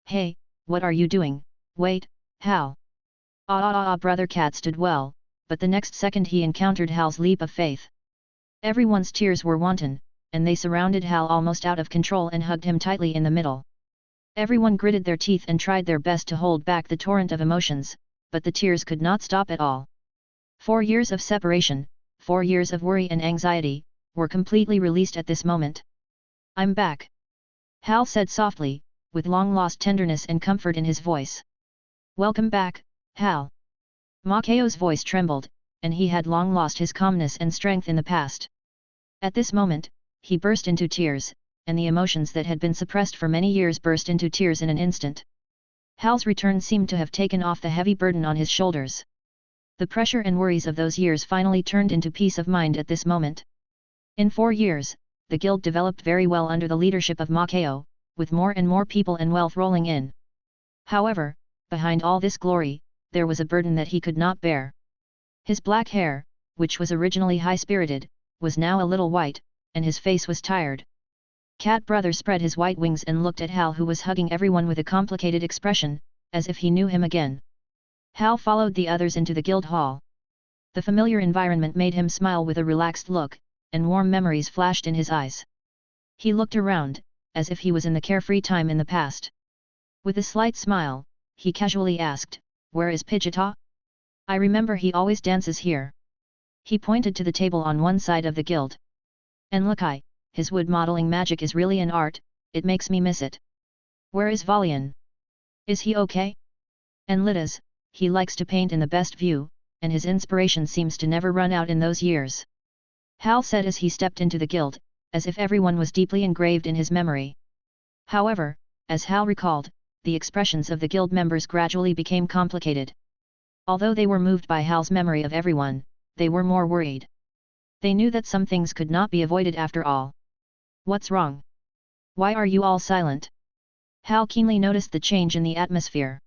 Hey, what are you doing? Wait, Hal! Brother Cat stood well, but the next second he encountered Hal's leap of faith. Everyone's tears were wanton, and they surrounded Hal almost out of control and hugged him tightly in the middle. Everyone gritted their teeth and tried their best to hold back the torrent of emotions, but the tears could not stop at all. 4 years of separation, 4 years of worry and anxiety, were completely released at this moment. I'm back! Hal said softly, with long-lost tenderness and comfort in his voice. Welcome back, Hal! Maccao's voice trembled, and he had long lost his calmness and strength in the past. At this moment, he burst into tears, and the emotions that had been suppressed for many years burst into tears in an instant. Hal's return seemed to have taken off the heavy burden on his shoulders. The pressure and worries of those years finally turned into peace of mind at this moment. In 4 years, the guild developed very well under the leadership of Maccao, with more and more people and wealth rolling in. However, behind all this glory, there was a burden that he could not bear. His black hair, which was originally high-spirited, was now a little white, and his face was tired. Cat Brother spread his white wings and looked at Hal, who was hugging everyone with a complicated expression, as if he knew him again. Hal followed the others into the guild hall. The familiar environment made him smile with a relaxed look, and warm memories flashed in his eyes. He looked around, as if he was in the carefree time in the past. With a slight smile, he casually asked, "Where is Pidgeotto? I remember he always dances here." He pointed to the table on one side of the guild. "And look, his wood modeling magic is really an art, it makes me miss it." "Where is Valian? Is he okay?" "And Litas, he likes to paint in the best view, and his inspiration seems to never run out in those years," Hal said as he stepped into the guild, as if everyone was deeply engraved in his memory. However, as Hal recalled, the expressions of the guild members gradually became complicated. Although they were moved by Hal's memory of everyone, they were more worried. They knew that some things could not be avoided after all. "What's wrong? Why are you all silent?" Hal keenly noticed the change in the atmosphere.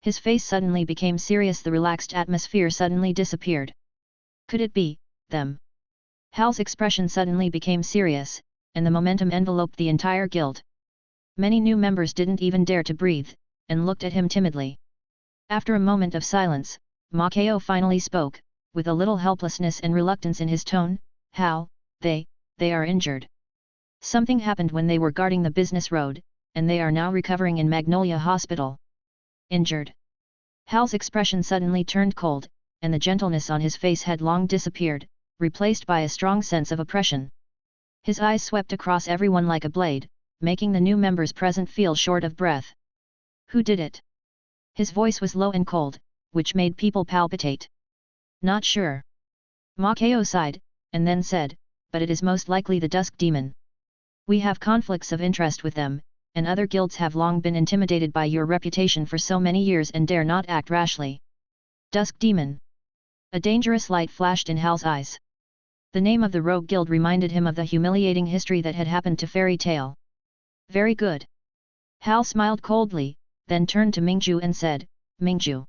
His face suddenly became serious. The relaxed atmosphere suddenly disappeared. Could it be them? Hal's expression suddenly became serious, and the momentum enveloped the entire guild. Many new members didn't even dare to breathe, and looked at him timidly. After a moment of silence, Matteo finally spoke, with a little helplessness and reluctance in his tone, "Hal, they are injured. Something happened when they were guarding the business road, and they are now recovering in Magnolia Hospital." "Injured?" Hal's expression suddenly turned cold, and the gentleness on his face had long disappeared, replaced by a strong sense of oppression. His eyes swept across everyone like a blade, making the new members present feel short of breath. "Who did it?" His voice was low and cold, which made people palpitate. "Not sure." Matteo sighed, and then said, "But it is most likely the Dusk Demon. We have conflicts of interest with them, and other guilds have long been intimidated by your reputation for so many years and dare not act rashly." Dusk Demon. A dangerous light flashed in Hal's eyes. The name of the rogue guild reminded him of the humiliating history that had happened to Fairy Tale. "Very good." Hal smiled coldly, then turned to Mingju and said, "Mingju.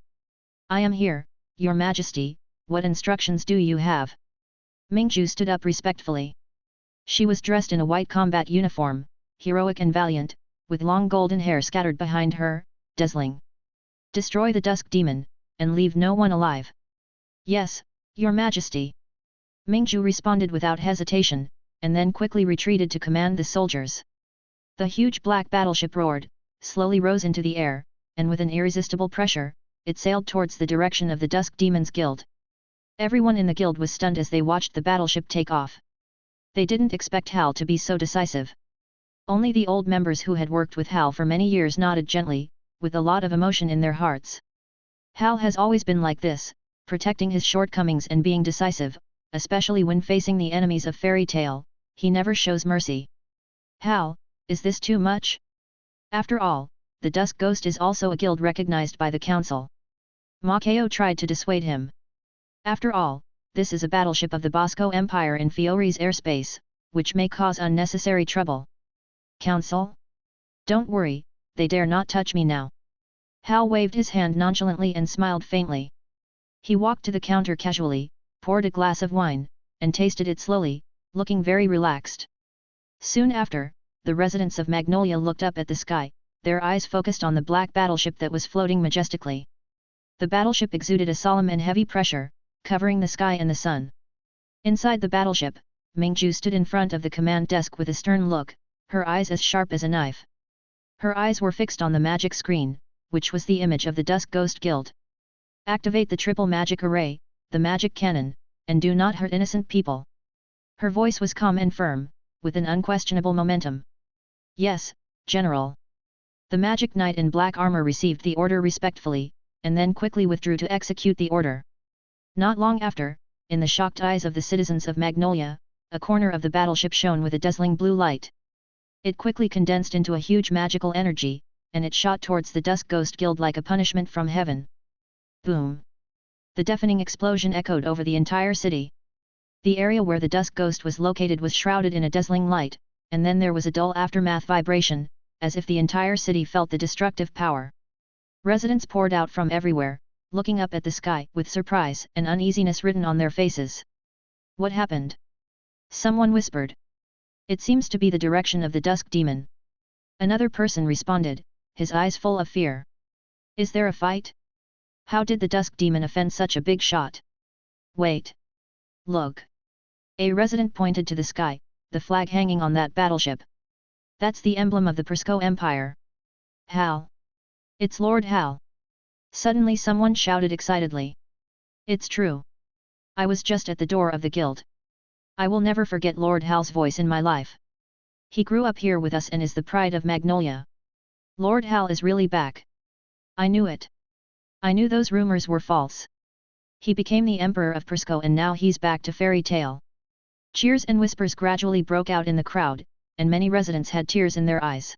I am here, Your Majesty, what instructions do you have?" Mingju stood up respectfully. She was dressed in a white combat uniform, heroic and valiant, with long golden hair scattered behind her, dazzling. "Destroy the Dusk Demon, and leave no one alive." "Yes, Your Majesty." Mingju responded without hesitation, and then quickly retreated to command the soldiers. The huge black battleship roared, slowly rose into the air, and with an irresistible pressure, it sailed towards the direction of the Dusk Demon's Guild. Everyone in the guild was stunned as they watched the battleship take off. They didn't expect Hal to be so decisive. Only the old members who had worked with Hal for many years nodded gently, with a lot of emotion in their hearts. Hal has always been like this, protecting his shortcomings and being decisive, especially when facing the enemies of Fairy Tale. He never shows mercy. "Hal, is this too much? After all, the Dusk Ghost is also a guild recognized by the council." Matteo tried to dissuade him. "After all, this is a battleship of the Bosco Empire in Fiore's airspace, which may cause unnecessary trouble." "Council? Don't worry, they dare not touch me now." Hal waved his hand nonchalantly and smiled faintly. He walked to the counter casually, poured a glass of wine, and tasted it slowly, looking very relaxed. Soon after, the residents of Magnolia looked up at the sky, their eyes focused on the black battleship that was floating majestically. The battleship exuded a solemn and heavy pressure, covering the sky and the sun. Inside the battleship, Mingju stood in front of the command desk with a stern look, her eyes as sharp as a knife. Her eyes were fixed on the magic screen, which was the image of the Dusk Ghost Guild. "Activate the triple magic array, the magic cannon, and do not hurt innocent people." Her voice was calm and firm, with an unquestionable momentum. "Yes, General." The magic knight in black armor received the order respectfully, and then quickly withdrew to execute the order. Not long after, in the shocked eyes of the citizens of Magnolia, a corner of the battleship shone with a dazzling blue light. It quickly condensed into a huge magical energy, and it shot towards the Dusk Ghost Guild like a punishment from heaven. Boom! The deafening explosion echoed over the entire city. The area where the Dusk Ghost was located was shrouded in a dazzling light, and then there was a dull aftermath vibration, as if the entire city felt the destructive power. Residents poured out from everywhere, looking up at the sky with surprise and uneasiness written on their faces. "What happened?" someone whispered. "It seems to be the direction of the Dusk Demon." Another person responded, his eyes full of fear. "Is there a fight? How did the Dusk Demon offend such a big shot?" "Wait! Look!" A resident pointed to the sky, the flag hanging on that battleship. "That's the emblem of the Persco Empire." "Hal! It's Lord Hal!" Suddenly someone shouted excitedly. It's true. I was just at the door of the guild. I will never forget Lord Hal's voice in my life. He grew up here with us and is the pride of Magnolia. Lord Hal is really back. I knew it. I knew those rumors were false. He became the Emperor of Persco and now he's back to Fairy Tale. Cheers and whispers gradually broke out in the crowd, and many residents had tears in their eyes.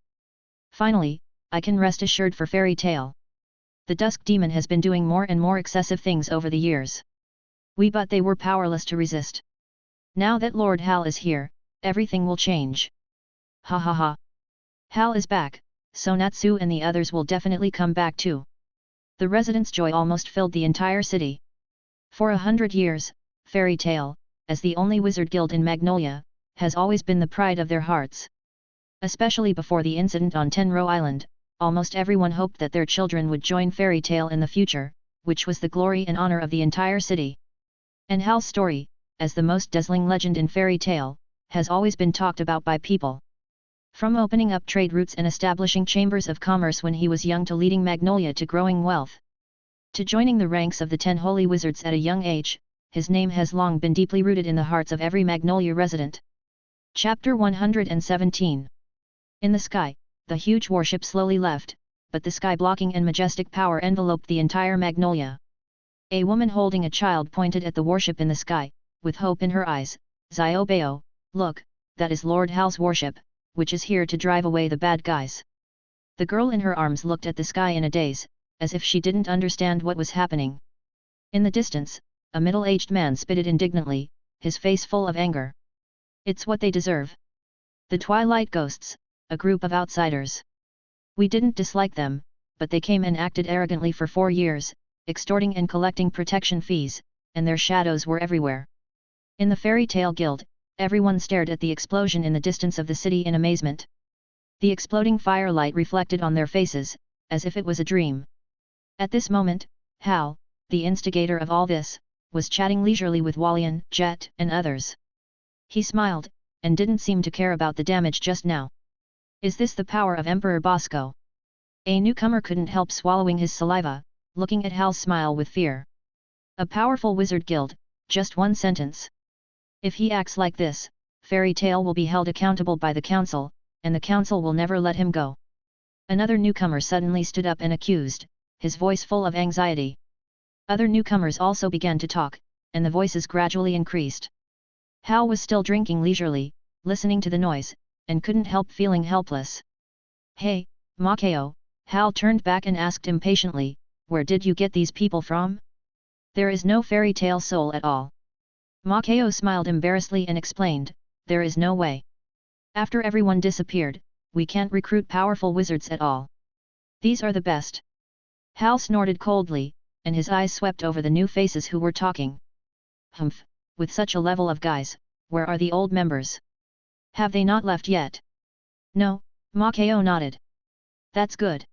Finally, I can rest assured for Fairy Tale. The Dusk Demon has been doing more and more excessive things over the years. But they were powerless to resist. Now that Lord Hal is here, everything will change. Ha ha ha. Hal is back, so Natsu and the others will definitely come back too. The residents' joy almost filled the entire city. For 100 years, Fairy Tale, as the only wizard guild in Magnolia, has always been the pride of their hearts. Especially before the incident on Tenro Island, almost everyone hoped that their children would join Fairy Tale in the future, which was the glory and honor of the entire city. And Hal's story, as the most dazzling legend in Fairy Tale, has always been talked about by people. From opening up trade routes and establishing chambers of commerce when he was young to leading Magnolia to growing wealth, to joining the ranks of the 10 holy wizards at a young age, his name has long been deeply rooted in the hearts of every Magnolia resident. Chapter 117. In the sky, the huge warship slowly left, but the sky-blocking and majestic power enveloped the entire Magnolia. A woman holding a child pointed at the warship in the sky, with hope in her eyes. Xiaobao, look, that is Lord Hal's warship, which is here to drive away the bad guys. The girl in her arms looked at the sky in a daze, as if she didn't understand what was happening. In the distance, a middle-aged man spitted indignantly, his face full of anger. It's what they deserve. The Twilight Ghosts, a group of outsiders. We didn't dislike them, but they came and acted arrogantly for 4 years, extorting and collecting protection fees, and their shadows were everywhere. In the Fairy Tale Guild, everyone stared at the explosion in the distance of the city in amazement. The exploding firelight reflected on their faces, as if it was a dream. At this moment, Hal, the instigator of all this, was chatting leisurely with Walian, Jet, and others. He smiled, and didn't seem to care about the damage just now. Is this the power of Emperor Bosco? A newcomer couldn't help swallowing his saliva, looking at Hal's smile with fear. A powerful wizard guild, just one sentence. If he acts like this, Fairy Tale will be held accountable by the council, and the council will never let him go. Another newcomer suddenly stood up and accused, his voice full of anxiety. Other newcomers also began to talk, and the voices gradually increased. Hal was still drinking leisurely, listening to the noise, and couldn't help feeling helpless. Hey, Makeo, Hal turned back and asked impatiently, where did you get these people from? There is no Fairy Tale soul at all. Makeo smiled embarrassedly and explained, there is no way. After everyone disappeared, we can't recruit powerful wizards at all. These are the best. Hal snorted coldly, and his eyes swept over the new faces who were talking. Humph, with such a level of guys, where are the old members? Have they not left yet? No, Makeo nodded. That's good.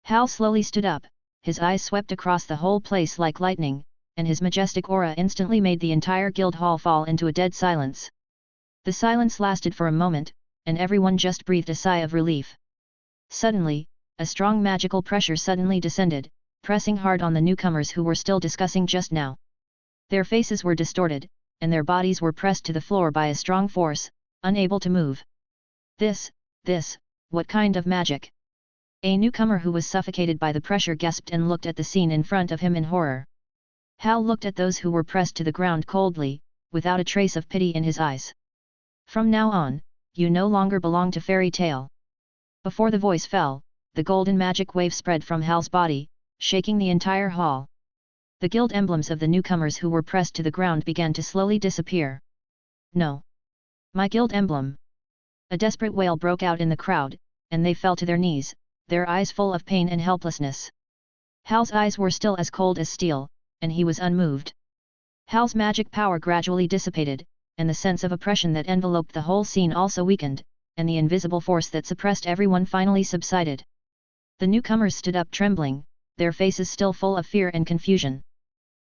Hal slowly stood up, his eyes swept across the whole place like lightning, and his majestic aura instantly made the entire guild hall fall into a dead silence. The silence lasted for a moment, and everyone just breathed a sigh of relief. Suddenly, a strong magical pressure suddenly descended, pressing hard on the newcomers who were still discussing just now. Their faces were distorted, and their bodies were pressed to the floor by a strong force, unable to move. This, what kind of magic? A newcomer who was suffocated by the pressure gasped and looked at the scene in front of him in horror. Hal looked at those who were pressed to the ground coldly, without a trace of pity in his eyes. From now on, you no longer belong to Fairy Tale. Before the voice fell, the golden magic wave spread from Hal's body, shaking the entire hall. The guild emblems of the newcomers who were pressed to the ground began to slowly disappear. No. My guild emblem. A desperate wail broke out in the crowd, and they fell to their knees, their eyes full of pain and helplessness. Hal's eyes were still as cold as steel, and he was unmoved. Hal's magic power gradually dissipated, and the sense of oppression that enveloped the whole scene also weakened, and the invisible force that suppressed everyone finally subsided. The newcomers stood up trembling, their faces still full of fear and confusion.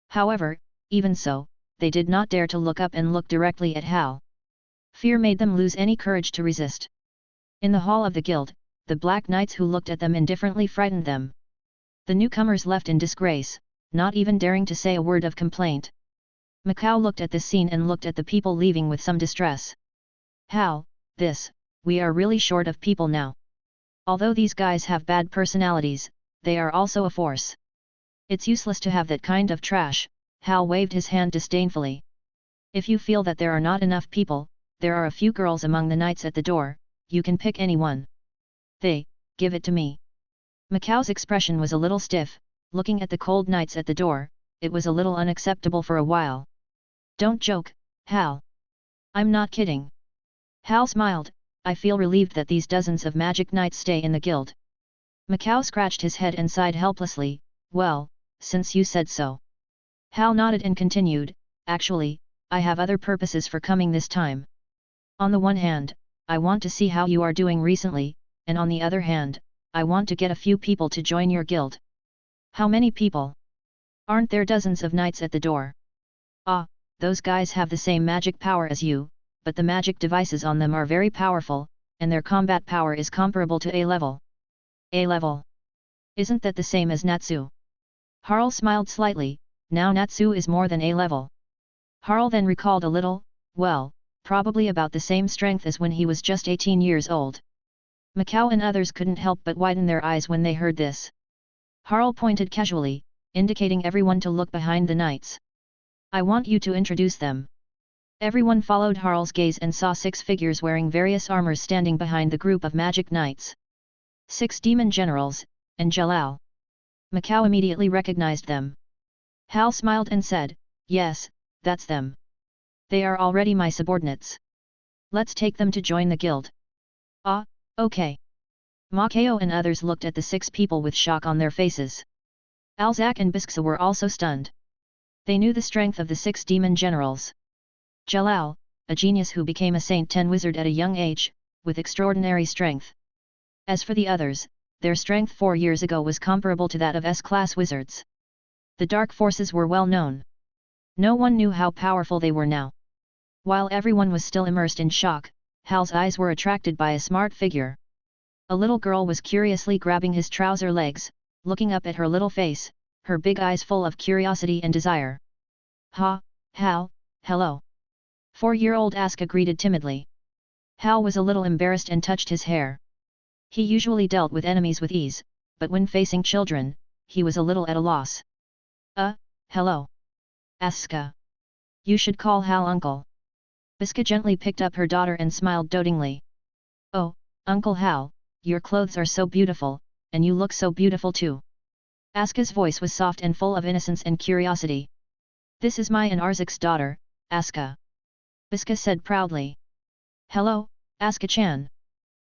However, even so, they did not dare to look up and look directly at Hal. Fear made them lose any courage to resist. In the hall of the guild, the Black Knights who looked at them indifferently frightened them. The newcomers left in disgrace, not even daring to say a word of complaint. Macau looked at this scene and looked at the people leaving with some distress. How, we are really short of people now. Although these guys have bad personalities, they are also a force. It's useless to have that kind of trash. Hal waved his hand disdainfully. If you feel that there are not enough people, there are a few girls among the knights at the door, you can pick any one. Give it to me. Macau's expression was a little stiff, looking at the cold knights at the door, it was a little unacceptable for a while. Don't joke, Hal. I'm not kidding. Hal smiled, I feel relieved that these dozens of magic knights stay in the guild. Macau scratched his head and sighed helplessly, well, since you said so. Hal nodded and continued, actually, I have other purposes for coming this time. On the one hand, I want to see how you are doing recently, and on the other hand, I want to get a few people to join your guild. How many people? Aren't there dozens of knights at the door? Ah, those guys have the same magic power as you, but the magic devices on them are very powerful, and their combat power is comparable to A level. A level? Isn't that the same as Natsu? Harl smiled slightly, now Natsu is more than A level. Harl then recalled a little, well, probably about the same strength as when he was just 18 years old. Macau and others couldn't help but widen their eyes when they heard this. Harl pointed casually, indicating everyone to look behind the knights. I want you to introduce them. Everyone followed Harl's gaze and saw 6 figures wearing various armors standing behind the group of magic knights. 6 demon generals, and Jalal. Macau immediately recognized them. Hal smiled and said, yes, that's them. They are already my subordinates. Let's take them to join the guild. Ah, okay. Macao and others looked at the 6 people with shock on their faces. Alzak and Bisksa were also stunned. They knew the strength of the 6 demon generals. Jalal, a genius who became a Saint 10 wizard at a young age, with extraordinary strength. As for the others, their strength 4 years ago was comparable to that of S-class wizards. The dark forces were well known. No one knew how powerful they were now. While everyone was still immersed in shock, Hal's eyes were attracted by a smart figure. A little girl was curiously grabbing his trouser legs, looking up at her little face, her big eyes full of curiosity and desire. Ha, Hal, hello. 4-year-old Aska greeted timidly. Hal was a little embarrassed and touched his hair. He usually dealt with enemies with ease, but when facing children, he was a little at a loss. Hello. Aska. You should call Hal uncle. Biska gently picked up her daughter and smiled dotingly. Oh, Uncle Hal, your clothes are so beautiful, and you look so beautiful too. Aska's voice was soft and full of innocence and curiosity. This is my and Arzik's daughter, Aska. Biska said proudly. Hello, Aska-chan.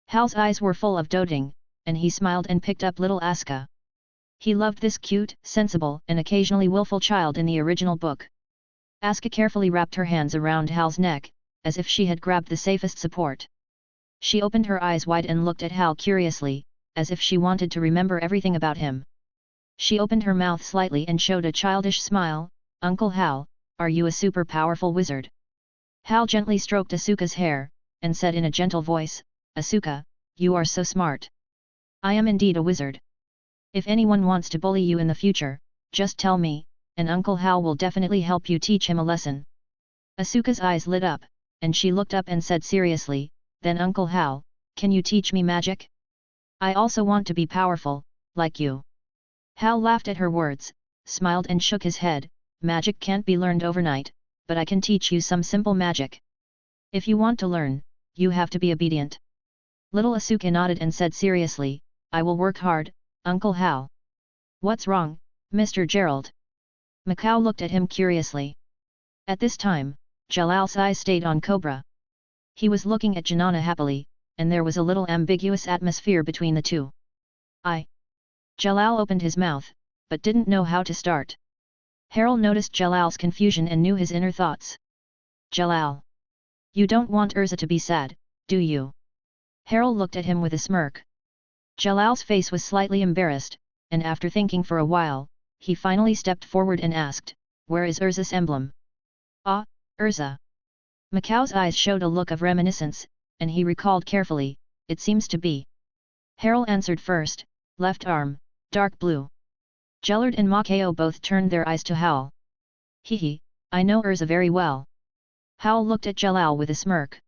Hal's eyes were full of doting, and he smiled and picked up little Aska. He loved this cute, sensible and occasionally willful child in the original book. Aska carefully wrapped her hands around Hal's neck, as if she had grabbed the safest support. She opened her eyes wide and looked at Hal curiously, as if she wanted to remember everything about him. She opened her mouth slightly and showed a childish smile. Uncle Hal, are you a super powerful wizard? Hal gently stroked Asuka's hair, and said in a gentle voice, Asuka, you are so smart. I am indeed a wizard. If anyone wants to bully you in the future, just tell me, and Uncle Hal will definitely help you teach him a lesson. Asuka's eyes lit up, and she looked up and said seriously, then Uncle Hal, can you teach me magic? I also want to be powerful, like you. Hal laughed at her words, smiled and shook his head, magic can't be learned overnight, but I can teach you some simple magic. If you want to learn, you have to be obedient. Little Asuka nodded and said seriously, I will work hard, Uncle Hal. What's wrong, Mr. Gerald? Macau looked at him curiously. At this time, Jalal's eyes stayed on Cobra. He was looking at Janana happily, and there was a little ambiguous atmosphere between the two. Jalal opened his mouth, but didn't know how to start. Harold noticed Jalal's confusion and knew his inner thoughts. Jalal. You don't want Urza to be sad, do you? Harold looked at him with a smirk. Jalal's face was slightly embarrassed, and after thinking for a while, he finally stepped forward and asked, where is Urza's emblem? Ah, Urza. Macau's eyes showed a look of reminiscence, and he recalled carefully, it seems to be. Harold answered first, left arm, dark blue. Gellert and Macayo both turned their eyes to Howl. Hehe, I know Urza very well. Howl looked at Jalal with a smirk.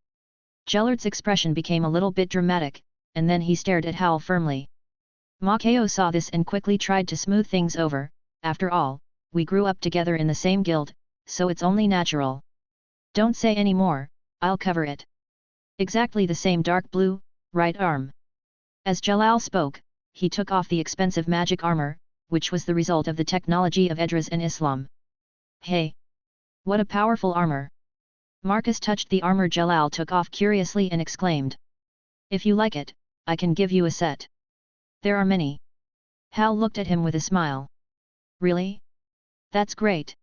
Gellert's expression became a little bit dramatic, and then he stared at Howl firmly. Macayo saw this and quickly tried to smooth things over. After all, we grew up together in the same guild, so it's only natural. Don't say any more, I'll cover it. Exactly the same dark blue, right arm. As Jalal spoke, he took off the expensive magic armor, which was the result of the technology of Edras and Islam. Hey! What a powerful armor! Marcus touched the armor Jalal took off curiously and exclaimed. If you like it, I can give you a set. There are many. Hal looked at him with a smile. Really? That's great.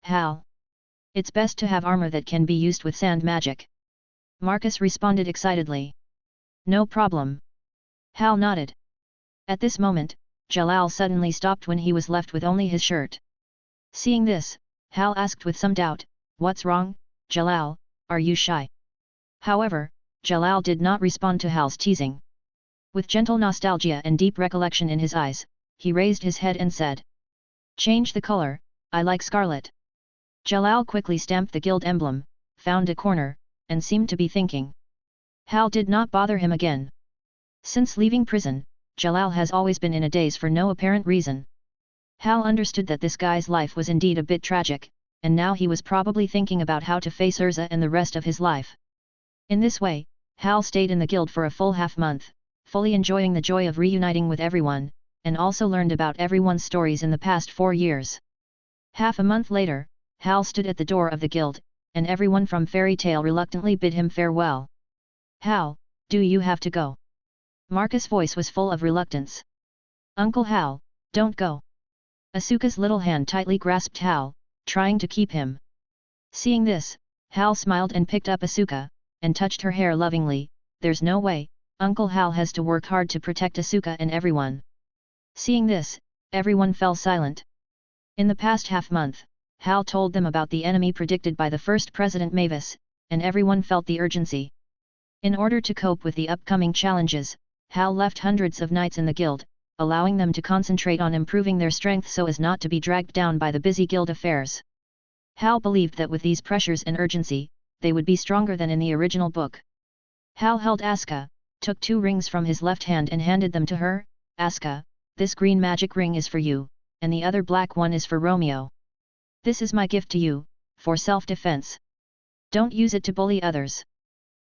Hal. It's best to have armor that can be used with sand magic. Marcus responded excitedly. No problem. Hal nodded. At this moment, Jalal suddenly stopped when he was left with only his shirt. Seeing this, Hal asked with some doubt, What's wrong, Jalal, are you shy? However, Jalal did not respond to Hal's teasing. With gentle nostalgia and deep recollection in his eyes, he raised his head and said. Change the color, I like scarlet. Jalal quickly stamped the guild emblem, found a corner, and seemed to be thinking. Hal did not bother him again. Since leaving prison, Jalal has always been in a daze for no apparent reason. Hal understood that this guy's life was indeed a bit tragic, and now he was probably thinking about how to face Urza and the rest of his life. In this way, Hal stayed in the guild for a full half-month, fully enjoying the joy of reuniting with everyone, and also learned about everyone's stories in the past 4 years. Half a month later, Hal stood at the door of the guild, and everyone from Fairy Tale reluctantly bid him farewell. Hal, do you have to go? Marcus' voice was full of reluctance. Uncle Hal, don't go. Asuka's little hand tightly grasped Hal, trying to keep him. Seeing this, Hal smiled and picked up Asuka, and touched her hair lovingly. There's no way, Uncle Hal has to work hard to protect Asuka and everyone. Seeing this, everyone fell silent. In the past half-month, Hal told them about the enemy predicted by the first President Mavis, and everyone felt the urgency. In order to cope with the upcoming challenges, Hal left hundreds of knights in the guild, allowing them to concentrate on improving their strength so as not to be dragged down by the busy guild affairs. Hal believed that with these pressures and urgency, they would be stronger than in the original book. Hal held Asuka, took 2 rings from his left hand and handed them to her. Asuka, this green magic ring is for you, and the other black one is for Romeo. This is my gift to you, for self-defense. Don't use it to bully others.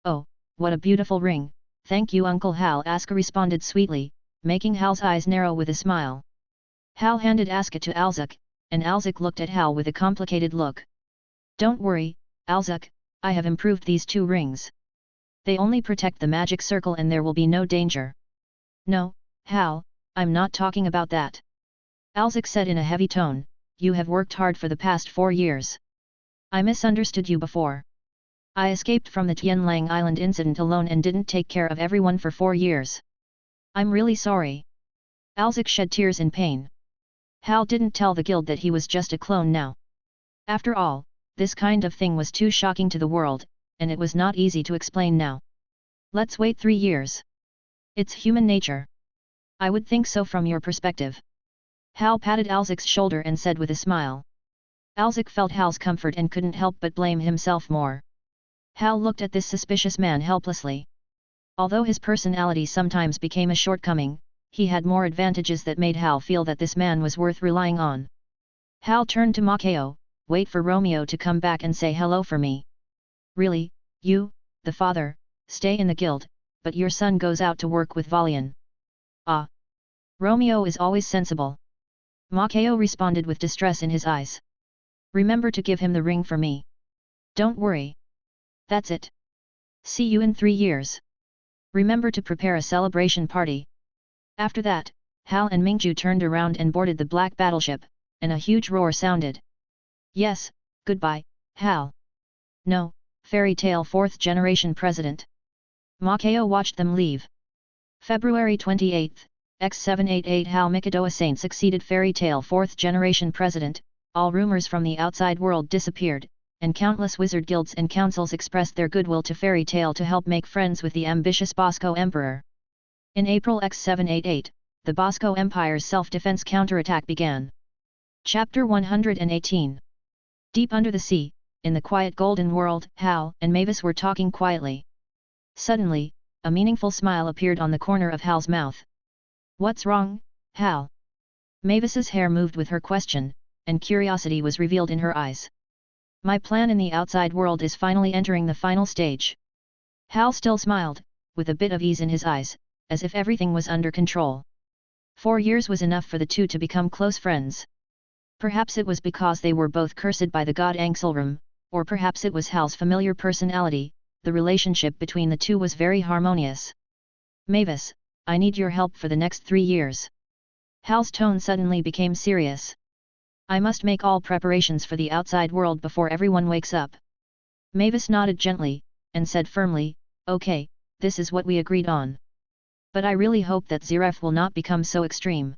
Oh, what a beautiful ring, thank you Uncle Hal, Asuka responded sweetly, making Hal's eyes narrow with a smile. Hal handed Asuka to Alzuk, and Alzuk looked at Hal with a complicated look. Don't worry, Alzuk, I have improved these 2 rings. They only protect the magic circle and there will be no danger. No, Hal, I'm not talking about that. Alzuk said in a heavy tone, you have worked hard for the past 4 years. I misunderstood you before. I escaped from the Tianlang Island incident alone and didn't take care of everyone for 4 years. I'm really sorry. Alzuk shed tears in pain. Hal didn't tell the guild that he was just a clone now. After all, this kind of thing was too shocking to the world, and it was not easy to explain now. Let's wait 3 years. It's human nature. I would think so from your perspective. Hal patted Alzuk's shoulder and said with a smile. Alzuk felt Hal's comfort and couldn't help but blame himself more. Hal looked at this suspicious man helplessly. Although his personality sometimes became a shortcoming, he had more advantages that made Hal feel that this man was worth relying on. Hal turned to Macayo, wait for Romeo to come back and say hello for me. Really, you, the father, stay in the guild, but your son goes out to work with Valian. Ah! Romeo is always sensible. Macayo responded with distress in his eyes. Remember to give him the ring for me. Don't worry. That's it. See you in 3 years. Remember to prepare a celebration party. After that, Hal and Mingju turned around and boarded the black battleship, and a huge roar sounded. Yes, goodbye, Hal. No, Fairy Tale 4th Generation President. Macayo watched them leave. February 28, X788 Hal Mikadoa Saint succeeded Fairy Tale 4th Generation President, all rumors from the outside world disappeared, and countless wizard guilds and councils expressed their goodwill to Fairy Tale to help make friends with the ambitious Bosco Emperor. In April X788, the Bosco Empire's self-defense counterattack began. Chapter 118. Deep under the sea, in the quiet golden world, Hal and Mavis were talking quietly. Suddenly, a meaningful smile appeared on the corner of Hal's mouth. "What's wrong, Hal?" Mavis's hair moved with her question, and curiosity was revealed in her eyes. "My plan in the outside world is finally entering the final stage." Hal still smiled, with a bit of ease in his eyes, as if everything was under control. 4 years was enough for the two to become close friends. Perhaps it was because they were both cursed by the god Angselrum, or perhaps it was Hal's familiar personality. The relationship between the two was very harmonious. "Mavis, I need your help for the next 3 years." Hal's tone suddenly became serious. "I must make all preparations for the outside world before everyone wakes up." Mavis nodded gently, and said firmly, "Okay, this is what we agreed on. But I really hope that Ziref will not become so extreme."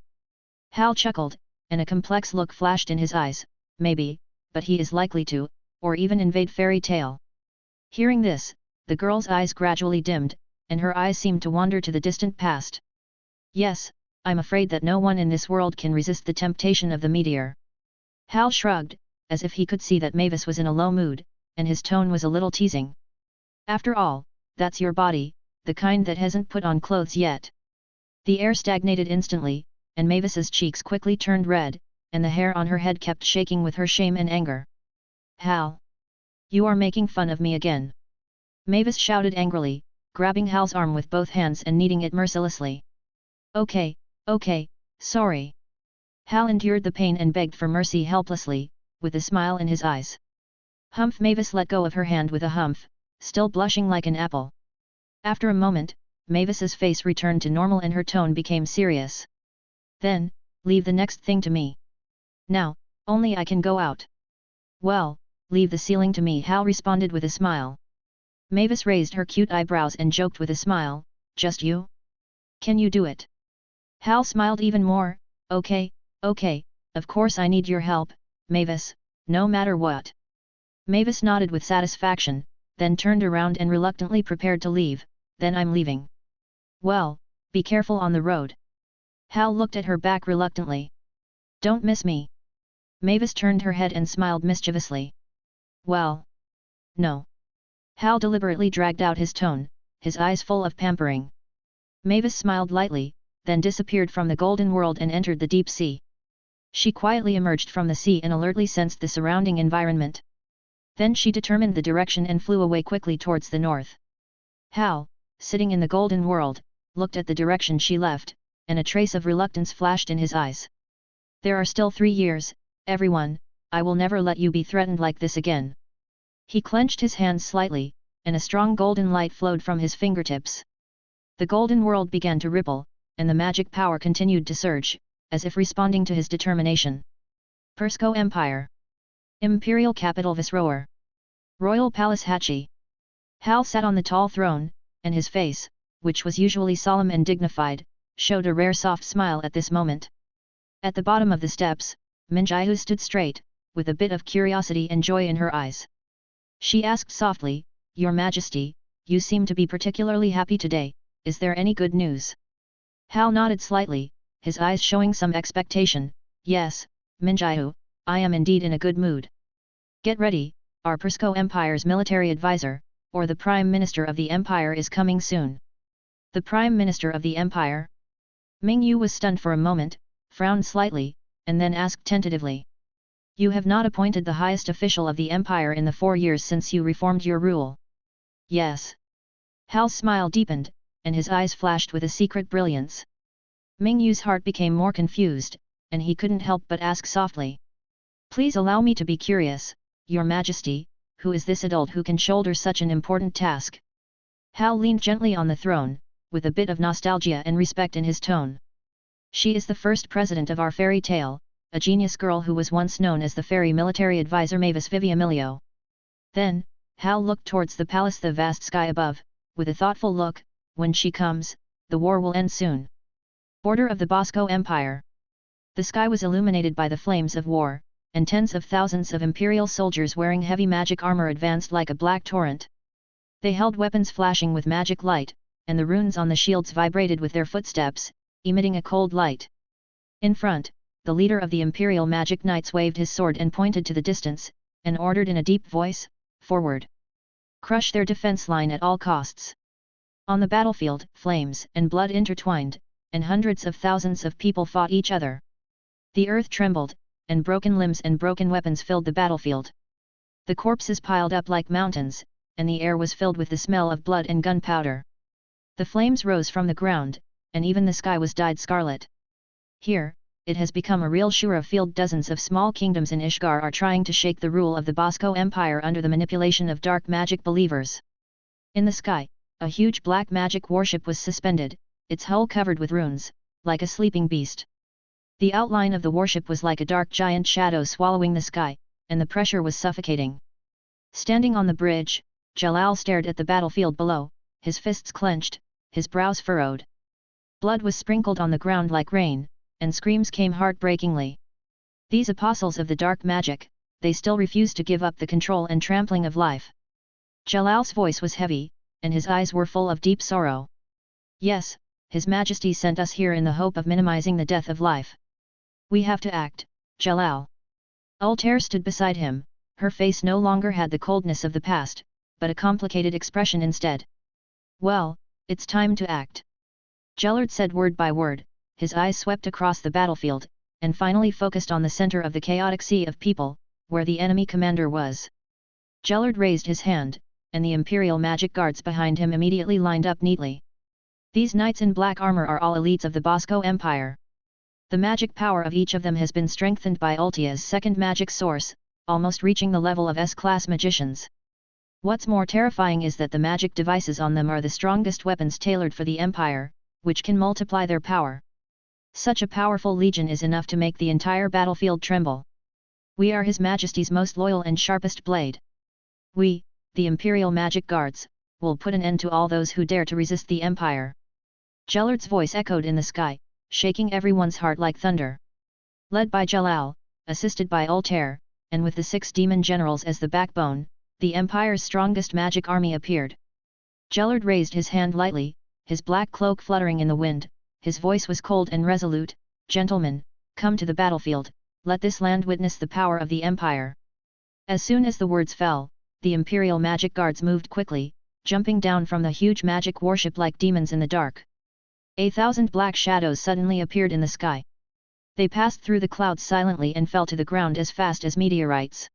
Hal chuckled, and a complex look flashed in his eyes. "Maybe, but he is likely to, or even invade Fairy Tale." Hearing this, the girl's eyes gradually dimmed, and her eyes seemed to wander to the distant past. "Yes, I'm afraid that no one in this world can resist the temptation of the meteor." Hal shrugged, as if he could see that Mavis was in a low mood, and his tone was a little teasing. "After all, that's your body, the kind that hasn't put on clothes yet." The air stagnated instantly, and Mavis's cheeks quickly turned red, and the hair on her head kept shaking with her shame and anger. "Hal! You are making fun of me again!" Mavis shouted angrily, grabbing Hal's arm with both hands and kneading it mercilessly. Okay, sorry." Hal endured the pain and begged for mercy helplessly, with a smile in his eyes. "Humph!" Mavis let go of her hand with a humph, still blushing like an apple. After a moment, Mavis's face returned to normal and her tone became serious. "Then, leave the next thing to me. Now, only I can go out." "Well, leave the ceiling to me," Hal responded with a smile. Mavis raised her cute eyebrows and joked with a smile, "Just you? Can you do it?" Hal smiled even more. Okay, of course I need your help, Mavis, no matter what." Mavis nodded with satisfaction, then turned around and reluctantly prepared to leave. "Then I'm leaving." "Well, be careful on the road." Hal looked at her back reluctantly. "Don't miss me." Mavis turned her head and smiled mischievously. "Well, no." Hal deliberately dragged out his tone, his eyes full of pampering. Mavis smiled lightly, then disappeared from the golden world and entered the deep sea. She quietly emerged from the sea and alertly sensed the surrounding environment. Then she determined the direction and flew away quickly towards the north. Hal, sitting in the golden world, looked at the direction she left, and a trace of reluctance flashed in his eyes. "There are still 3 years, everyone, I will never let you be threatened like this again." He clenched his hands slightly, and a strong golden light flowed from his fingertips. The golden world began to ripple, and the magic power continued to surge, as if responding to his determination. Persco Empire. Imperial Capital Visroer. Royal Palace Hachi. Hal sat on the tall throne, and his face, which was usually solemn and dignified, showed a rare soft smile at this moment. At the bottom of the steps, Minjiu stood straight, with a bit of curiosity and joy in her eyes. She asked softly, "Your Majesty, you seem to be particularly happy today, is there any good news?" Hal nodded slightly, his eyes showing some expectation. "Yes, Minjiu, I am indeed in a good mood. Get ready, our Persco Empire's military advisor, or the Prime Minister of the Empire is coming soon." "The Prime Minister of the Empire?" Mingyu was stunned for a moment, frowned slightly, and then asked tentatively. "You have not appointed the highest official of the Empire in the 4 years since you reformed your rule?" "Yes." Hal's smile deepened, and his eyes flashed with a secret brilliance. Mingyu's heart became more confused, and he couldn't help but ask softly. "Please allow me to be curious, Your Majesty, who is this adult who can shoulder such an important task?" Hal leaned gently on the throne, with a bit of nostalgia and respect in his tone. "She is the first president of our fairy tale, a genius girl who was once known as the fairy military advisor Mavis Viviamilio." Then, Hal looked towards the palace, the vast sky above, with a thoughtful look. "When she comes, the war will end soon." Border of the Bosco Empire. The sky was illuminated by the flames of war, and tens of thousands of imperial soldiers wearing heavy magic armor advanced like a black torrent. They held weapons flashing with magic light, and the runes on the shields vibrated with their footsteps, emitting a cold light. In front, the leader of the Imperial Magic Knights waved his sword and pointed to the distance, and ordered in a deep voice, "Forward! Crush their defense line at all costs." On the battlefield, flames and blood intertwined, and hundreds of thousands of people fought each other. The earth trembled, and broken limbs and broken weapons filled the battlefield. The corpses piled up like mountains, and the air was filled with the smell of blood and gunpowder. The flames rose from the ground, and even the sky was dyed scarlet. Here, it has become a real Shura field. Dozens of small kingdoms in Ishgar are trying to shake the rule of the Bosco Empire under the manipulation of dark magic believers. In the sky, a huge black magic warship was suspended, its hull covered with runes, like a sleeping beast. The outline of the warship was like a dark giant shadow swallowing the sky, and the pressure was suffocating. Standing on the bridge, Jalal stared at the battlefield below, his fists clenched, his brows furrowed. Blood was sprinkled on the ground like rain, and screams came heartbreakingly. These apostles of the dark magic, they still refused to give up the control and trampling of life. Jalal's voice was heavy, and his eyes were full of deep sorrow. Yes, His Majesty sent us here in the hope of minimizing the death of life. We have to act, Jalal. Altair stood beside him, her face no longer had the coldness of the past, but a complicated expression instead. Well, it's time to act. Jellard said word by word, his eyes swept across the battlefield, and finally focused on the center of the chaotic sea of people, where the enemy commander was. Jellard raised his hand, and the Imperial magic guards behind him immediately lined up neatly. These knights in black armor are all elites of the Bosco Empire. The magic power of each of them has been strengthened by Ultia's second magic source, almost reaching the level of S-class magicians. What's more terrifying is that the magic devices on them are the strongest weapons tailored for the Empire, which can multiply their power. Such a powerful legion is enough to make the entire battlefield tremble. We are His Majesty's most loyal and sharpest blade. We, the Imperial Magic Guards, will put an end to all those who dare to resist the Empire. Jellard's voice echoed in the sky, shaking everyone's heart like thunder. Led by Jalal, assisted by Altair, and with the 6 demon generals as the backbone, the Empire's strongest magic army appeared. Jellard raised his hand lightly, his black cloak fluttering in the wind, his voice was cold and resolute. Gentlemen, come to the battlefield, let this land witness the power of the Empire. As soon as the words fell, the Imperial Magic Guards moved quickly, jumping down from the huge magic warship like demons in the dark. 1,000 black shadows suddenly appeared in the sky. They passed through the clouds silently and fell to the ground as fast as meteorites.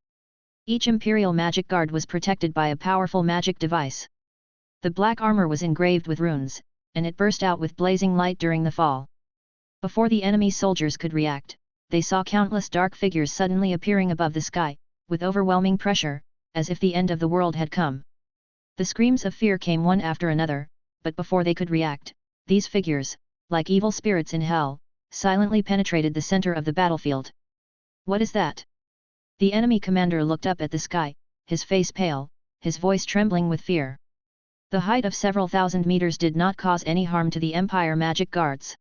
Each Imperial Magic Guard was protected by a powerful magic device. The black armor was engraved with runes, and it burst out with blazing light during the fall. Before the enemy soldiers could react, they saw countless dark figures suddenly appearing above the sky, with overwhelming pressure, as if the end of the world had come. The screams of fear came one after another, but before they could react, these figures, like evil spirits in hell, silently penetrated the center of the battlefield. What is that? The enemy commander looked up at the sky, his face pale, his voice trembling with fear. The height of several thousand meters did not cause any harm to the Empire Magic Guards.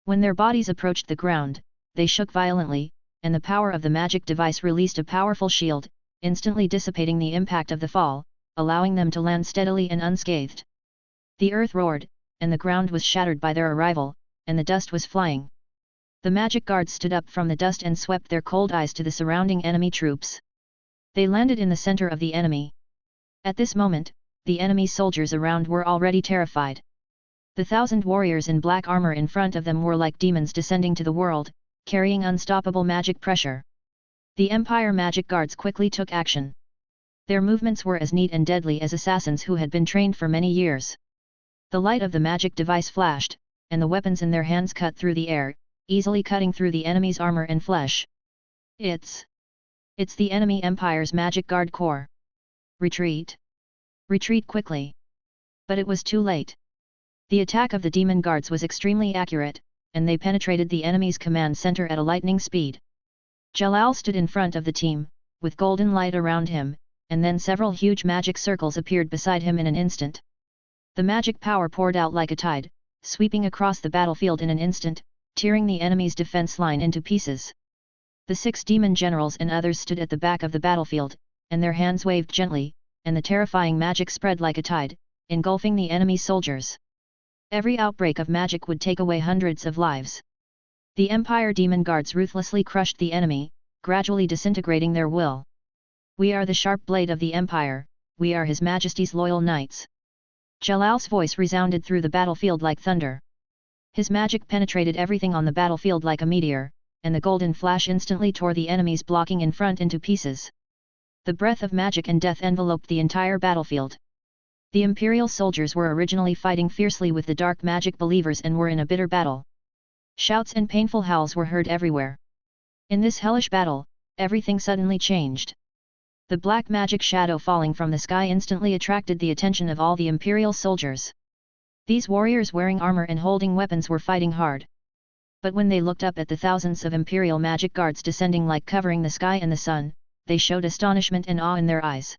When their bodies approached the ground, they shook violently, and the power of the magic device released a powerful shield, instantly dissipating the impact of the fall, allowing them to land steadily and unscathed. The earth roared, and the ground was shattered by their arrival, and the dust was flying. The magic guards stood up from the dust and swept their cold eyes to the surrounding enemy troops. They landed in the center of the enemy. At this moment, the enemy soldiers around were already terrified. The 1,000 warriors in black armor in front of them were like demons descending to the world, carrying unstoppable magic pressure. The Empire Magic Guards quickly took action. Their movements were as neat and deadly as assassins who had been trained for many years. The light of the magic device flashed, and the weapons in their hands cut through the air, easily cutting through the enemy's armor and flesh. It's the enemy Empire's Magic Guard Corps. Retreat! Retreat quickly! But it was too late. The attack of the demon guards was extremely accurate, and they penetrated the enemy's command center at a lightning speed. Jalal stood in front of the team, with golden light around him, and then several huge magic circles appeared beside him in an instant. The magic power poured out like a tide, sweeping across the battlefield in an instant, tearing the enemy's defense line into pieces. The 6 demon generals and others stood at the back of the battlefield, and their hands waved gently, and the terrifying magic spread like a tide, engulfing the enemy soldiers. Every outbreak of magic would take away hundreds of lives. The Empire Demon Guards ruthlessly crushed the enemy, gradually disintegrating their will. "We are the sharp blade of the Empire, we are His Majesty's loyal knights." Jalal's voice resounded through the battlefield like thunder. His magic penetrated everything on the battlefield like a meteor, and the golden flash instantly tore the enemies blocking in front into pieces. The breath of magic and death enveloped the entire battlefield. The Imperial soldiers were originally fighting fiercely with the dark magic believers and were in a bitter battle. Shouts and painful howls were heard everywhere. In this hellish battle, everything suddenly changed. The black magic shadow falling from the sky instantly attracted the attention of all the Imperial soldiers. These warriors wearing armor and holding weapons were fighting hard. But when they looked up at the thousands of Imperial magic guards descending like covering the sky and the sun, they showed astonishment and awe in their eyes.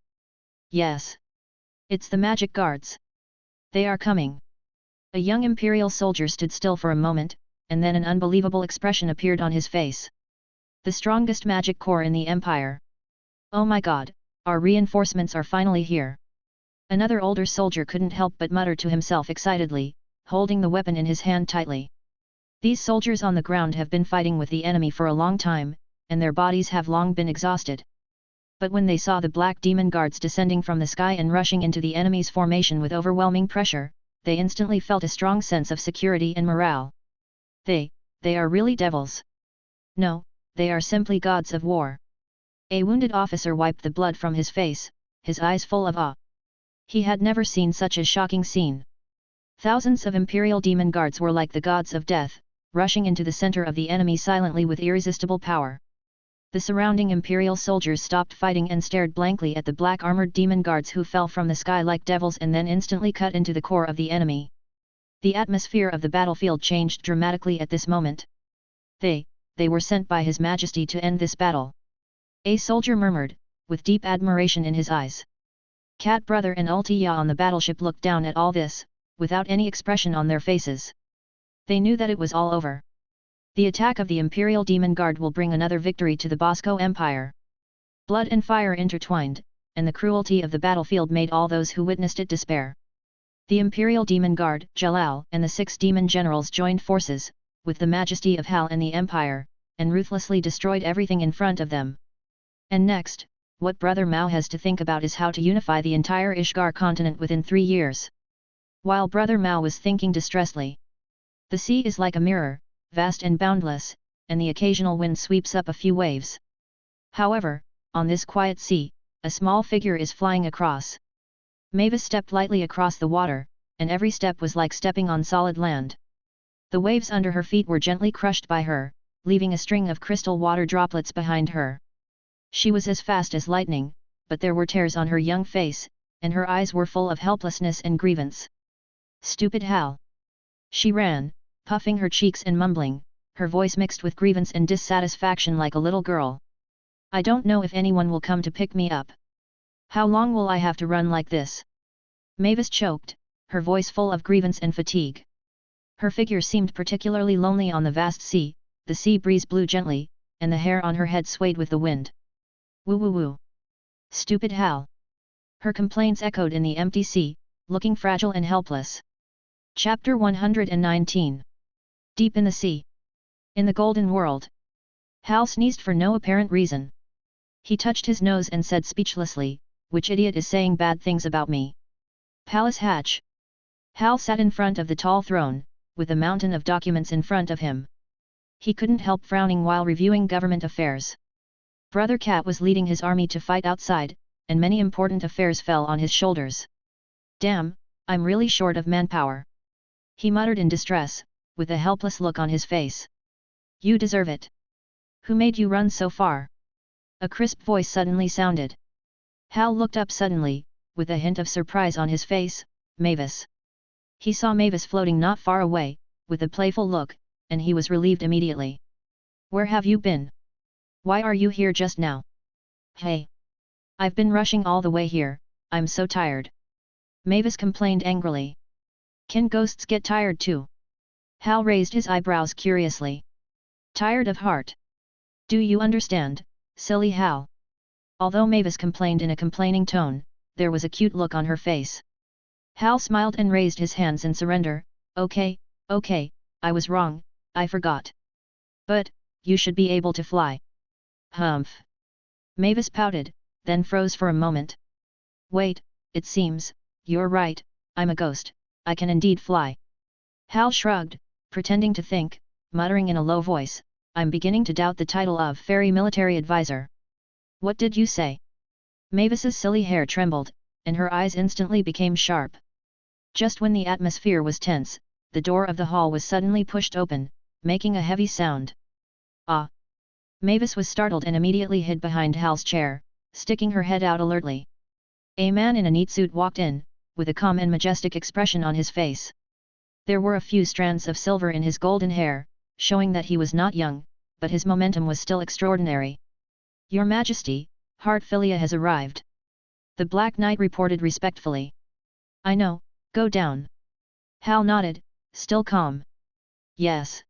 "Yes! It's the magic guards! They are coming!" A young Imperial soldier stood still for a moment, and then an unbelievable expression appeared on his face. "The strongest magic corps in the Empire! Oh my God, our reinforcements are finally here!" Another older soldier couldn't help but mutter to himself excitedly, holding the weapon in his hand tightly. These soldiers on the ground have been fighting with the enemy for a long time, and their bodies have long been exhausted. But when they saw the black demon guards descending from the sky and rushing into the enemy's formation with overwhelming pressure, they instantly felt a strong sense of security and morale. They are really devils. No, they are simply gods of war. A wounded officer wiped the blood from his face, his eyes full of awe. He had never seen such a shocking scene. Thousands of Imperial demon guards were like the gods of death, rushing into the center of the enemy silently with irresistible power. The surrounding Imperial soldiers stopped fighting and stared blankly at the black armored demon guards who fell from the sky like devils and then instantly cut into the core of the enemy. The atmosphere of the battlefield changed dramatically at this moment. They were sent by His Majesty to end this battle," a soldier murmured, with deep admiration in his eyes. Cat Brother and Ultiya on the battleship looked down at all this, without any expression on their faces. They knew that it was all over. The attack of the Imperial Demon Guard will bring another victory to the Bosco Empire. Blood and fire intertwined, and the cruelty of the battlefield made all those who witnessed it despair. The Imperial Demon Guard, Jalal, and the 6 demon generals joined forces, with the majesty of Hal and the Empire, and ruthlessly destroyed everything in front of them. And next, what Brother Mao has to think about is how to unify the entire Ishgar continent within 3 years. While Brother Mao was thinking distressedly, the sea is like a mirror, vast and boundless, and the occasional wind sweeps up a few waves. However, on this quiet sea, a small figure is flying across. Mavis stepped lightly across the water, and every step was like stepping on solid land. The waves under her feet were gently crushed by her, leaving a string of crystal water droplets behind her. She was as fast as lightning, but there were tears on her young face, and her eyes were full of helplessness and grievance. "Stupid Hal!" She ran, puffing her cheeks and mumbling, her voice mixed with grievance and dissatisfaction like a little girl. "I don't know if anyone will come to pick me up. How long will I have to run like this?" Mavis choked, her voice full of grievance and fatigue. Her figure seemed particularly lonely on the vast sea, the sea breeze blew gently, and the hair on her head swayed with the wind. "Woo woo woo! Stupid Hal!" Her complaints echoed in the empty sea, looking fragile and helpless. Chapter 119. Deep in the sea. In the Golden World. Hal sneezed for no apparent reason. He touched his nose and said speechlessly, "Which idiot is saying bad things about me?" Palace Hatch. Hal sat in front of the tall throne, with a mountain of documents in front of him. He couldn't help frowning while reviewing government affairs. Brother Cat was leading his army to fight outside, and many important affairs fell on his shoulders. "Damn, I'm really short of manpower," he muttered in distress, with a helpless look on his face. "You deserve it. Who made you run so far?" A crisp voice suddenly sounded. Hal looked up suddenly, with a hint of surprise on his face. "Mavis." He saw Mavis floating not far away, with a playful look, and he was relieved immediately. "Where have you been? Why are you here just now?" "Hey! I've been rushing all the way here, I'm so tired," Mavis complained angrily. "Can ghosts get tired too?" Hal raised his eyebrows curiously. "Tired of heart? Do you understand, silly Hal?" Although Mavis complained in a complaining tone, there was a cute look on her face. Hal smiled and raised his hands in surrender, Okay, okay, I was wrong, I forgot. But, you should be able to fly. Humph. Mavis pouted, then froze for a moment. Wait, it seems, you're right, I'm a ghost, I can indeed fly. Hal shrugged, pretending to think, muttering in a low voice, I'm beginning to doubt the title of Fairy Military Advisor. What did you say? Mavis's silly hair trembled, and her eyes instantly became sharp. Just when the atmosphere was tense, the door of the hall was suddenly pushed open, making a heavy sound. Ah! Mavis was startled and immediately hid behind Hal's chair, sticking her head out alertly. A man in a neat suit walked in, with a calm and majestic expression on his face. There were a few strands of silver in his golden hair, showing that he was not young, but his momentum was still extraordinary. Your Majesty, Heartfilia has arrived. The Black Knight reported respectfully. I know, go down. Hal nodded, still calm. Yes.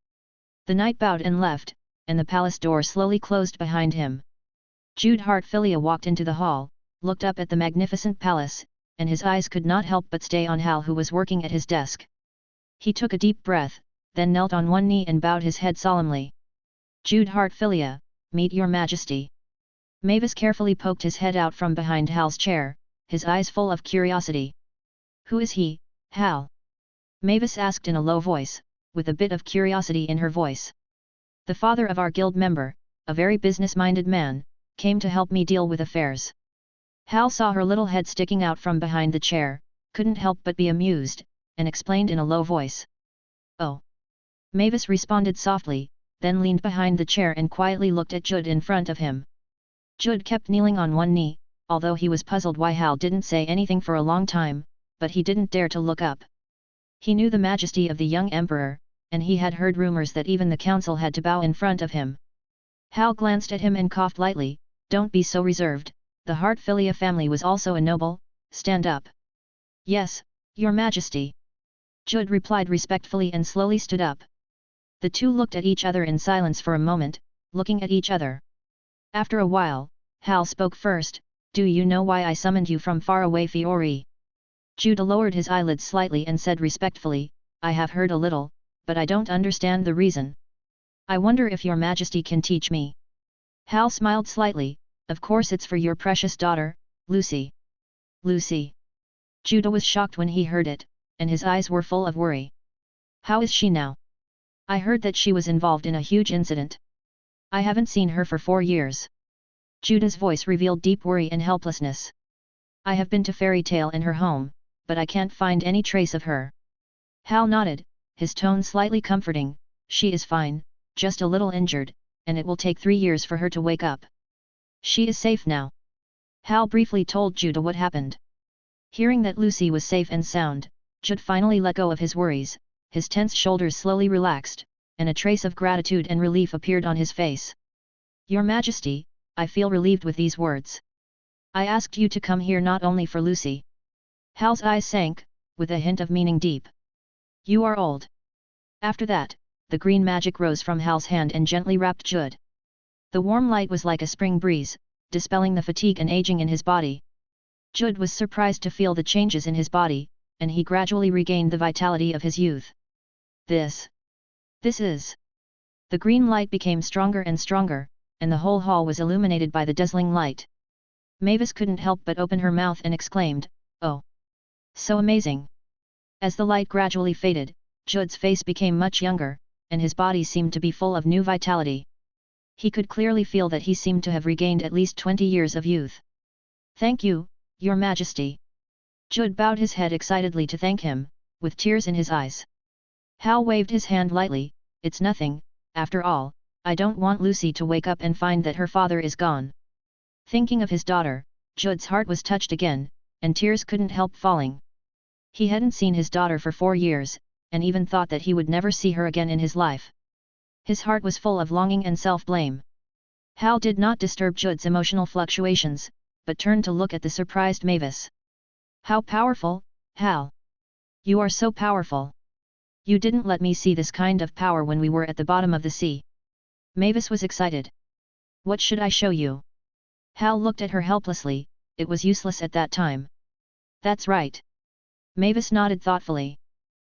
The knight bowed and left, and the palace door slowly closed behind him. Jude Heartfilia walked into the hall, looked up at the magnificent palace, and his eyes could not help but stay on Hal, who was working at his desk. He took a deep breath, then knelt on one knee and bowed his head solemnly. Jude Heartfilia, meet your Majesty. Mavis carefully poked his head out from behind Hal's chair, his eyes full of curiosity. Who is he, Hal? Mavis asked in a low voice, with a bit of curiosity in her voice. The father of our guild member, a very business-minded man, came to help me deal with affairs. Hal saw her little head sticking out from behind the chair, couldn't help but be amused, and explained in a low voice. Oh! Mavis responded softly, then leaned behind the chair and quietly looked at Jude in front of him. Jude kept kneeling on one knee, although he was puzzled why Hal didn't say anything for a long time, but he didn't dare to look up. He knew the majesty of the young emperor, and he had heard rumors that even the council had to bow in front of him. Hal glanced at him and coughed lightly, don't be so reserved, the Heartfilia family was also a noble, stand up. Yes, your Majesty. Jude replied respectfully and slowly stood up. The two looked at each other in silence for a moment, looking at each other. After a while, Hal spoke first, do you know why I summoned you from far away Fiori? Jude lowered his eyelids slightly and said respectfully, I have heard a little, but I don't understand the reason. I wonder if your Majesty can teach me. Hal smiled slightly, of course it's for your precious daughter, Lucy. Lucy. Jude was shocked when he heard it, and his eyes were full of worry. How is she now? I heard that she was involved in a huge incident. I haven't seen her for 4 years. Jude's voice revealed deep worry and helplessness. I have been to Fairy Tale and her home, but I can't find any trace of her. Hal nodded, his tone slightly comforting, she is fine, just a little injured, and it will take 3 years for her to wake up. She is safe now. Hal briefly told Jude what happened. Hearing that Lucy was safe and sound, Jude finally let go of his worries, his tense shoulders slowly relaxed, and a trace of gratitude and relief appeared on his face. Your Majesty, I feel relieved with these words. I asked you to come here not only for Lucy. Hal's eyes sank, with a hint of meaning deep. You are old. After that, the green magic rose from Hal's hand and gently wrapped Jude. The warm light was like a spring breeze, dispelling the fatigue and aging in his body. Jude was surprised to feel the changes in his body, and he gradually regained the vitality of his youth. This is... The green light became stronger and stronger, and the whole hall was illuminated by the dazzling light. Mavis couldn't help but open her mouth and exclaimed, oh! So amazing! As the light gradually faded, Jude's face became much younger, and his body seemed to be full of new vitality. He could clearly feel that he seemed to have regained at least 20 years of youth. Thank you, Your Majesty. Jude bowed his head excitedly to thank him, with tears in his eyes. Hal waved his hand lightly, it's nothing, after all, I don't want Lucy to wake up and find that her father is gone. Thinking of his daughter, Jude's heart was touched again, and tears couldn't help falling. He hadn't seen his daughter for 4 years, and even thought that he would never see her again in his life. His heart was full of longing and self-blame. Hal did not disturb Jude's emotional fluctuations, but turned to look at the surprised Mavis. How powerful, Hal! You are so powerful! You didn't let me see this kind of power when we were at the bottom of the sea. Mavis was excited. What should I show you? Hal looked at her helplessly, it was useless at that time. That's right. Mavis nodded thoughtfully.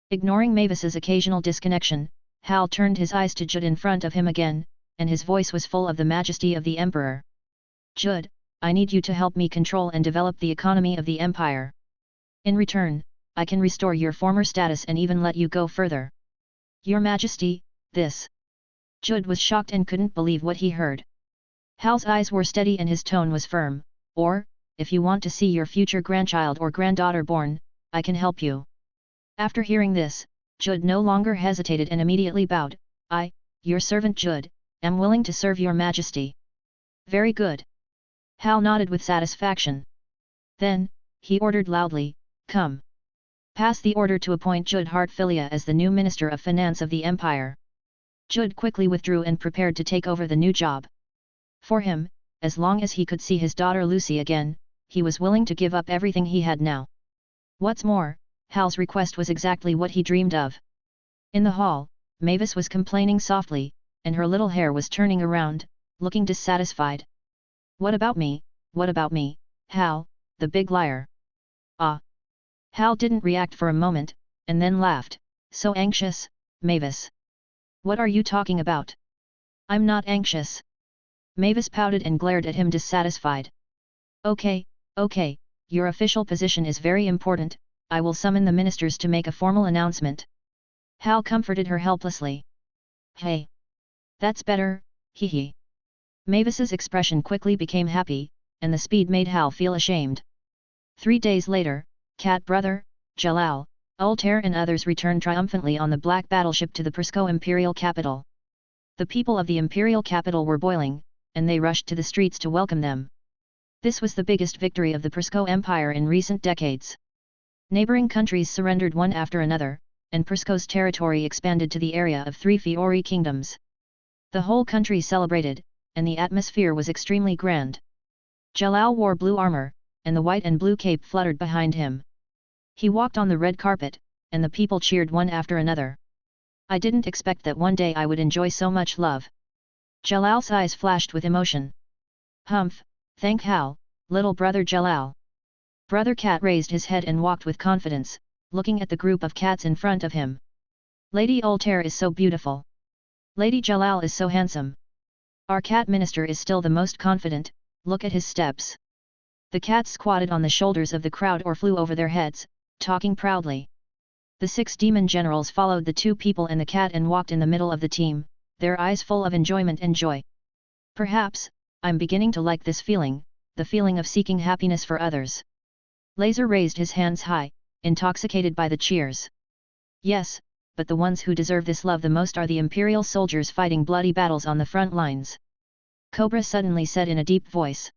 Ignoring Mavis's occasional disconnection, Hal turned his eyes to Judd in front of him again, and his voice was full of the majesty of the Emperor. Judd, I need you to help me control and develop the economy of the Empire. In return, I can restore your former status and even let you go further. Your Majesty, this. Judd was shocked and couldn't believe what he heard. Hal's eyes were steady and his tone was firm. Or, if you want to see your future grandchild or granddaughter born, I can help you. After hearing this, Judd no longer hesitated and immediately bowed. I, your servant Judd, am willing to serve your Majesty. Very good. Hal nodded with satisfaction. Then, he ordered loudly, come. Pass the order to appoint Judd Hartfilia as the new Minister of Finance of the Empire. Judd quickly withdrew and prepared to take over the new job. For him, as long as he could see his daughter Lucy again, he was willing to give up everything he had now. What's more, Hal's request was exactly what he dreamed of. In the hall, Mavis was complaining softly, and her little hair was turning around, looking dissatisfied. What about me, Hal, the big liar? Ah! Hal didn't react for a moment, and then laughed. So anxious, Mavis. What are you talking about? I'm not anxious. Mavis pouted and glared at him dissatisfied. Okay, your official position is very important, I will summon the ministers to make a formal announcement. Hal comforted her helplessly. Hey! That's better, hee hee. Mavis's expression quickly became happy, and the speed made Hal feel ashamed. 3 days later, Cat brother, Jalal, Altair and others returned triumphantly on the black battleship to the Prisco imperial capital. The people of the imperial capital were boiling, and they rushed to the streets to welcome them. This was the biggest victory of the Prisco Empire in recent decades. Neighboring countries surrendered one after another, and Prisco's territory expanded to the area of 3 Fiori kingdoms. The whole country celebrated, and the atmosphere was extremely grand. Jalal wore blue armor, and the white and blue cape fluttered behind him. He walked on the red carpet, and the people cheered one after another. I didn't expect that one day I would enjoy so much love. Jalal's eyes flashed with emotion. Humph, thank Hal, little brother Jalal. Brother Cat raised his head and walked with confidence, looking at the group of cats in front of him. Lady Altair is so beautiful. Lady Jalal is so handsome. Our cat minister is still the most confident, look at his steps. The cats squatted on the shoulders of the crowd or flew over their heads, talking proudly. The 6 demon generals followed the 2 people and the cat and walked in the middle of the team, their eyes full of enjoyment and joy. Perhaps, I'm beginning to like this feeling, the feeling of seeking happiness for others. Laser raised his hands high, intoxicated by the cheers. Yes, but the ones who deserve this love the most are the imperial soldiers fighting bloody battles on the front lines. Cobra suddenly said in a deep voice.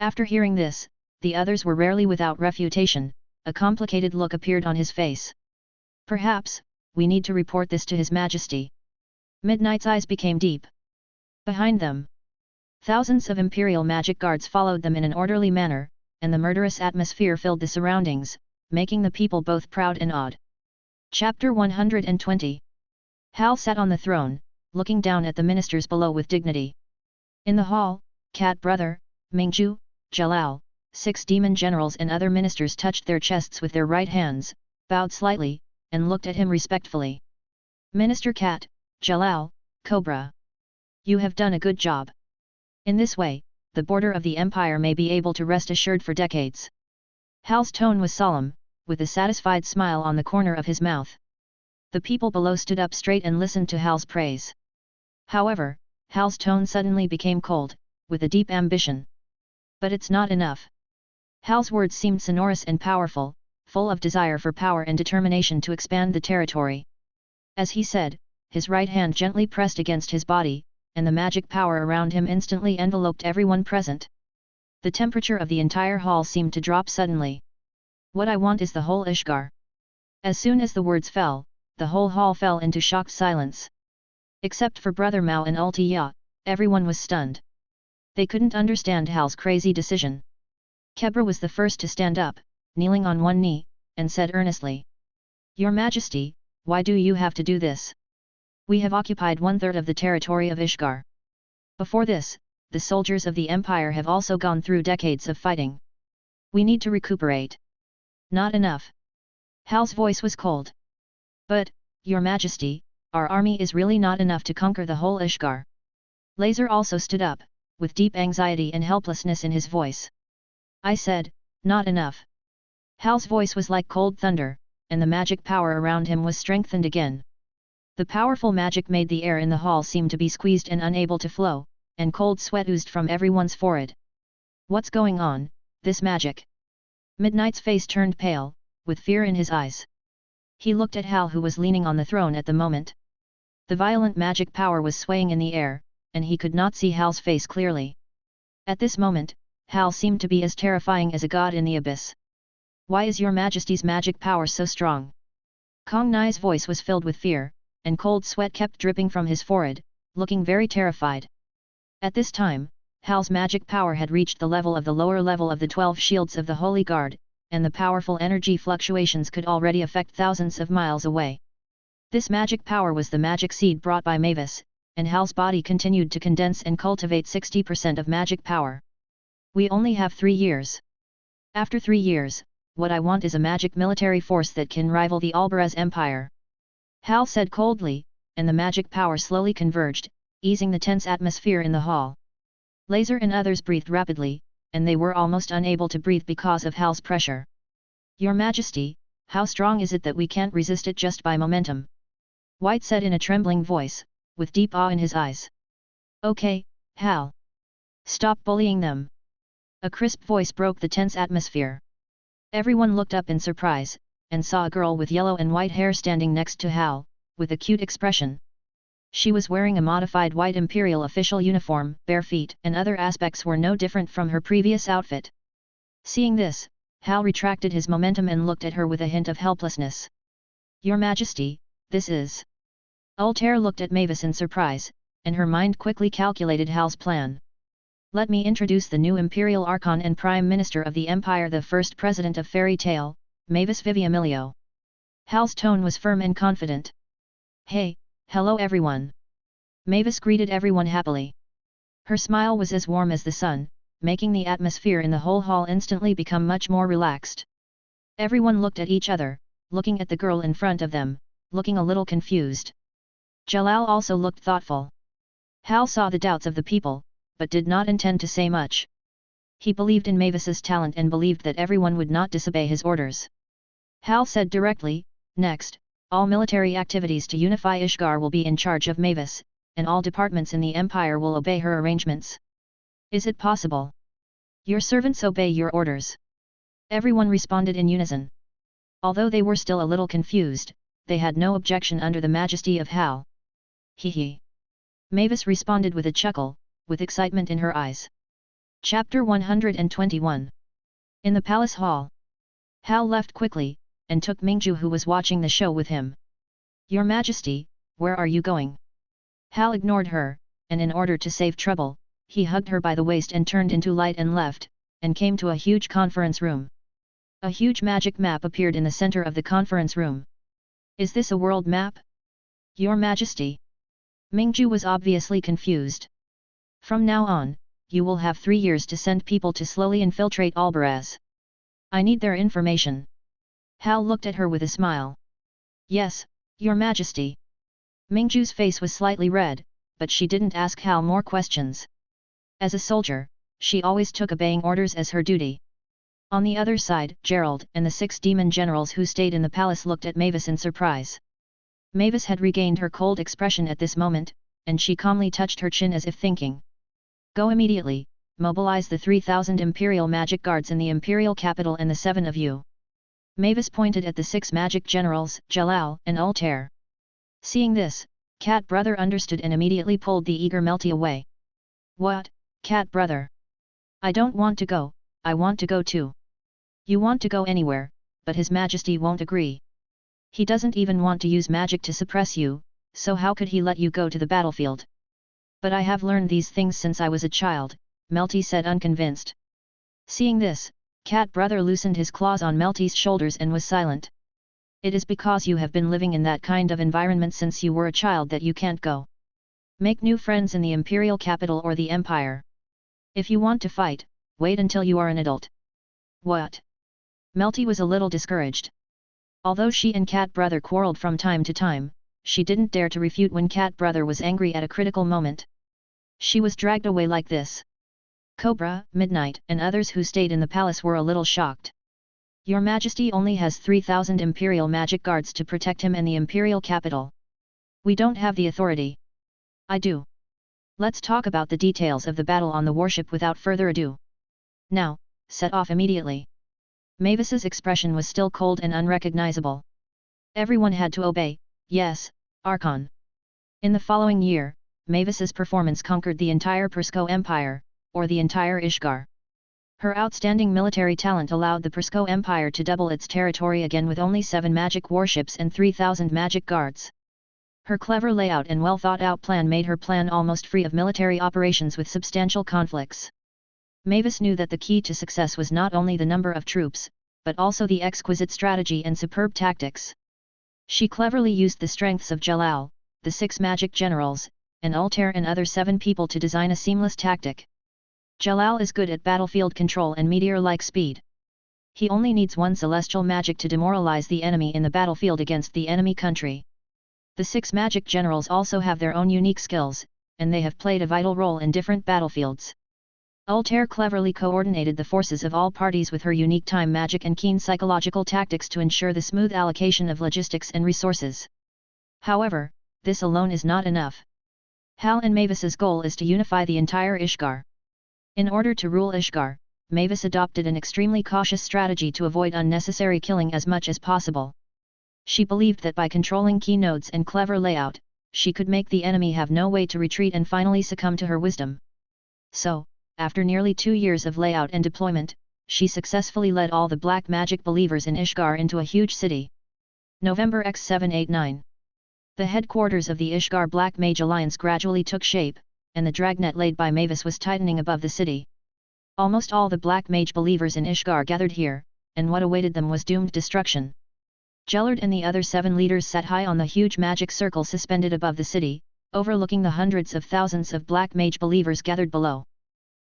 After hearing this, the others were rarely without refutation, a complicated look appeared on his face. Perhaps, we need to report this to His Majesty. Midnight's eyes became deep. Behind them, thousands of imperial magic guards followed them in an orderly manner, and the murderous atmosphere filled the surroundings, making the people both proud and awed. Chapter 120. Hal sat on the throne, looking down at the ministers below with dignity. In the hall, Cat brother, Mingju, Jalal, 6 demon generals and other ministers touched their chests with their right hands, bowed slightly, and looked at him respectfully. Minister Cat, Jalal, Cobra. You have done a good job. In this way, the border of the empire may be able to rest assured for decades. Hal's tone was solemn, with a satisfied smile on the corner of his mouth. The people below stood up straight and listened to Hal's praise. However, Hal's tone suddenly became cold, with a deep ambition. But it's not enough. Hal's words seemed sonorous and powerful, full of desire for power and determination to expand the territory. As he said, his right hand gently pressed against his body, and the magic power around him instantly enveloped everyone present. The temperature of the entire hall seemed to drop suddenly. What I want is the whole Ishgar. As soon as the words fell, the whole hall fell into shocked silence. Except for Brother Mao and Ulti, everyone was stunned. They couldn't understand Hal's crazy decision. Kebra was the first to stand up, kneeling on one knee, and said earnestly. Your Majesty, why do you have to do this? We have occupied 1/3 of the territory of Ishgar. Before this, the soldiers of the Empire have also gone through decades of fighting. We need to recuperate. Not enough. Hal's voice was cold. But, Your Majesty, our army is really not enough to conquer the whole Ishgar. Laser also stood up, with deep anxiety and helplessness in his voice. I said, not enough. Hal's voice was like cold thunder, and the magic power around him was strengthened again. The powerful magic made the air in the hall seem to be squeezed and unable to flow, and cold sweat oozed from everyone's forehead. What's going on, this magic? Midnight's face turned pale, with fear in his eyes. He looked at Hal, who was leaning on the throne at the moment. The violent magic power was swaying in the air, and he could not see Hal's face clearly. At this moment, Hal seemed to be as terrifying as a god in the abyss. Why is Your Majesty's magic power so strong? Kong Nai's voice was filled with fear, and cold sweat kept dripping from his forehead, looking very terrified. At this time, Hal's magic power had reached the level of the lower level of the 12 shields of the Holy Guard, and the powerful energy fluctuations could already affect thousands of miles away. This magic power was the magic seed brought by Mavis, and Hal's body continued to condense and cultivate 60% of magic power. We only have 3 years. After 3 years, what I want is a magic military force that can rival the Albarez Empire. Hal said coldly, and the magic power slowly converged, easing the tense atmosphere in the hall. Laser and others breathed rapidly, and they were almost unable to breathe because of Hal's pressure. Your Majesty, how strong is it that we can't resist it just by momentum? White said in a trembling voice, with deep awe in his eyes. Okay, Hal. Stop bullying them. A crisp voice broke the tense atmosphere. Everyone looked up in surprise, and saw a girl with yellow and white hair standing next to Hal, with a cute expression. She was wearing a modified white imperial official uniform, bare feet and other aspects were no different from her previous outfit. Seeing this, Hal retracted his momentum and looked at her with a hint of helplessness. Your Majesty, this is... Altair looked at Mavis in surprise, and her mind quickly calculated Hal's plan. Let me introduce the new Imperial Archon and Prime Minister of the Empire, the first President of Fairy Tale, Mavis Viviamilio. Hal's tone was firm and confident. Hey, hello everyone. Mavis greeted everyone happily. Her smile was as warm as the sun, making the atmosphere in the whole hall instantly become much more relaxed. Everyone looked at each other, looking at the girl in front of them, looking a little confused. Jalal also looked thoughtful. Hal saw the doubts of the people, but did not intend to say much. He believed in Mavis's talent and believed that everyone would not disobey his orders. Hal said directly, next, all military activities to unify Ishgar will be in charge of Mavis, and all departments in the Empire will obey her arrangements. Is it possible? Your servants obey your orders. Everyone responded in unison. Although they were still a little confused, they had no objection under the majesty of Hal. Hee hee. Mavis responded with a chuckle, with excitement in her eyes. Chapter 121. In the palace hall. Hal left quickly, and took Mingju, who was watching the show, with him. Your Majesty, where are you going? Hal ignored her, and in order to save trouble, he hugged her by the waist and turned into light and left, and came to a huge conference room. A huge magic map appeared in the center of the conference room. Is this a world map? Your Majesty. Mingju was obviously confused. From now on, you will have 3 years to send people to slowly infiltrate Albarez. I need their information. Hal looked at her with a smile. Yes, Your Majesty. Mingju's face was slightly red, but she didn't ask Hal more questions. As a soldier, she always took obeying orders as her duty. On the other side, Gerald and the 6 demon generals who stayed in the palace looked at Mavis in surprise. Mavis had regained her cold expression at this moment, and she calmly touched her chin as if thinking. Go immediately, mobilize the 3,000 Imperial magic guards in the Imperial capital and the 7 of you. Mavis pointed at the 6 magic generals, Jalal and Altair. Seeing this, Cat Brother understood and immediately pulled the eager Melty away. What, Cat Brother? I don't want to go, I want to go too. You want to go anywhere, but His Majesty won't agree. He doesn't even want to use magic to suppress you, so how could he let you go to the battlefield? But I have learned these things since I was a child, Melty said unconvinced. Seeing this, Cat Brother loosened his claws on Melty's shoulders and was silent. It is because you have been living in that kind of environment since you were a child that you can't go. Make new friends in the Imperial capital or the Empire. If you want to fight, wait until you are an adult. What? Melty was a little discouraged. Although she and Cat Brother quarreled from time to time, she didn't dare to refute when Cat Brother was angry at a critical moment. She was dragged away like this. Cobra, Midnight, and others who stayed in the palace were a little shocked. Your Majesty only has 3,000 Imperial magic guards to protect him and the Imperial capital. We don't have the authority. I do. Let's talk about the details of the battle on the warship without further ado. Now, set off immediately. Mavis's expression was still cold and unrecognizable. Everyone had to obey. Yes, Archon. In the following year, Mavis's performance conquered the entire Persco Empire, or the entire Ishgar. Her outstanding military talent allowed the Persco Empire to double its territory again with only 7 magic warships and 3,000 magic guards. Her clever layout and well-thought-out plan made her plan almost free of military operations with substantial conflicts. Mavis knew that the key to success was not only the number of troops, but also the exquisite strategy and superb tactics. She cleverly used the strengths of Jalal, the 6 magic generals, and Altair and other 7 people to design a seamless tactic. Jalal is good at battlefield control and meteor-like speed. He only needs 1 celestial magic to demoralize the enemy in the battlefield against the enemy country. The 6 magic generals also have their own unique skills, and they have played a vital role in different battlefields. Altair cleverly coordinated the forces of all parties with her unique time magic and keen psychological tactics to ensure the smooth allocation of logistics and resources. However, this alone is not enough. Hal and Mavis's goal is to unify the entire Ishgar. In order to rule Ishgar, Mavis adopted an extremely cautious strategy to avoid unnecessary killing as much as possible. She believed that by controlling key nodes and clever layout, she could make the enemy have no way to retreat and finally succumb to her wisdom. So, after nearly 2 years of layout and deployment, she successfully led all the black magic believers in Ishgar into a huge city. November X789. The headquarters of the Ishgar Black Mage Alliance gradually took shape, and the dragnet laid by Mavis was tightening above the city. Almost all the black mage believers in Ishgar gathered here, and what awaited them was doomed destruction. Jellard and the other 7 leaders sat high on the huge magic circle suspended above the city, overlooking the hundreds of thousands of black mage believers gathered below.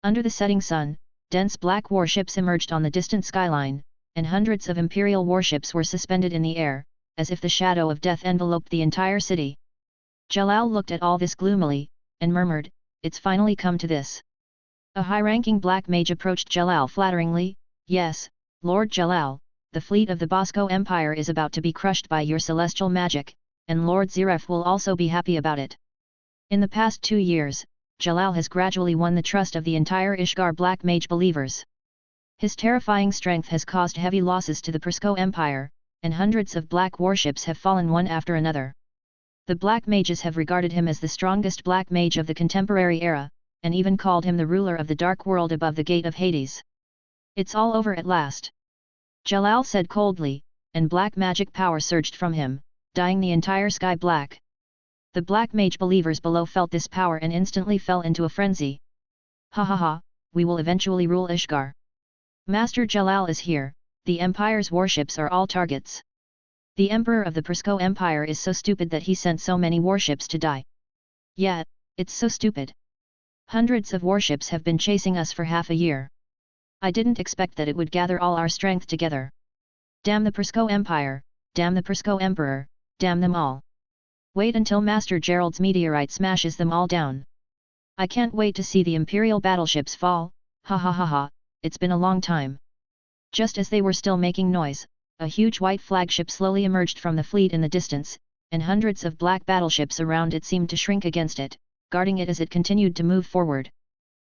Under the setting sun, dense black warships emerged on the distant skyline, and hundreds of imperial warships were suspended in the air, as if the shadow of death enveloped the entire city. Jalal looked at all this gloomily, and murmured, "It's finally come to this." A high-ranking black mage approached Jalal flatteringly, "Yes, Lord Jalal, the fleet of the Bosco Empire is about to be crushed by your celestial magic, and Lord Ziref will also be happy about it." In the past 2 years, Jalal has gradually won the trust of the entire Ishgar black mage believers. His terrifying strength has caused heavy losses to the Persco Empire, and hundreds of black warships have fallen one after another. The black mages have regarded him as the strongest black mage of the contemporary era, and even called him the ruler of the dark world above the gate of Hades. "It's all over at last," Jalal said coldly, and black magic power surged from him, dyeing the entire sky black. The black mage believers below felt this power and instantly fell into a frenzy. "Ha ha ha, we will eventually rule Ishgar. Master Jalal is here, the Empire's warships are all targets. The Emperor of the Persco Empire is so stupid that he sent so many warships to die. Yeah, it's so stupid. Hundreds of warships have been chasing us for half a year. I didn't expect that it would gather all our strength together. Damn the Persco Empire, damn the Persco Emperor, damn them all. Wait until Master Gerald's meteorite smashes them all down. I can't wait to see the Imperial battleships fall, ha ha ha ha, it's been a long time." Just as they were still making noise, a huge white flagship slowly emerged from the fleet in the distance, and hundreds of black battleships around it seemed to shrink against it, guarding it as it continued to move forward.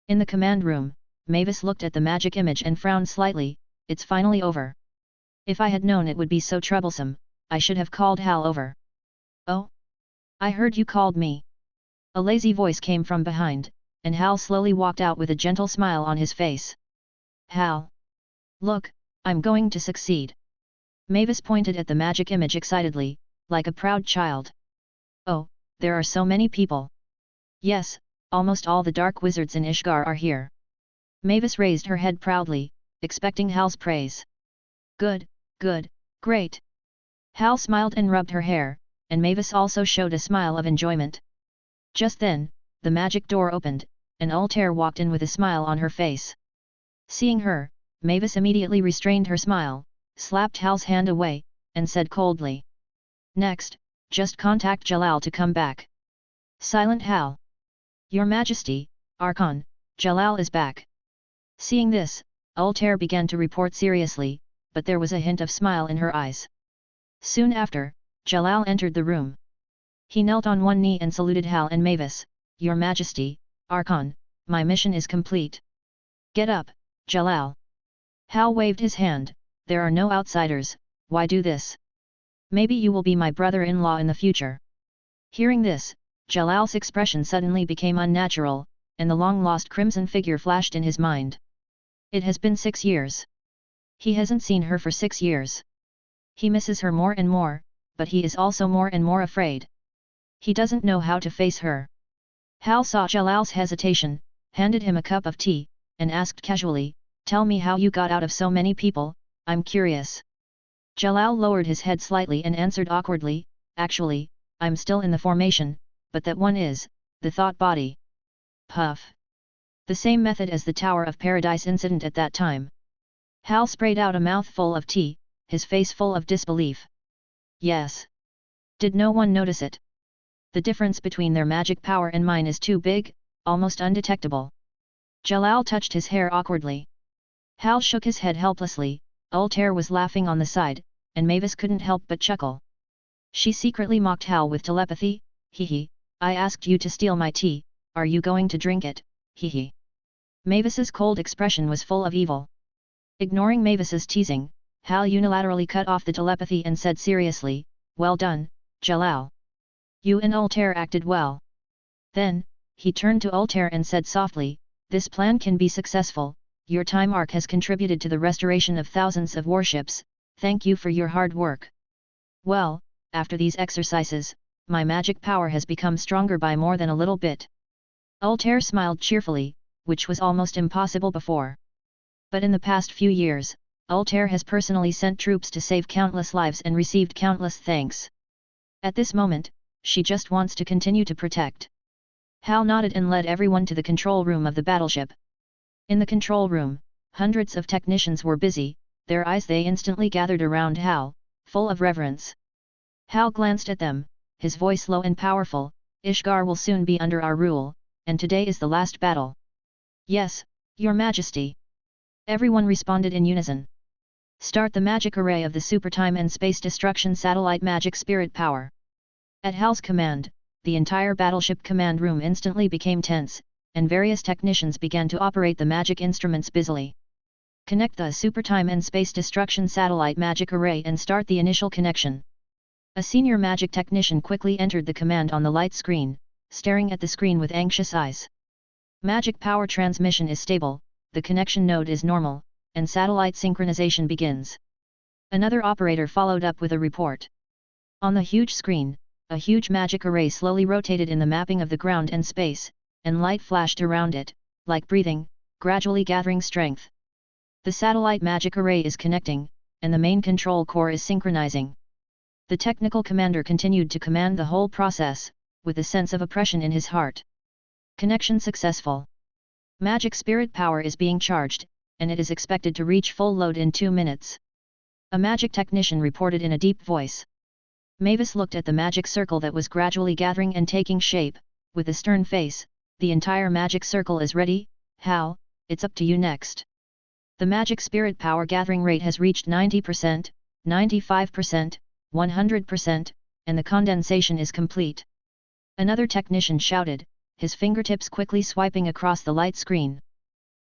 In the command room, Mavis looked at the magic image and frowned slightly. "It's finally over. If I had known it would be so troublesome, I should have called Hal over." "Oh? I heard you called me." A lazy voice came from behind, and Hal slowly walked out with a gentle smile on his face. "Hal! Look, I'm going to succeed." Mavis pointed at the magic image excitedly, like a proud child. "Oh, there are so many people." "Yes, almost all the dark wizards in Ishgar are here." Mavis raised her head proudly, expecting Hal's praise. "Good, good, great." Hal smiled and rubbed her hair, and Mavis also showed a smile of enjoyment. Just then, the magic door opened, and Altair walked in with a smile on her face. Seeing her, Mavis immediately restrained her smile, slapped Hal's hand away, and said coldly. Next, just contact Jalal to come back. Silent Hal. Your Majesty, Archon, Jalal is back. Seeing this, Altair began to report seriously, but there was a hint of smile in her eyes. Soon after, Jalal entered the room. He knelt on one knee and saluted Hal and Mavis. Your Majesty, Archon, my mission is complete. Get up, Jalal. Hal waved his hand. There are no outsiders, why do this? Maybe you will be my brother-in-law in the future. Hearing this, Jalal's expression suddenly became unnatural, and the long-lost crimson figure flashed in his mind. It has been 6 years. He hasn't seen her for 6 years. He misses her more and more, but he is also more and more afraid. He doesn't know how to face her. Hal saw Jalal's hesitation, handed him a cup of tea, and asked casually, "Tell me how you got out of so many people, I'm curious." Jalal lowered his head slightly and answered awkwardly, "Actually, I'm still in the formation, but that one is, the thought body." Puff. The same method as the Tower of Paradise incident at that time. Hal sprayed out a mouthful of tea, his face full of disbelief. Yes. Did no one notice it? The difference between their magic power and mine is too big, almost undetectable. Jalal touched his hair awkwardly. Hal shook his head helplessly. Altair was laughing on the side, and Mavis couldn't help but chuckle. She secretly mocked Hal with telepathy. Hee, I asked you to steal my tea, are you going to drink it? Hee. Mavis's cold expression was full of evil. Ignoring Mavis's teasing, Hal unilaterally cut off the telepathy and said seriously, "Well done, Jalal. You and Altair acted well." Then, he turned to Altair and said softly, "This plan can be successful. Your time arc has contributed to the restoration of thousands of warships, thank you for your hard work. Well, after these exercises, my magic power has become stronger by more than a little bit." Altair smiled cheerfully, which was almost impossible before. But in the past few years, Altair has personally sent troops to save countless lives and received countless thanks. At this moment, she just wants to continue to protect. Hal nodded and led everyone to the control room of the battleship. In the control room, hundreds of technicians were busy, their eyes they instantly gathered around Hal, full of reverence. Hal glanced at them, his voice low and powerful, "Ishgar will soon be under our rule, and today is the last battle." "Yes, Your Majesty." Everyone responded in unison. "Start the magic array of the Supertime and Space Destruction Satellite Magic Spirit Power." At Hal's command, the entire battleship command room instantly became tense, and various technicians began to operate the magic instruments busily. "Connect the Supertime and Space Destruction Satellite Magic Array and start the initial connection." A senior magic technician quickly entered the command on the light screen, staring at the screen with anxious eyes. "Magic power transmission is stable, the connection node is normal, and satellite synchronization begins." Another operator followed up with a report. On the huge screen, a huge magic array slowly rotated in the mapping of the ground and space, and light flashed around it, like breathing, gradually gathering strength. The satellite magic array is connecting, and the main control core is synchronizing. The technical commander continued to command the whole process, with a sense of oppression in his heart. Connection successful. Magic spirit power is being charged, and it is expected to reach full load in 2 minutes. A magic technician reported in a deep voice. Mavis looked at the magic circle that was gradually gathering and taking shape, with a stern face. "The entire magic circle is ready, Hal, it's up to you next." The magic spirit power gathering rate has reached 90%, 95%, 100%, and the condensation is complete. Another technician shouted, his fingertips quickly swiping across the light screen.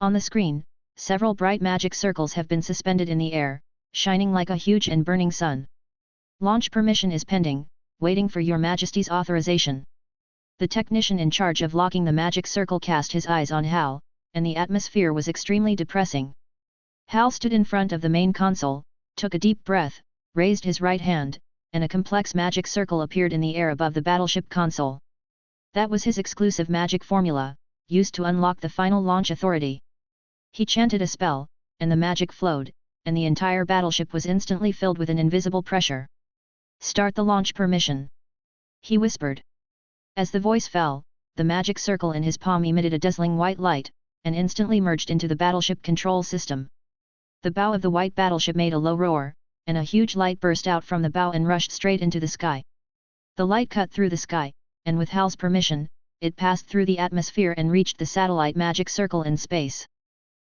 On the screen, several bright magic circles have been suspended in the air, shining like a huge and burning sun. "Launch permission is pending, waiting for Your Majesty's authorization." The technician in charge of locking the magic circle cast his eyes on Hal, and the atmosphere was extremely depressing. Hal stood in front of the main console, took a deep breath, raised his right hand, and a complex magic circle appeared in the air above the battleship console. That was his exclusive magic formula, used to unlock the final launch authority. He chanted a spell, and the magic flowed, and the entire battleship was instantly filled with an invisible pressure. "Start the launch permission," he whispered. As the voice fell, the magic circle in his palm emitted a dazzling white light, and instantly merged into the battleship control system. The bow of the white battleship made a low roar, and a huge light burst out from the bow and rushed straight into the sky. The light cut through the sky, and with Hal's permission, it passed through the atmosphere and reached the satellite magic circle in space.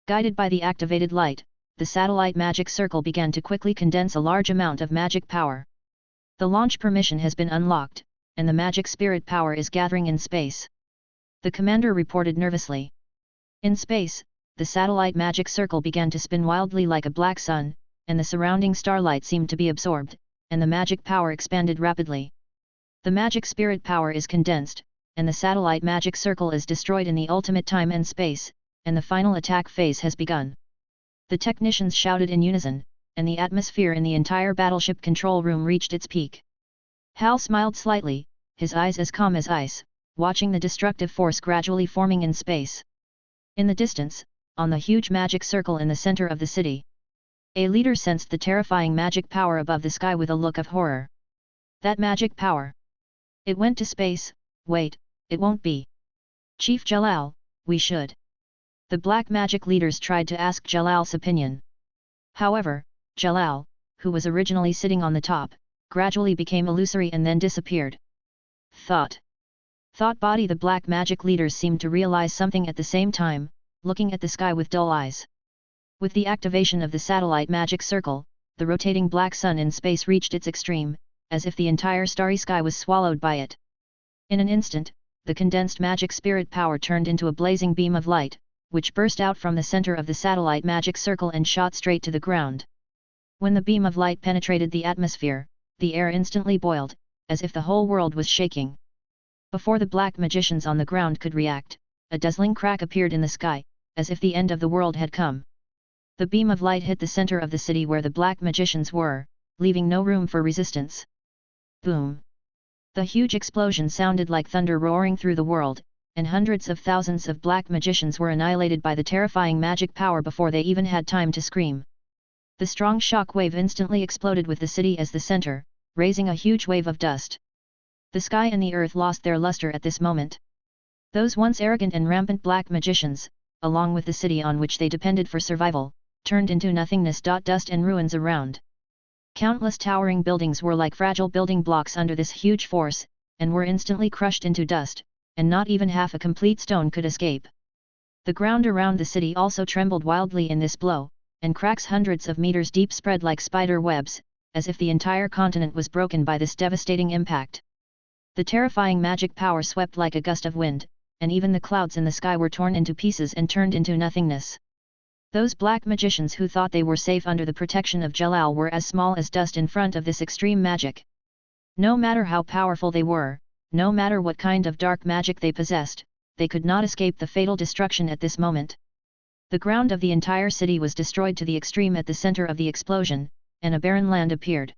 Guided by the activated light, the satellite magic circle began to quickly condense a large amount of magic power. The launch permission has been unlocked, and the magic spirit power is gathering in space. The commander reported nervously. In space, the satellite magic circle began to spin wildly like a black sun, and the surrounding starlight seemed to be absorbed, and the magic power expanded rapidly. The magic spirit power is condensed, and the satellite magic circle is destroyed in the ultimate time and space, and the final attack phase has begun. The technicians shouted in unison, and the atmosphere in the entire battleship control room reached its peak. Hal smiled slightly, his eyes as calm as ice, watching the destructive force gradually forming in space. In the distance, on the huge magic circle in the center of the city, a leader sensed the terrifying magic power above the sky with a look of horror. That magic power! It went to space. Wait, it won't be. Chief Jalal, we should. The black magic leaders tried to ask Jalal's opinion. However, Jalal, who was originally sitting on the top, gradually became illusory and then disappeared. Thought body. The black magic leaders seemed to realize something at the same time, looking at the sky with dull eyes. With the activation of the satellite magic circle, the rotating black sun in space reached its extreme, as if the entire starry sky was swallowed by it. In an instant, the condensed magic spirit power turned into a blazing beam of light, which burst out from the center of the satellite magic circle and shot straight to the ground. When the beam of light penetrated the atmosphere, the air instantly boiled, as if the whole world was shaking. Before the black magicians on the ground could react, a dazzling crack appeared in the sky, as if the end of the world had come. The beam of light hit the center of the city where the black magicians were, leaving no room for resistance. Boom! The huge explosion sounded like thunder roaring through the world, and hundreds of thousands of black magicians were annihilated by the terrifying magic power before they even had time to scream. The strong shock wave instantly exploded with the city as the center, raising a huge wave of dust. The sky and the earth lost their luster at this moment. Those once arrogant and rampant black magicians, along with the city on which they depended for survival, turned into nothingness. Dust and ruins around. Countless towering buildings were like fragile building blocks under this huge force, and were instantly crushed into dust, and not even half a complete stone could escape. The ground around the city also trembled wildly in this blow, and cracks hundreds of meters deep spread like spider webs, as if the entire continent was broken by this devastating impact. The terrifying magic power swept like a gust of wind, and even the clouds in the sky were torn into pieces and turned into nothingness. Those black magicians who thought they were safe under the protection of Jalal were as small as dust in front of this extreme magic. No matter how powerful they were, no matter what kind of dark magic they possessed, they could not escape the fatal destruction at this moment. The ground of the entire city was destroyed to the extreme at the center of the explosion, and a barren land appeared.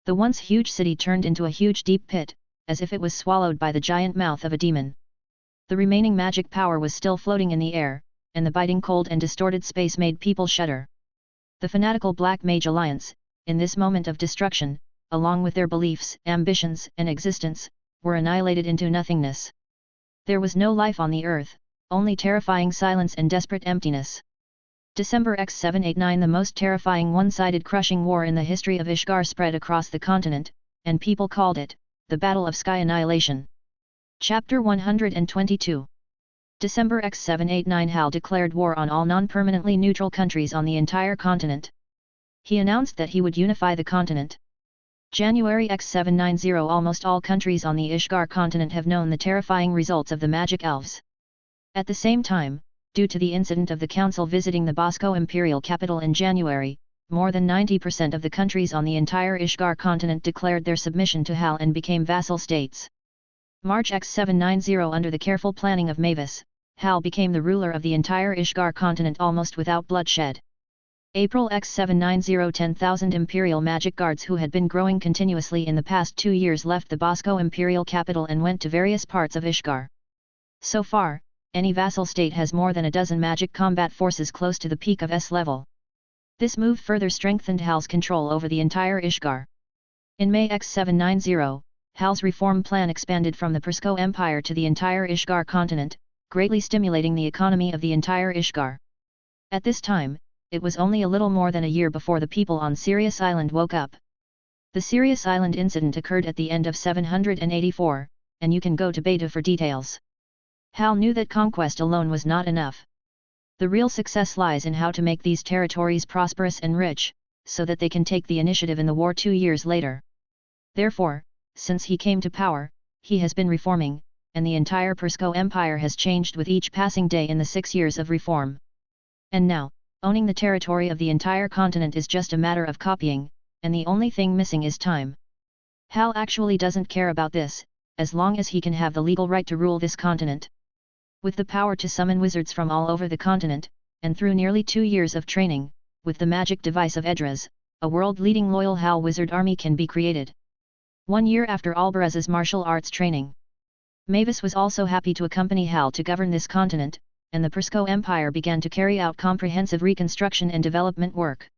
The once huge city turned into a huge deep pit, as if it was swallowed by the giant mouth of a demon. The remaining magic power was still floating in the air, and the biting cold and distorted space made people shudder. The fanatical Black Mage Alliance, in this moment of destruction, along with their beliefs, ambitions, and existence, were annihilated into nothingness. There was no life on the earth, only terrifying silence and desperate emptiness. December X789. The most terrifying one-sided crushing war in the history of Ishgar spread across the continent, and people called it, the Battle of Sky Annihilation. Chapter 122. December X789. Hal declared war on all non-permanently neutral countries on the entire continent. He announced that he would unify the continent. January X790. Almost all countries on the Ishgar continent have known the terrifying results of the magic elves. At the same time, due to the incident of the council visiting the Bosco imperial capital in January, more than 90% of the countries on the entire Ishgar continent declared their submission to Hal and became vassal states. March X790. Under the careful planning of Mavis, Hal became the ruler of the entire Ishgar continent almost without bloodshed. April X790. 10,000 Imperial magic guards who had been growing continuously in the past 2 years left the Bosco imperial capital and went to various parts of Ishgar. So far, any vassal state has more than a dozen magic combat forces close to the peak of S level. This move further strengthened Hal's control over the entire Ishgar. In May X790, Hal's reform plan expanded from the Persco Empire to the entire Ishgar continent, greatly stimulating the economy of the entire Ishgar. At this time, it was only a little more than a year before the people on Sirius Island woke up. The Sirius Island incident occurred at the end of 784, and you can go to Beta for details. Hal knew that conquest alone was not enough. The real success lies in how to make these territories prosperous and rich, so that they can take the initiative in the war 2 years later. Therefore, since he came to power, he has been reforming, and the entire Persco Empire has changed with each passing day in the 6 years of reform. And now, owning the territory of the entire continent is just a matter of copying, and the only thing missing is time. Hal actually doesn't care about this, as long as he can have the legal right to rule this continent. With the power to summon wizards from all over the continent, and through nearly 2 years of training, with the magic device of Edras, a world-leading loyal Hal wizard army can be created. 1 year after Albaraz's martial arts training, Mavis was also happy to accompany Hal to govern this continent, and the Persco Empire began to carry out comprehensive reconstruction and development work.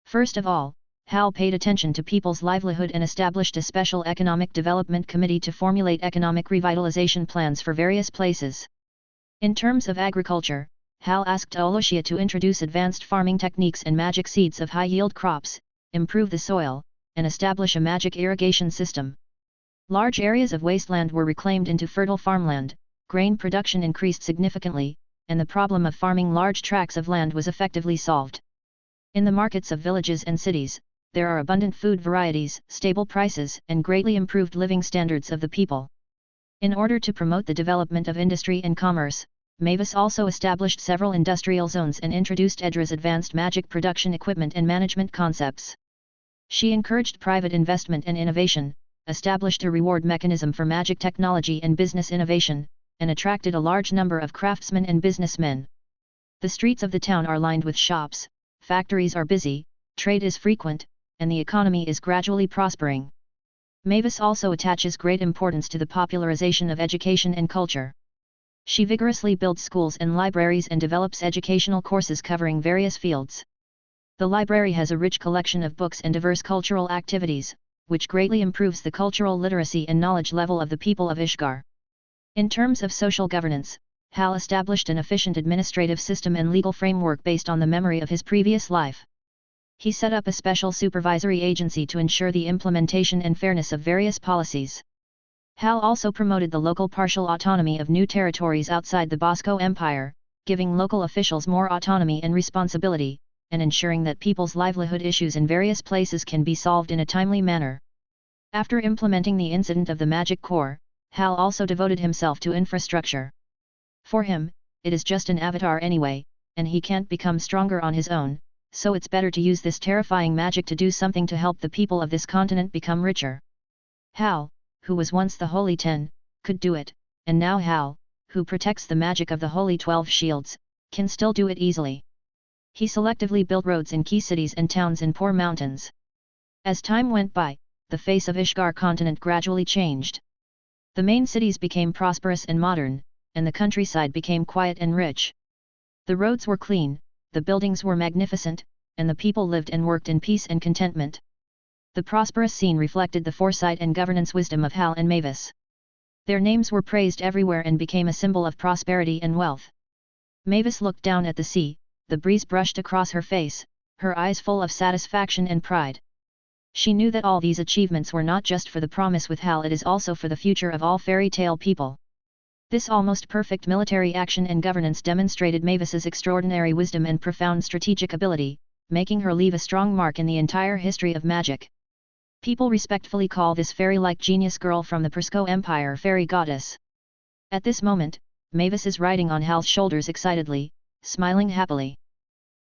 First of all, Hal paid attention to people's livelihood and established a special economic development committee to formulate economic revitalization plans for various places. In terms of agriculture, Hal asked Oloshia to introduce advanced farming techniques and magic seeds of high-yield crops, improve the soil, and establish a magic irrigation system. Large areas of wasteland were reclaimed into fertile farmland, grain production increased significantly, and the problem of farming large tracts of land was effectively solved. In the markets of villages and cities, there are abundant food varieties, stable prices, and greatly improved living standards of the people. In order to promote the development of industry and commerce, Mavis also established several industrial zones and introduced Edra's advanced magic production equipment and management concepts. She encouraged private investment and innovation, established a reward mechanism for magic technology and business innovation, and attracted a large number of craftsmen and businessmen. The streets of the town are lined with shops, factories are busy, trade is frequent, and the economy is gradually prospering. Mavis also attaches great importance to the popularization of education and culture. She vigorously builds schools and libraries and develops educational courses covering various fields. The library has a rich collection of books and diverse cultural activities, which greatly improves the cultural literacy and knowledge level of the people of Ishgar. In terms of social governance, Hal established an efficient administrative system and legal framework based on the memory of his previous life. He set up a special supervisory agency to ensure the implementation and fairness of various policies. Hal also promoted the local partial autonomy of new territories outside the Bosco Empire, giving local officials more autonomy and responsibility, and ensuring that people's livelihood issues in various places can be solved in a timely manner. After implementing the incident of the Magic Corps, Hal also devoted himself to infrastructure. For him, it is just an avatar anyway, and he can't become stronger on his own, so it's better to use this terrifying magic to do something to help the people of this continent become richer. Hal, who was once the Holy 10, could do it, and now Hal, who protects the magic of the Holy 12 shields, can still do it easily. He selectively built roads in key cities and towns in poor mountains. As time went by, the face of Ishgar continent gradually changed. The main cities became prosperous and modern, and the countryside became quiet and rich. The roads were clean, the buildings were magnificent, and the people lived and worked in peace and contentment. The prosperous scene reflected the foresight and governance wisdom of Hal and Mavis. Their names were praised everywhere and became a symbol of prosperity and wealth. Mavis looked down at the sea, the breeze brushed across her face, her eyes full of satisfaction and pride. She knew that all these achievements were not just for the promise with Hal, it is also for the future of all fairy tale people. This almost perfect military action and governance demonstrated Mavis's extraordinary wisdom and profound strategic ability, making her leave a strong mark in the entire history of magic. People respectfully call this fairy-like genius girl from the Persco Empire Fairy Goddess. At this moment, Mavis is riding on Hal's shoulders excitedly, smiling happily.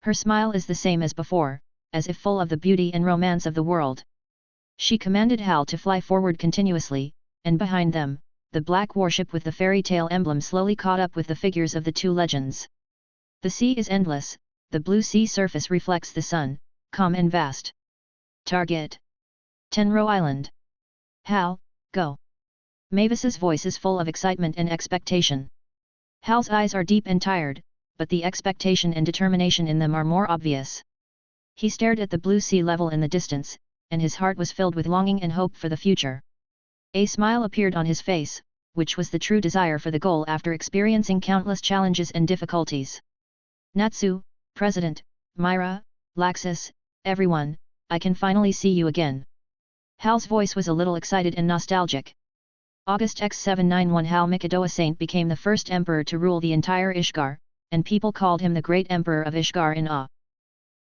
Her smile is the same as before, as if full of the beauty and romance of the world. She commanded Hal to fly forward continuously, and behind them, the black warship with the fairy tale emblem slowly caught up with the figures of the two legends. The sea is endless, the blue sea surface reflects the sun, calm and vast. Target: Tenro Island. Hal, go! Mavis's voice is full of excitement and expectation. Hal's eyes are deep and tired, but the expectation and determination in them are more obvious. He stared at the blue sea level in the distance, and his heart was filled with longing and hope for the future. A smile appeared on his face, which was the true desire for the goal after experiencing countless challenges and difficulties. Natsu, President, Myra, Laxus, everyone, I can finally see you again. Hal's voice was a little excited and nostalgic. August X791 Hal Mikadoa Saint became the first emperor to rule the entire Ishgar, and people called him the Great Emperor of Ishgar in awe.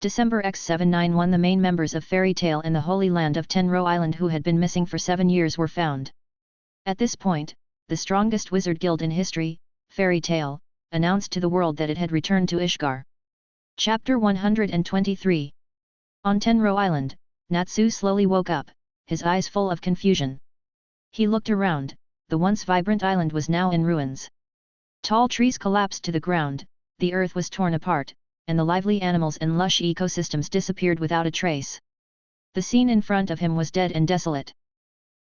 December X791 The main members of Fairy Tale and the Holy Land of Tenro Island who had been missing for 7 years were found. At this point, the strongest wizard guild in history, Fairy Tale, announced to the world that it had returned to Ishgar. Chapter 123. On Tenro Island, Natsu slowly woke up, his eyes full of confusion. He looked around, the once vibrant island was now in ruins. Tall trees collapsed to the ground, the earth was torn apart, and the lively animals and lush ecosystems disappeared without a trace. The scene in front of him was dead and desolate.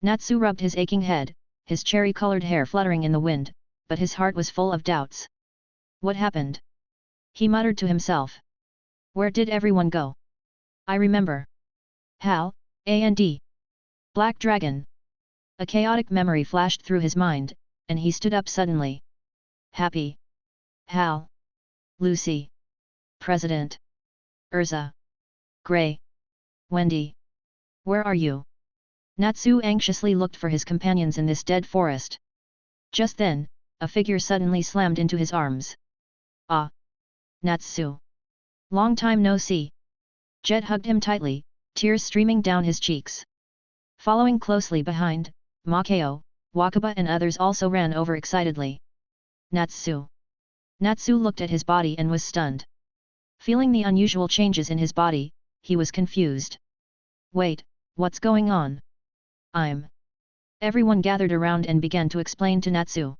Natsu rubbed his aching head, his cherry-colored hair fluttering in the wind, but his heart was full of doubts. What happened? He muttered to himself. Where did everyone go? I remember. Hal, and Black Dragon. A chaotic memory flashed through his mind, and he stood up suddenly. Happy. Hal. Lucy. President. Urza. Gray. Wendy. Where are you? Natsu anxiously looked for his companions in this dead forest. Just then, a figure suddenly slammed into his arms. Ah! Natsu. Long time no see. Jet hugged him tightly, tears streaming down his cheeks. Following closely behind, Makao, Wakaba and others also ran over excitedly. Natsu. Natsu looked at his body and was stunned. Feeling the unusual changes in his body, he was confused. Wait, what's going on? Everyone gathered around and began to explain to Natsu.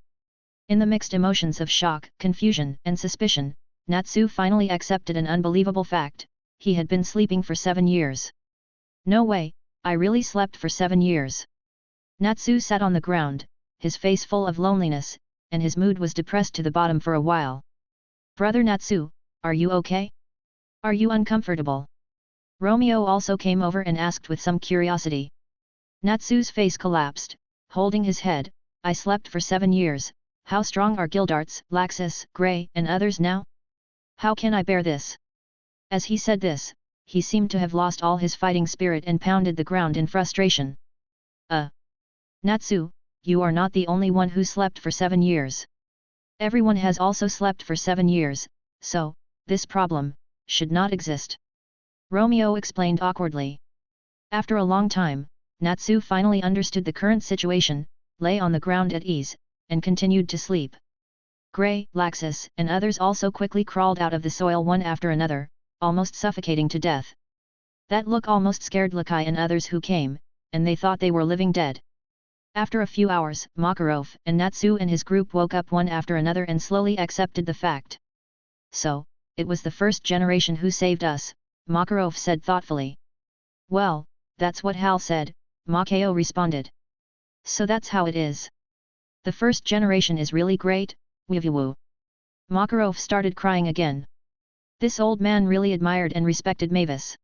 In the mixed emotions of shock, confusion, and suspicion, Natsu finally accepted an unbelievable fact: he had been sleeping for 7 years. No way, I really slept for 7 years. Natsu sat on the ground, his face full of loneliness, and his mood was depressed to the bottom for a while. Brother Natsu, are you okay? Are you uncomfortable? Romeo also came over and asked with some curiosity. Natsu's face collapsed, holding his head. I slept for 7 years, how strong are Gildarts, Laxus, Grey and others now? How can I bear this? As he said this, he seemed to have lost all his fighting spirit and pounded the ground in frustration. Natsu, you are not the only one who slept for 7 years. Everyone has also slept for 7 years, so, this problem should not exist. Romeo explained awkwardly. After a long time, Natsu finally understood the current situation, lay on the ground at ease, and continued to sleep. Grey, Laxus, and others also quickly crawled out of the soil one after another, almost suffocating to death. That look almost scared Lakai and others who came, and they thought they were living dead. After a few hours, Makarov and Natsu and his group woke up one after another and slowly accepted the fact. So, it was the first generation who saved us, Makarov said thoughtfully. Well, that's what Hal said, Makao responded. So that's how it is. The first generation is really great, woo. Makarov started crying again. This old man really admired and respected Mavis.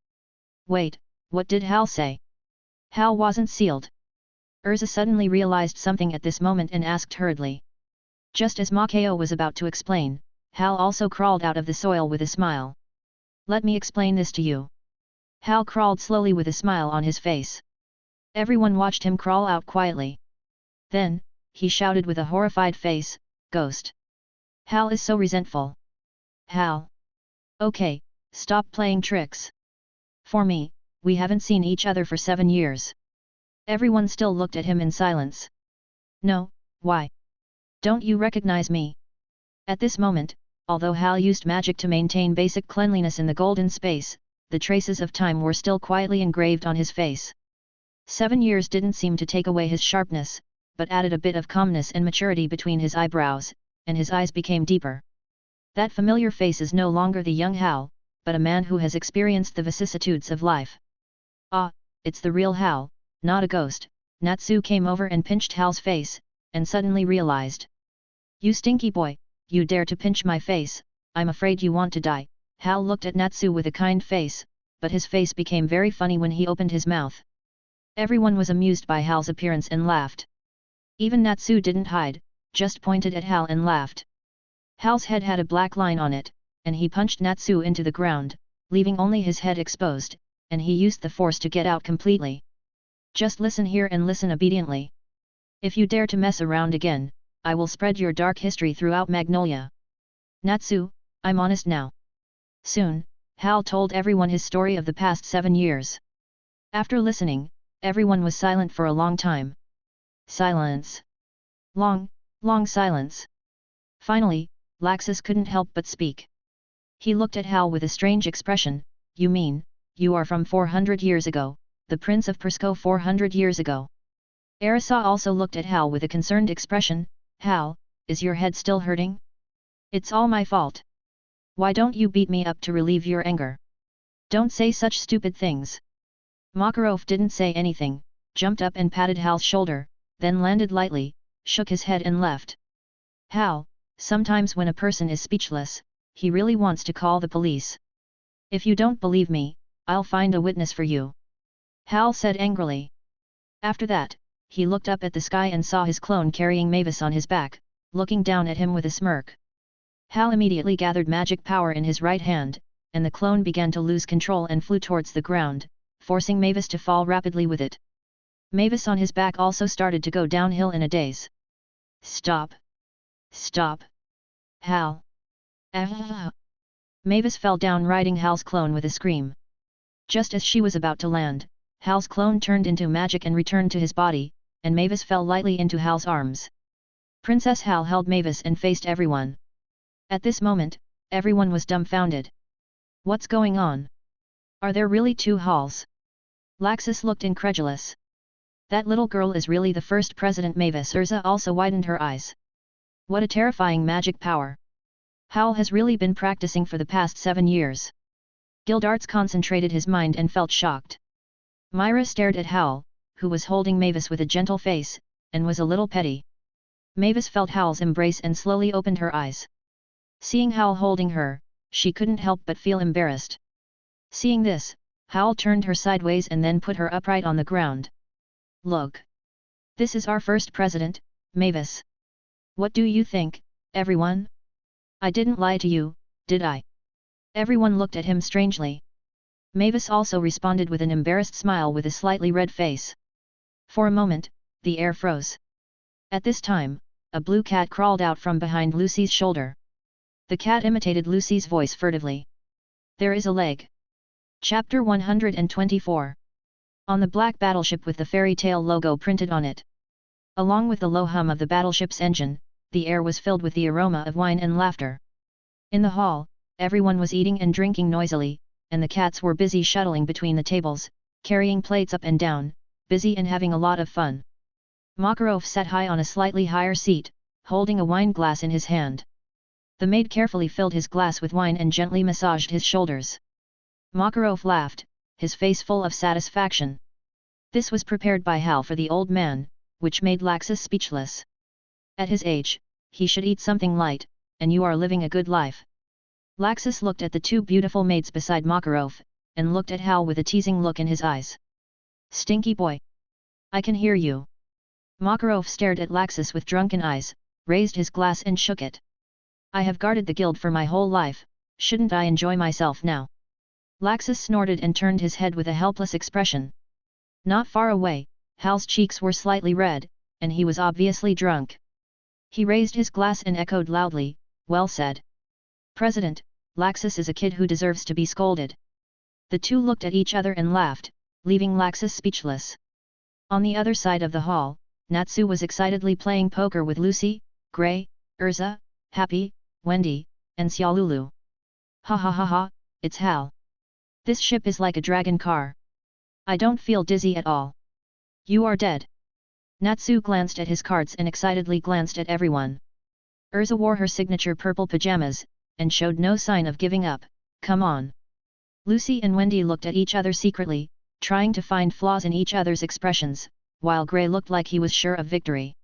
Wait, what did Hal say? Hal wasn't sealed. Urza suddenly realized something at this moment and asked hurriedly. Just as Makao was about to explain, Hal also crawled out of the soil with a smile. Let me explain this to you. Hal crawled slowly with a smile on his face. Everyone watched him crawl out quietly. Then, he shouted with a horrified face, Ghost! Hal is so resentful. Hal! Okay, stop playing tricks. For me, we haven't seen each other for 7 years. Everyone still looked at him in silence. No, why? Don't you recognize me? At this moment, although Hal used magic to maintain basic cleanliness in the golden space, the traces of time were still quietly engraved on his face. 7 years didn't seem to take away his sharpness, but added a bit of calmness and maturity between his eyebrows, and his eyes became deeper. That familiar face is no longer the young Hal, but a man who has experienced the vicissitudes of life. Ah, it's the real Hal, not a ghost. Natsu came over and pinched Hal's face, and suddenly realized. You stinky boy, you dare to pinch my face, I'm afraid you want to die. Hal looked at Natsu with a kind face, but his face became very funny when he opened his mouth. Everyone was amused by Hal's appearance and laughed. Even Natsu didn't hide, just pointed at Hal and laughed. Hal's head had a black line on it, and he punched Natsu into the ground, leaving only his head exposed, and he used the force to get out completely. Just listen here and listen obediently. If you dare to mess around again, I will spread your dark history throughout Magnolia. Natsu, I'm honest now. Soon, Hal told everyone his story of the past 7 years. After listening, everyone was silent for a long time. Silence. Long, long silence. Finally, Laxus couldn't help but speak. He looked at Hal with a strange expression. You mean, you are from 400 years ago, the Prince of Persco 400 years ago. Arisa also looked at Hal with a concerned expression. Hal, is your head still hurting? It's all my fault. Why don't you beat me up to relieve your anger? Don't say such stupid things. Makarov didn't say anything, jumped up and patted Hal's shoulder, then landed lightly, shook his head and left. Hal, sometimes when a person is speechless, he really wants to call the police. If you don't believe me, I'll find a witness for you. Hal said angrily. After that, he looked up at the sky and saw his clone carrying Mavis on his back, looking down at him with a smirk. Hal immediately gathered magic power in his right hand, and the clone began to lose control and flew towards the ground, forcing Mavis to fall rapidly with it. Mavis on his back also started to go downhill in a daze. Stop! Stop! Hal! Ah! Mavis fell down riding Hal's clone with a scream. Just as she was about to land, Hal's clone turned into magic and returned to his body, and Mavis fell lightly into Hal's arms. Princess Hal held Mavis and faced everyone. At this moment, everyone was dumbfounded. What's going on? Are there really 2 Hals? Laxus looked incredulous. That little girl is really the first President. Mavis Urza also widened her eyes. What a terrifying magic power! Hal has really been practicing for the past 7 years. Gildarts concentrated his mind and felt shocked. Myra stared at Hal, who was holding Mavis with a gentle face, and was a little petty. Mavis felt Hal's embrace and slowly opened her eyes. Seeing Hal holding her, she couldn't help but feel embarrassed. Seeing this, Hal turned her sideways and then put her upright on the ground. Look! This is our first president, Mavis. What do you think, everyone? I didn't lie to you, did I? Everyone looked at him strangely. Mavis also responded with an embarrassed smile with a slightly red face. For a moment, the air froze. At this time, a blue cat crawled out from behind Lucy's shoulder. The cat imitated Lucy's voice furtively. There is a leg. Chapter 124. On the black battleship with the fairy tale logo printed on it. Along with the low hum of the battleship's engine, the air was filled with the aroma of wine and laughter. In the hall, everyone was eating and drinking noisily, and the cats were busy shuttling between the tables, carrying plates up and down, busy and having a lot of fun. Makarov sat high on a slightly higher seat, holding a wine glass in his hand. The maid carefully filled his glass with wine and gently massaged his shoulders. Makarov laughed, his face full of satisfaction. This was prepared by Hal for the old man, which made Laxus speechless. At his age, he should eat something light, and you are living a good life. Laxus looked at the 2 beautiful maids beside Makarov, and looked at Hal with a teasing look in his eyes. Stinky boy! I can hear you. Makarov stared at Laxus with drunken eyes, raised his glass and shook it. I have guarded the guild for my whole life, shouldn't I enjoy myself now? Laxus snorted and turned his head with a helpless expression. Not far away, Hal's cheeks were slightly red, and he was obviously drunk. He raised his glass and echoed loudly, well said. President, Laxus is a kid who deserves to be scolded. The 2 looked at each other and laughed, leaving Laxus speechless. On the other side of the hall, Natsu was excitedly playing poker with Lucy, Gray, Urza, Happy, Wendy, and Xiaolulu. Ha ha ha ha, it's Hal. This ship is like a dragon car. I don't feel dizzy at all. You are dead. Natsu glanced at his cards and excitedly glanced at everyone. Urza wore her signature purple pajamas, and showed no sign of giving up. Come on. Lucy and Wendy looked at each other secretly, trying to find flaws in each other's expressions, while Gray looked like he was sure of victory.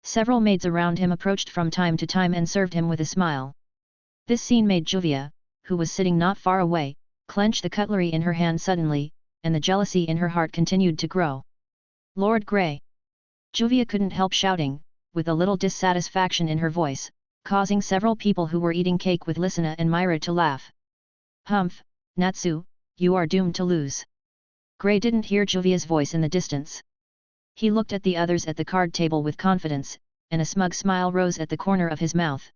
Several maids around him approached from time to time and served him with a smile. This scene made Juvia, who was sitting not far away, clench the cutlery in her hand suddenly, and the jealousy in her heart continued to grow. Lord Gray! Juvia couldn't help shouting, with a little dissatisfaction in her voice, causing several people who were eating cake with Lysina and Myra to laugh. Humph, Natsu, you are doomed to lose. Gray didn't hear Juvia's voice in the distance. He looked at the others at the card table with confidence, and a smug smile rose at the corner of his mouth.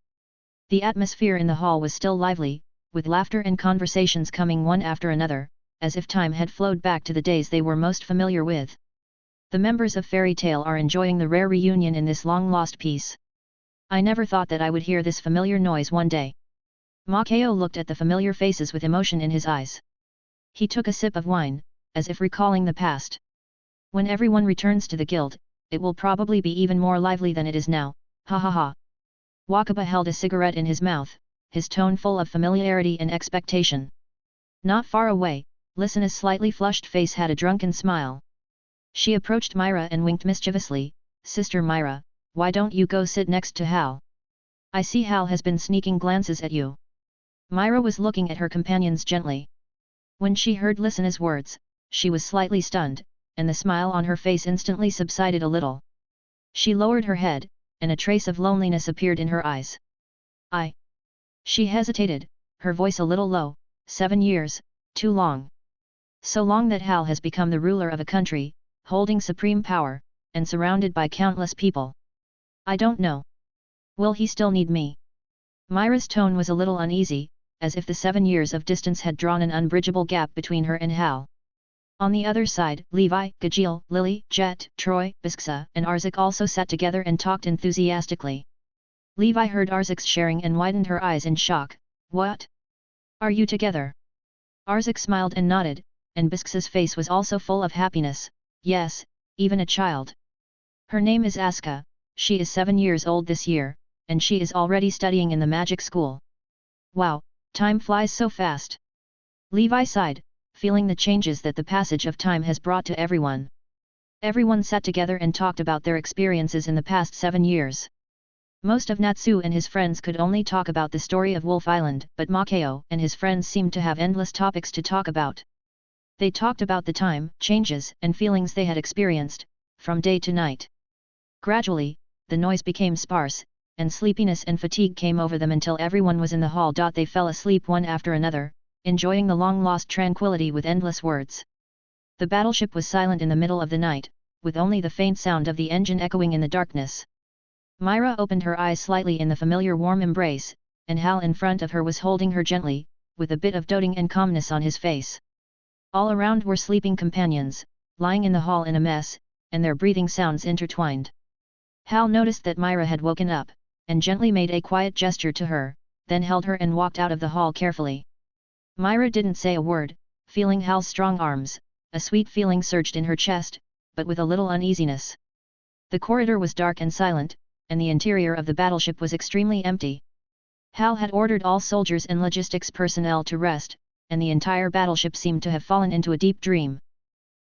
The atmosphere in the hall was still lively, with laughter and conversations coming one after another, as if time had flowed back to the days they were most familiar with. The members of Fairy Tale are enjoying the rare reunion in this long-lost piece. I never thought that I would hear this familiar noise one day. Makao looked at the familiar faces with emotion in his eyes. He took a sip of wine, as if recalling the past. When everyone returns to the guild, it will probably be even more lively than it is now, ha ha ha. Wakaba held a cigarette in his mouth, his tone full of familiarity and expectation. Not far away, Listena's slightly flushed face had a drunken smile. She approached Myra and winked mischievously, "Sister Myra, why don't you go sit next to Hal? I see Hal has been sneaking glances at you." Myra was looking at her companions gently. When she heard Listena's words, she was slightly stunned, and the smile on her face instantly subsided a little. She lowered her head, and a trace of loneliness appeared in her eyes. She hesitated, her voice a little low, 7 years, too long. So long that Hal has become the ruler of a country, holding supreme power, and surrounded by countless people. I don't know. Will he still need me? Myra's tone was a little uneasy, as if the 7 years of distance had drawn an unbridgeable gap between her and Hal. On the other side, Levi, Gajeel, Lily, Jet, Troy, Bisksa, and Arzik also sat together and talked enthusiastically. Levi heard Arzik's sharing and widened her eyes in shock. "What? Are you together?" Arzik smiled and nodded, and Bisksa's face was also full of happiness. "Yes, even a child. Her name is Aska, she is 7 years old this year, and she is already studying in the magic school." "Wow, time flies so fast." Levi sighed, feeling the changes that the passage of time has brought to everyone. Everyone sat together and talked about their experiences in the past 7 years. Most of Natsu and his friends could only talk about the story of Wolf Island, but Makao and his friends seemed to have endless topics to talk about. They talked about the time, changes, and feelings they had experienced, from day to night. Gradually, the noise became sparse, and sleepiness and fatigue came over them until everyone was in the hall. They fell asleep one after another, enjoying the long-lost tranquility with endless words. The battleship was silent in the middle of the night, with only the faint sound of the engine echoing in the darkness. Myra opened her eyes slightly in the familiar warm embrace, and Hal in front of her was holding her gently, with a bit of doting and calmness on his face. All around were sleeping companions, lying in the hall in a mess, and their breathing sounds intertwined. Hal noticed that Myra had woken up, and gently made a quiet gesture to her, then held her and walked out of the hall carefully. Myra didn't say a word, feeling Hal's strong arms. A sweet feeling surged in her chest, but with a little uneasiness. The corridor was dark and silent, and the interior of the battleship was extremely empty. Hal had ordered all soldiers and logistics personnel to rest, and the entire battleship seemed to have fallen into a deep dream.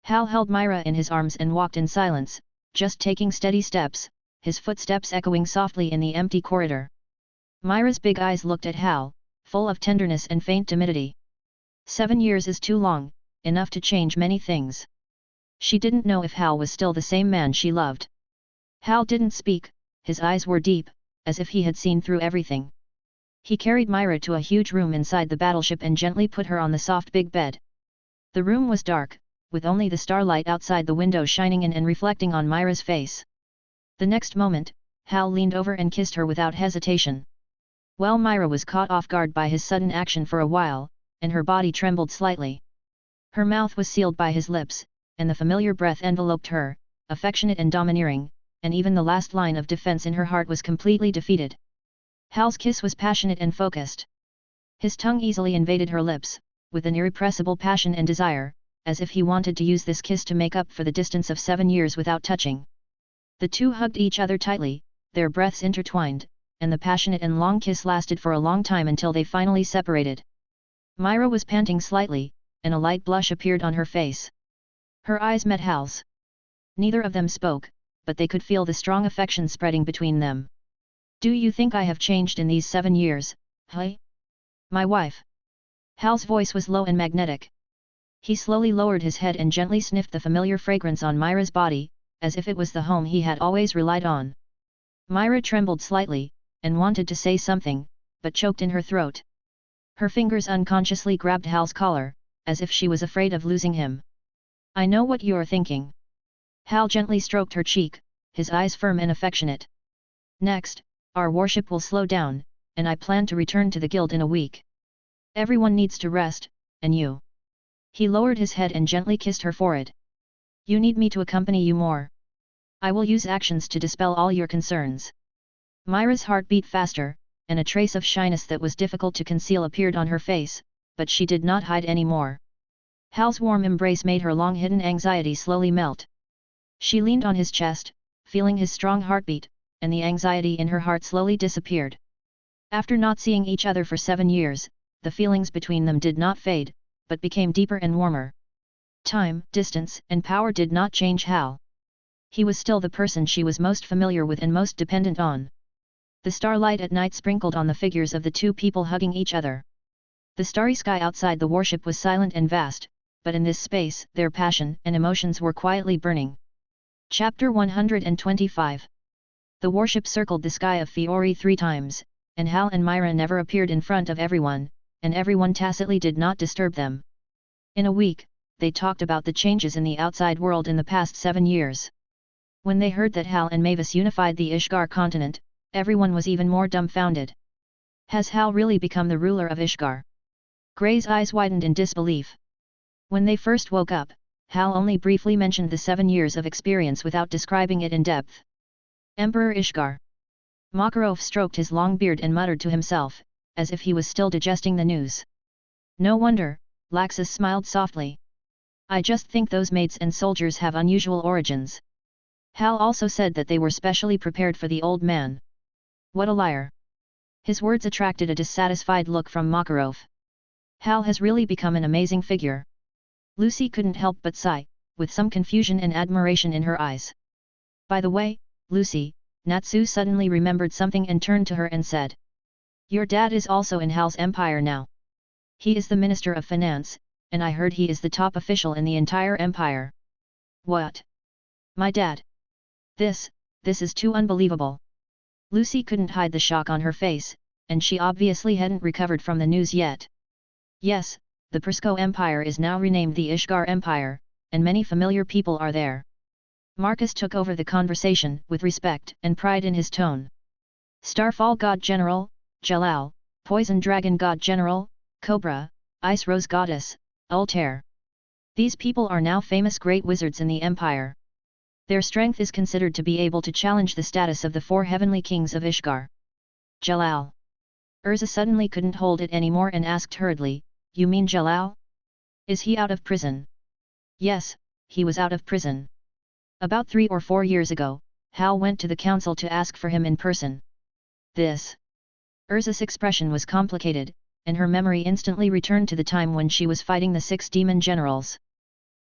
Hal held Myra in his arms and walked in silence, just taking steady steps, his footsteps echoing softly in the empty corridor. Myra's big eyes looked at Hal, full of tenderness and faint timidity. 7 years is too long, enough to change many things. She didn't know if Hal was still the same man she loved. Hal didn't speak, his eyes were deep, as if he had seen through everything. He carried Myra to a huge room inside the battleship and gently put her on the soft big bed. The room was dark, with only the starlight outside the window shining in and reflecting on Myra's face. The next moment, Hal leaned over and kissed her without hesitation. Well, Myra was caught off guard by his sudden action for a while, and her body trembled slightly. Her mouth was sealed by his lips, and the familiar breath enveloped her, affectionate and domineering, and even the last line of defense in her heart was completely defeated. Hal's kiss was passionate and focused. His tongue easily invaded her lips, with an irrepressible passion and desire, as if he wanted to use this kiss to make up for the distance of 7 years without touching. The two hugged each other tightly, their breaths intertwined, and the passionate and long kiss lasted for a long time until they finally separated. Myra was panting slightly, and a light blush appeared on her face. Her eyes met Hal's. Neither of them spoke, but they could feel the strong affection spreading between them. "Do you think I have changed in these 7 years, huh? My wife?" Hal's voice was low and magnetic. He slowly lowered his head and gently sniffed the familiar fragrance on Myra's body, as if it was the home he had always relied on. Myra trembled slightly, and wanted to say something, but choked in her throat. Her fingers unconsciously grabbed Hal's collar, as if she was afraid of losing him. I know what you're thinking. Hal gently stroked her cheek, his eyes firm and affectionate. Next, our worship will slow down, and I plan to return to the guild in a week. Everyone needs to rest, and you. He lowered his head and gently kissed her forehead. You need me to accompany you more. I will use actions to dispel all your concerns. Myra's heart beat faster, and a trace of shyness that was difficult to conceal appeared on her face, but she did not hide any more. Hal's warm embrace made her long-hidden anxiety slowly melt. She leaned on his chest, feeling his strong heartbeat, and the anxiety in her heart slowly disappeared. After not seeing each other for 7 years, the feelings between them did not fade, but became deeper and warmer. Time, distance, and power did not change Hal. He was still the person she was most familiar with and most dependent on. The starlight at night sprinkled on the figures of the two people hugging each other. The starry sky outside the warship was silent and vast, but in this space their passion and emotions were quietly burning. Chapter 125. The warship circled the sky of Fiore 3 times, and Hal and Myra never appeared in front of everyone, and everyone tacitly did not disturb them. In a week, they talked about the changes in the outside world in the past 7 years. When they heard that Hal and Mavis unified the Ishgar continent, everyone was even more dumbfounded. Has Hal really become the ruler of Ishgar? Gray's eyes widened in disbelief. When they first woke up, Hal only briefly mentioned the 7 years of experience without describing it in depth. Emperor Ishgar. Makarov stroked his long beard and muttered to himself, as if he was still digesting the news. No wonder, Laxus smiled softly. I just think those maids and soldiers have unusual origins. Hal also said that they were specially prepared for the old man. What a liar. His words attracted a dissatisfied look from Makarov. Hal has really become an amazing figure. Lucy couldn't help but sigh, with some confusion and admiration in her eyes. By the way, Lucy, Natsu suddenly remembered something and turned to her and said. Your dad is also in Hal's empire now. He is the Minister of Finance, and I heard he is the top official in the entire empire. What? My dad? This is too unbelievable. Lucy couldn't hide the shock on her face, and she obviously hadn't recovered from the news yet. Yes, the Persco Empire is now renamed the Ishgar Empire, and many familiar people are there. Marcus took over the conversation with respect and pride in his tone. Starfall God General, Jalal, Poison Dragon God General, Cobra, Ice Rose Goddess, Altair. These people are now famous great wizards in the Empire. Their strength is considered to be able to challenge the status of the 4 heavenly kings of Ishgar. Jalal. Urza suddenly couldn't hold it anymore and asked hurriedly, You mean Jalal? Is he out of prison? Yes, he was out of prison. About 3 or 4 years ago, Hal went to the council to ask for him in person. This. Urza's expression was complicated, and her memory instantly returned to the time when she was fighting the 6 demon generals.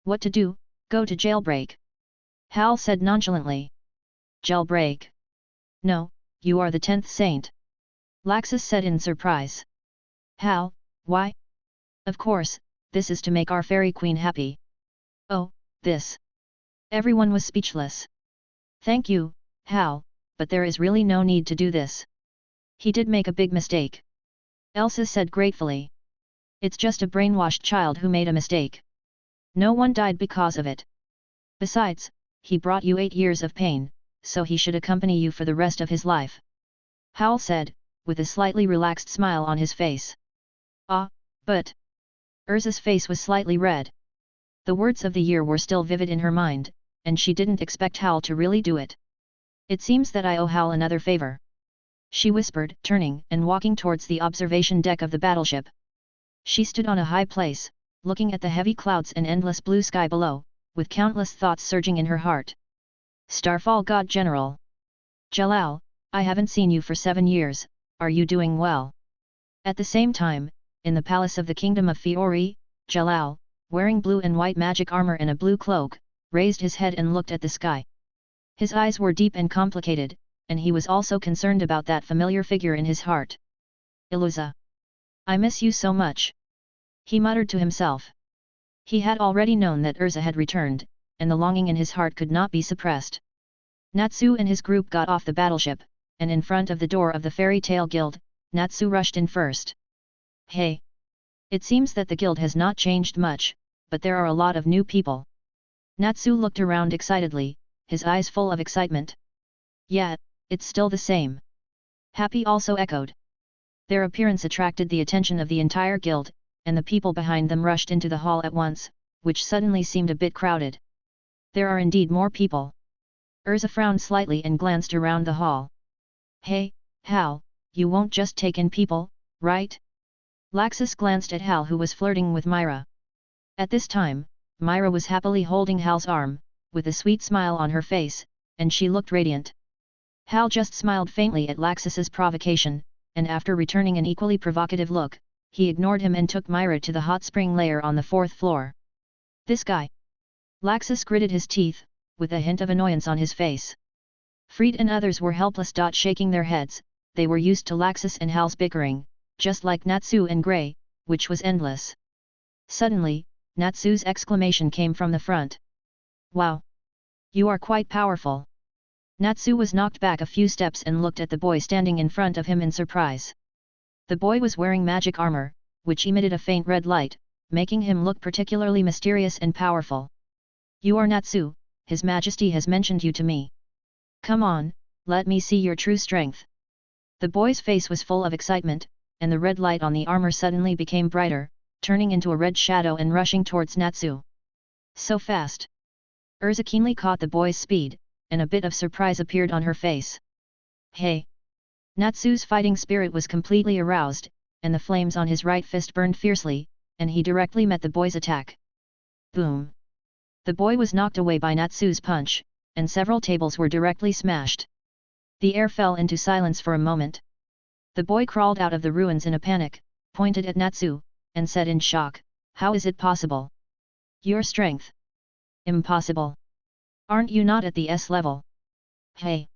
What to do? Go to jailbreak. Hal said nonchalantly. Jailbreak? No, you are the 10th saint. Laxus said in surprise. Hal, why? Of course, this is to make our fairy queen happy. Oh, this. Everyone was speechless. Thank you, Hal, but there is really no need to do this. He did make a big mistake. Elsa said gratefully. It's just a brainwashed child who made a mistake. No one died because of it. Besides, he brought you 8 years of pain, so he should accompany you for the rest of his life. Hal said, with a slightly relaxed smile on his face. Ah, but... Urza's face was slightly red. The words of the year were still vivid in her mind, and she didn't expect Hal to really do it. It seems that I owe Hal another favor. She whispered, turning and walking towards the observation deck of the battleship. She stood on a high place, looking at the heavy clouds and endless blue sky below, with countless thoughts surging in her heart. Starfall God General. Jalal, I haven't seen you for 7 years, are you doing well? At the same time, in the palace of the Kingdom of Fiore, Jalal, wearing blue and white magic armor and a blue cloak, raised his head and looked at the sky. His eyes were deep and complicated, and he was also concerned about that familiar figure in his heart. Iluza. I miss you so much. He muttered to himself. He had already known that Urza had returned, and the longing in his heart could not be suppressed. Natsu and his group got off the battleship, and in front of the door of the Fairy Tale Guild, Natsu rushed in first. Hey! It seems that the guild has not changed much, but there are a lot of new people. Natsu looked around excitedly, his eyes full of excitement. Yeah, it's still the same. Happy also echoed. Their appearance attracted the attention of the entire guild, and the people behind them rushed into the hall at once, which suddenly seemed a bit crowded. There are indeed more people. Urza frowned slightly and glanced around the hall. Hey, Hal, you won't just take in people, right? Laxus glanced at Hal, who was flirting with Myra. At this time, Myra was happily holding Hal's arm, with a sweet smile on her face, and she looked radiant. Hal just smiled faintly at Laxus's provocation, and after returning an equally provocative look, he ignored him and took Myra to the hot spring layer on the 4th floor. This guy! Laxus gritted his teeth, with a hint of annoyance on his face. Fried and others were helpless. Shaking their heads, they were used to Laxus and Hal's bickering, just like Natsu and Grey, which was endless. Suddenly, Natsu's exclamation came from the front. Wow! You are quite powerful. Natsu was knocked back a few steps and looked at the boy standing in front of him in surprise. The boy was wearing magic armor, which emitted a faint red light, making him look particularly mysterious and powerful. You are Natsu, His Majesty has mentioned you to me. Come on, let me see your true strength. The boy's face was full of excitement, and the red light on the armor suddenly became brighter, turning into a red shadow and rushing towards Natsu. So fast! Urza keenly caught the boy's speed, and a bit of surprise appeared on her face. Hey! Natsu's fighting spirit was completely aroused, and the flames on his right fist burned fiercely, and he directly met the boy's attack. Boom! The boy was knocked away by Natsu's punch, and several tables were directly smashed. The air fell into silence for a moment. The boy crawled out of the ruins in a panic, pointed at Natsu, and said in shock, "How is it possible? Your strength? Impossible! Aren't you not at the S level?" Hey!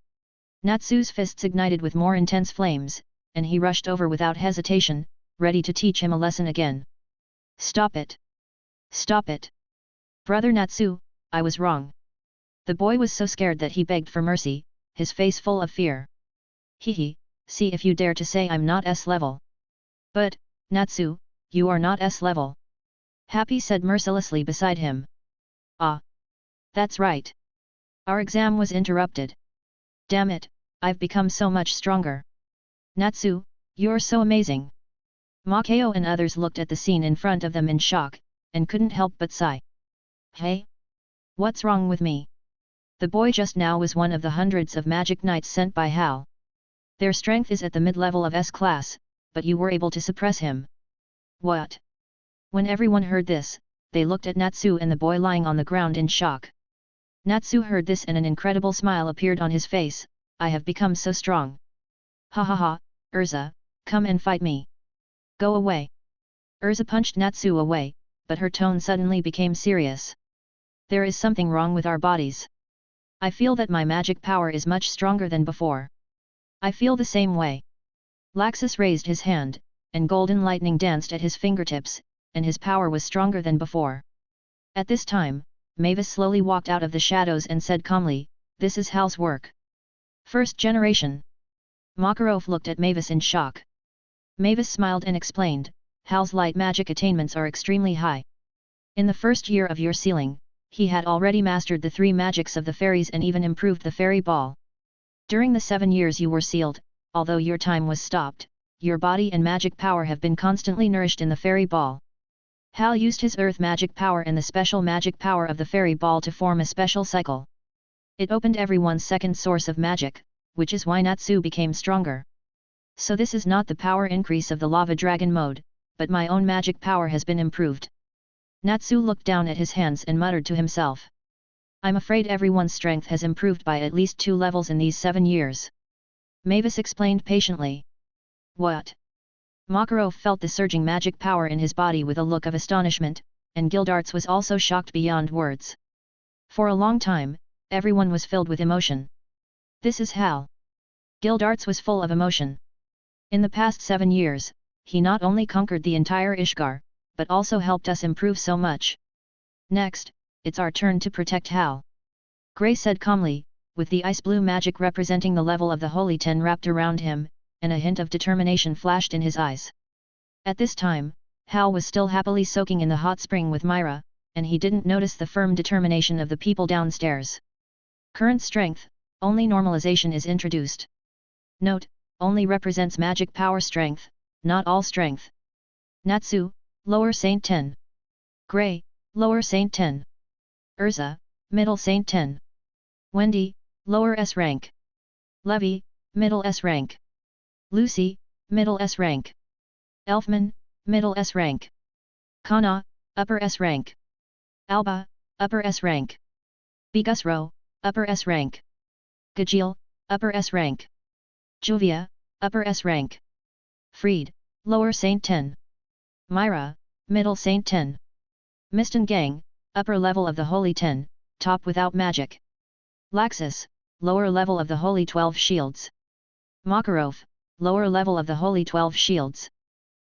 Natsu's fists ignited with more intense flames, and he rushed over without hesitation, ready to teach him a lesson again. Stop it! Stop it! Brother Natsu, I was wrong. The boy was so scared that he begged for mercy, his face full of fear. Hehe, see if you dare to say I'm not S level. But, Natsu, you are not S level. Happy said mercilessly beside him. Ah! That's right. Our exam was interrupted. Damn it, I've become so much stronger. Natsu, you're so amazing. Makao and others looked at the scene in front of them in shock, and couldn't help but sigh. Hey? What's wrong with me? The boy just now was one of the hundreds of magic knights sent by Hal. Their strength is at the mid-level of S class, but you were able to suppress him. What? When everyone heard this, they looked at Natsu and the boy lying on the ground in shock. Natsu heard this and an incredible smile appeared on his face. I have become so strong. Ha ha ha, Urza, come and fight me. Go away. Urza punched Natsu away, but her tone suddenly became serious. There is something wrong with our bodies. I feel that my magic power is much stronger than before. I feel the same way. Laxus raised his hand, and golden lightning danced at his fingertips, and his power was stronger than before. At this time, Mavis slowly walked out of the shadows and said calmly, "This is Hal's work. First generation." Makarov looked at Mavis in shock. Mavis smiled and explained, "Hal's light magic attainments are extremely high. In the first year of your sealing, he had already mastered the 3 magics of the fairies and even improved the fairy ball. During the 7 years you were sealed, although your time was stopped, your body and magic power have been constantly nourished in the fairy ball." Hal used his earth magic power and the special magic power of the fairy ball to form a special cycle. It opened everyone's second source of magic, which is why Natsu became stronger. So this is not the power increase of the lava dragon mode, but my own magic power has been improved. Natsu looked down at his hands and muttered to himself. I'm afraid everyone's strength has improved by at least 2 levels in these 7 years. Mavis explained patiently. What? Makarov felt the surging magic power in his body with a look of astonishment, and Gildarts was also shocked beyond words. For a long time, everyone was filled with emotion. This is Hal. Gildarts was full of emotion. In the past 7 years, he not only conquered the entire Ishgar, but also helped us improve so much. Next, it's our turn to protect Hal. Grey said calmly, with the ice blue magic representing the level of the Holy Ten wrapped around him, and a hint of determination flashed in his eyes. At this time, Hal was still happily soaking in the hot spring with Myra, and he didn't notice the firm determination of the people downstairs. Current strength, only normalization is introduced. Note, only represents magic power strength, not all strength. Natsu, lower Saint 10. Gray, lower Saint 10. Urza, middle Saint 10. Wendy, lower S rank. Levy, middle S rank. Lucy, middle S rank. Elfman, middle S rank. Kana, upper S rank. Alba, upper S rank. Bigusro, upper S rank. Gajil, upper S rank. Juvia, upper S rank. Freed, lower Saint 10. Myra, middle Saint 10. Miston Gang, upper level of the Holy 10, top without magic. Laxus, lower level of the Holy 12 shields. Makarov, lower level of the Holy 12 shields.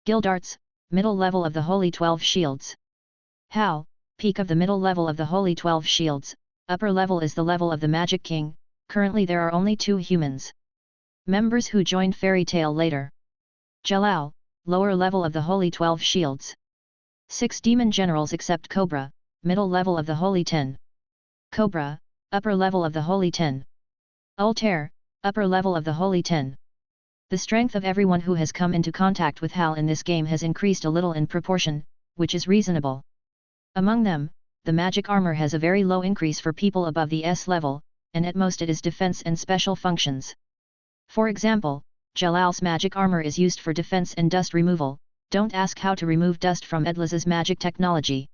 Gildarts, middle level of the Holy 12 shields. Hal, peak of the middle level of the Holy 12 shields, upper level is the level of the Magic King. Currently there are only 2 humans. Members who joined Fairy Tail later. Jalal, lower level of the Holy 12 shields. 6 demon generals except Cobra, middle level of the Holy 10. Cobra, upper level of the Holy 10. Altair, upper level of the Holy 10. The strength of everyone who has come into contact with Hal in this game has increased a little in proportion, which is reasonable. Among them, the magic armor has a very low increase for people above the S level, and at most it is defense and special functions. For example, Jalal's magic armor is used for defense and dust removal. Don't ask how to remove dust from Edlaz's magic technology.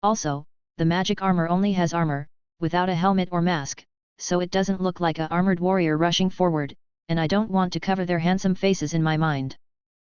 Also, the magic armor only has armor, without a helmet or mask, so it doesn't look like a armored warrior rushing forward, and I don't want to cover their handsome faces in my mind.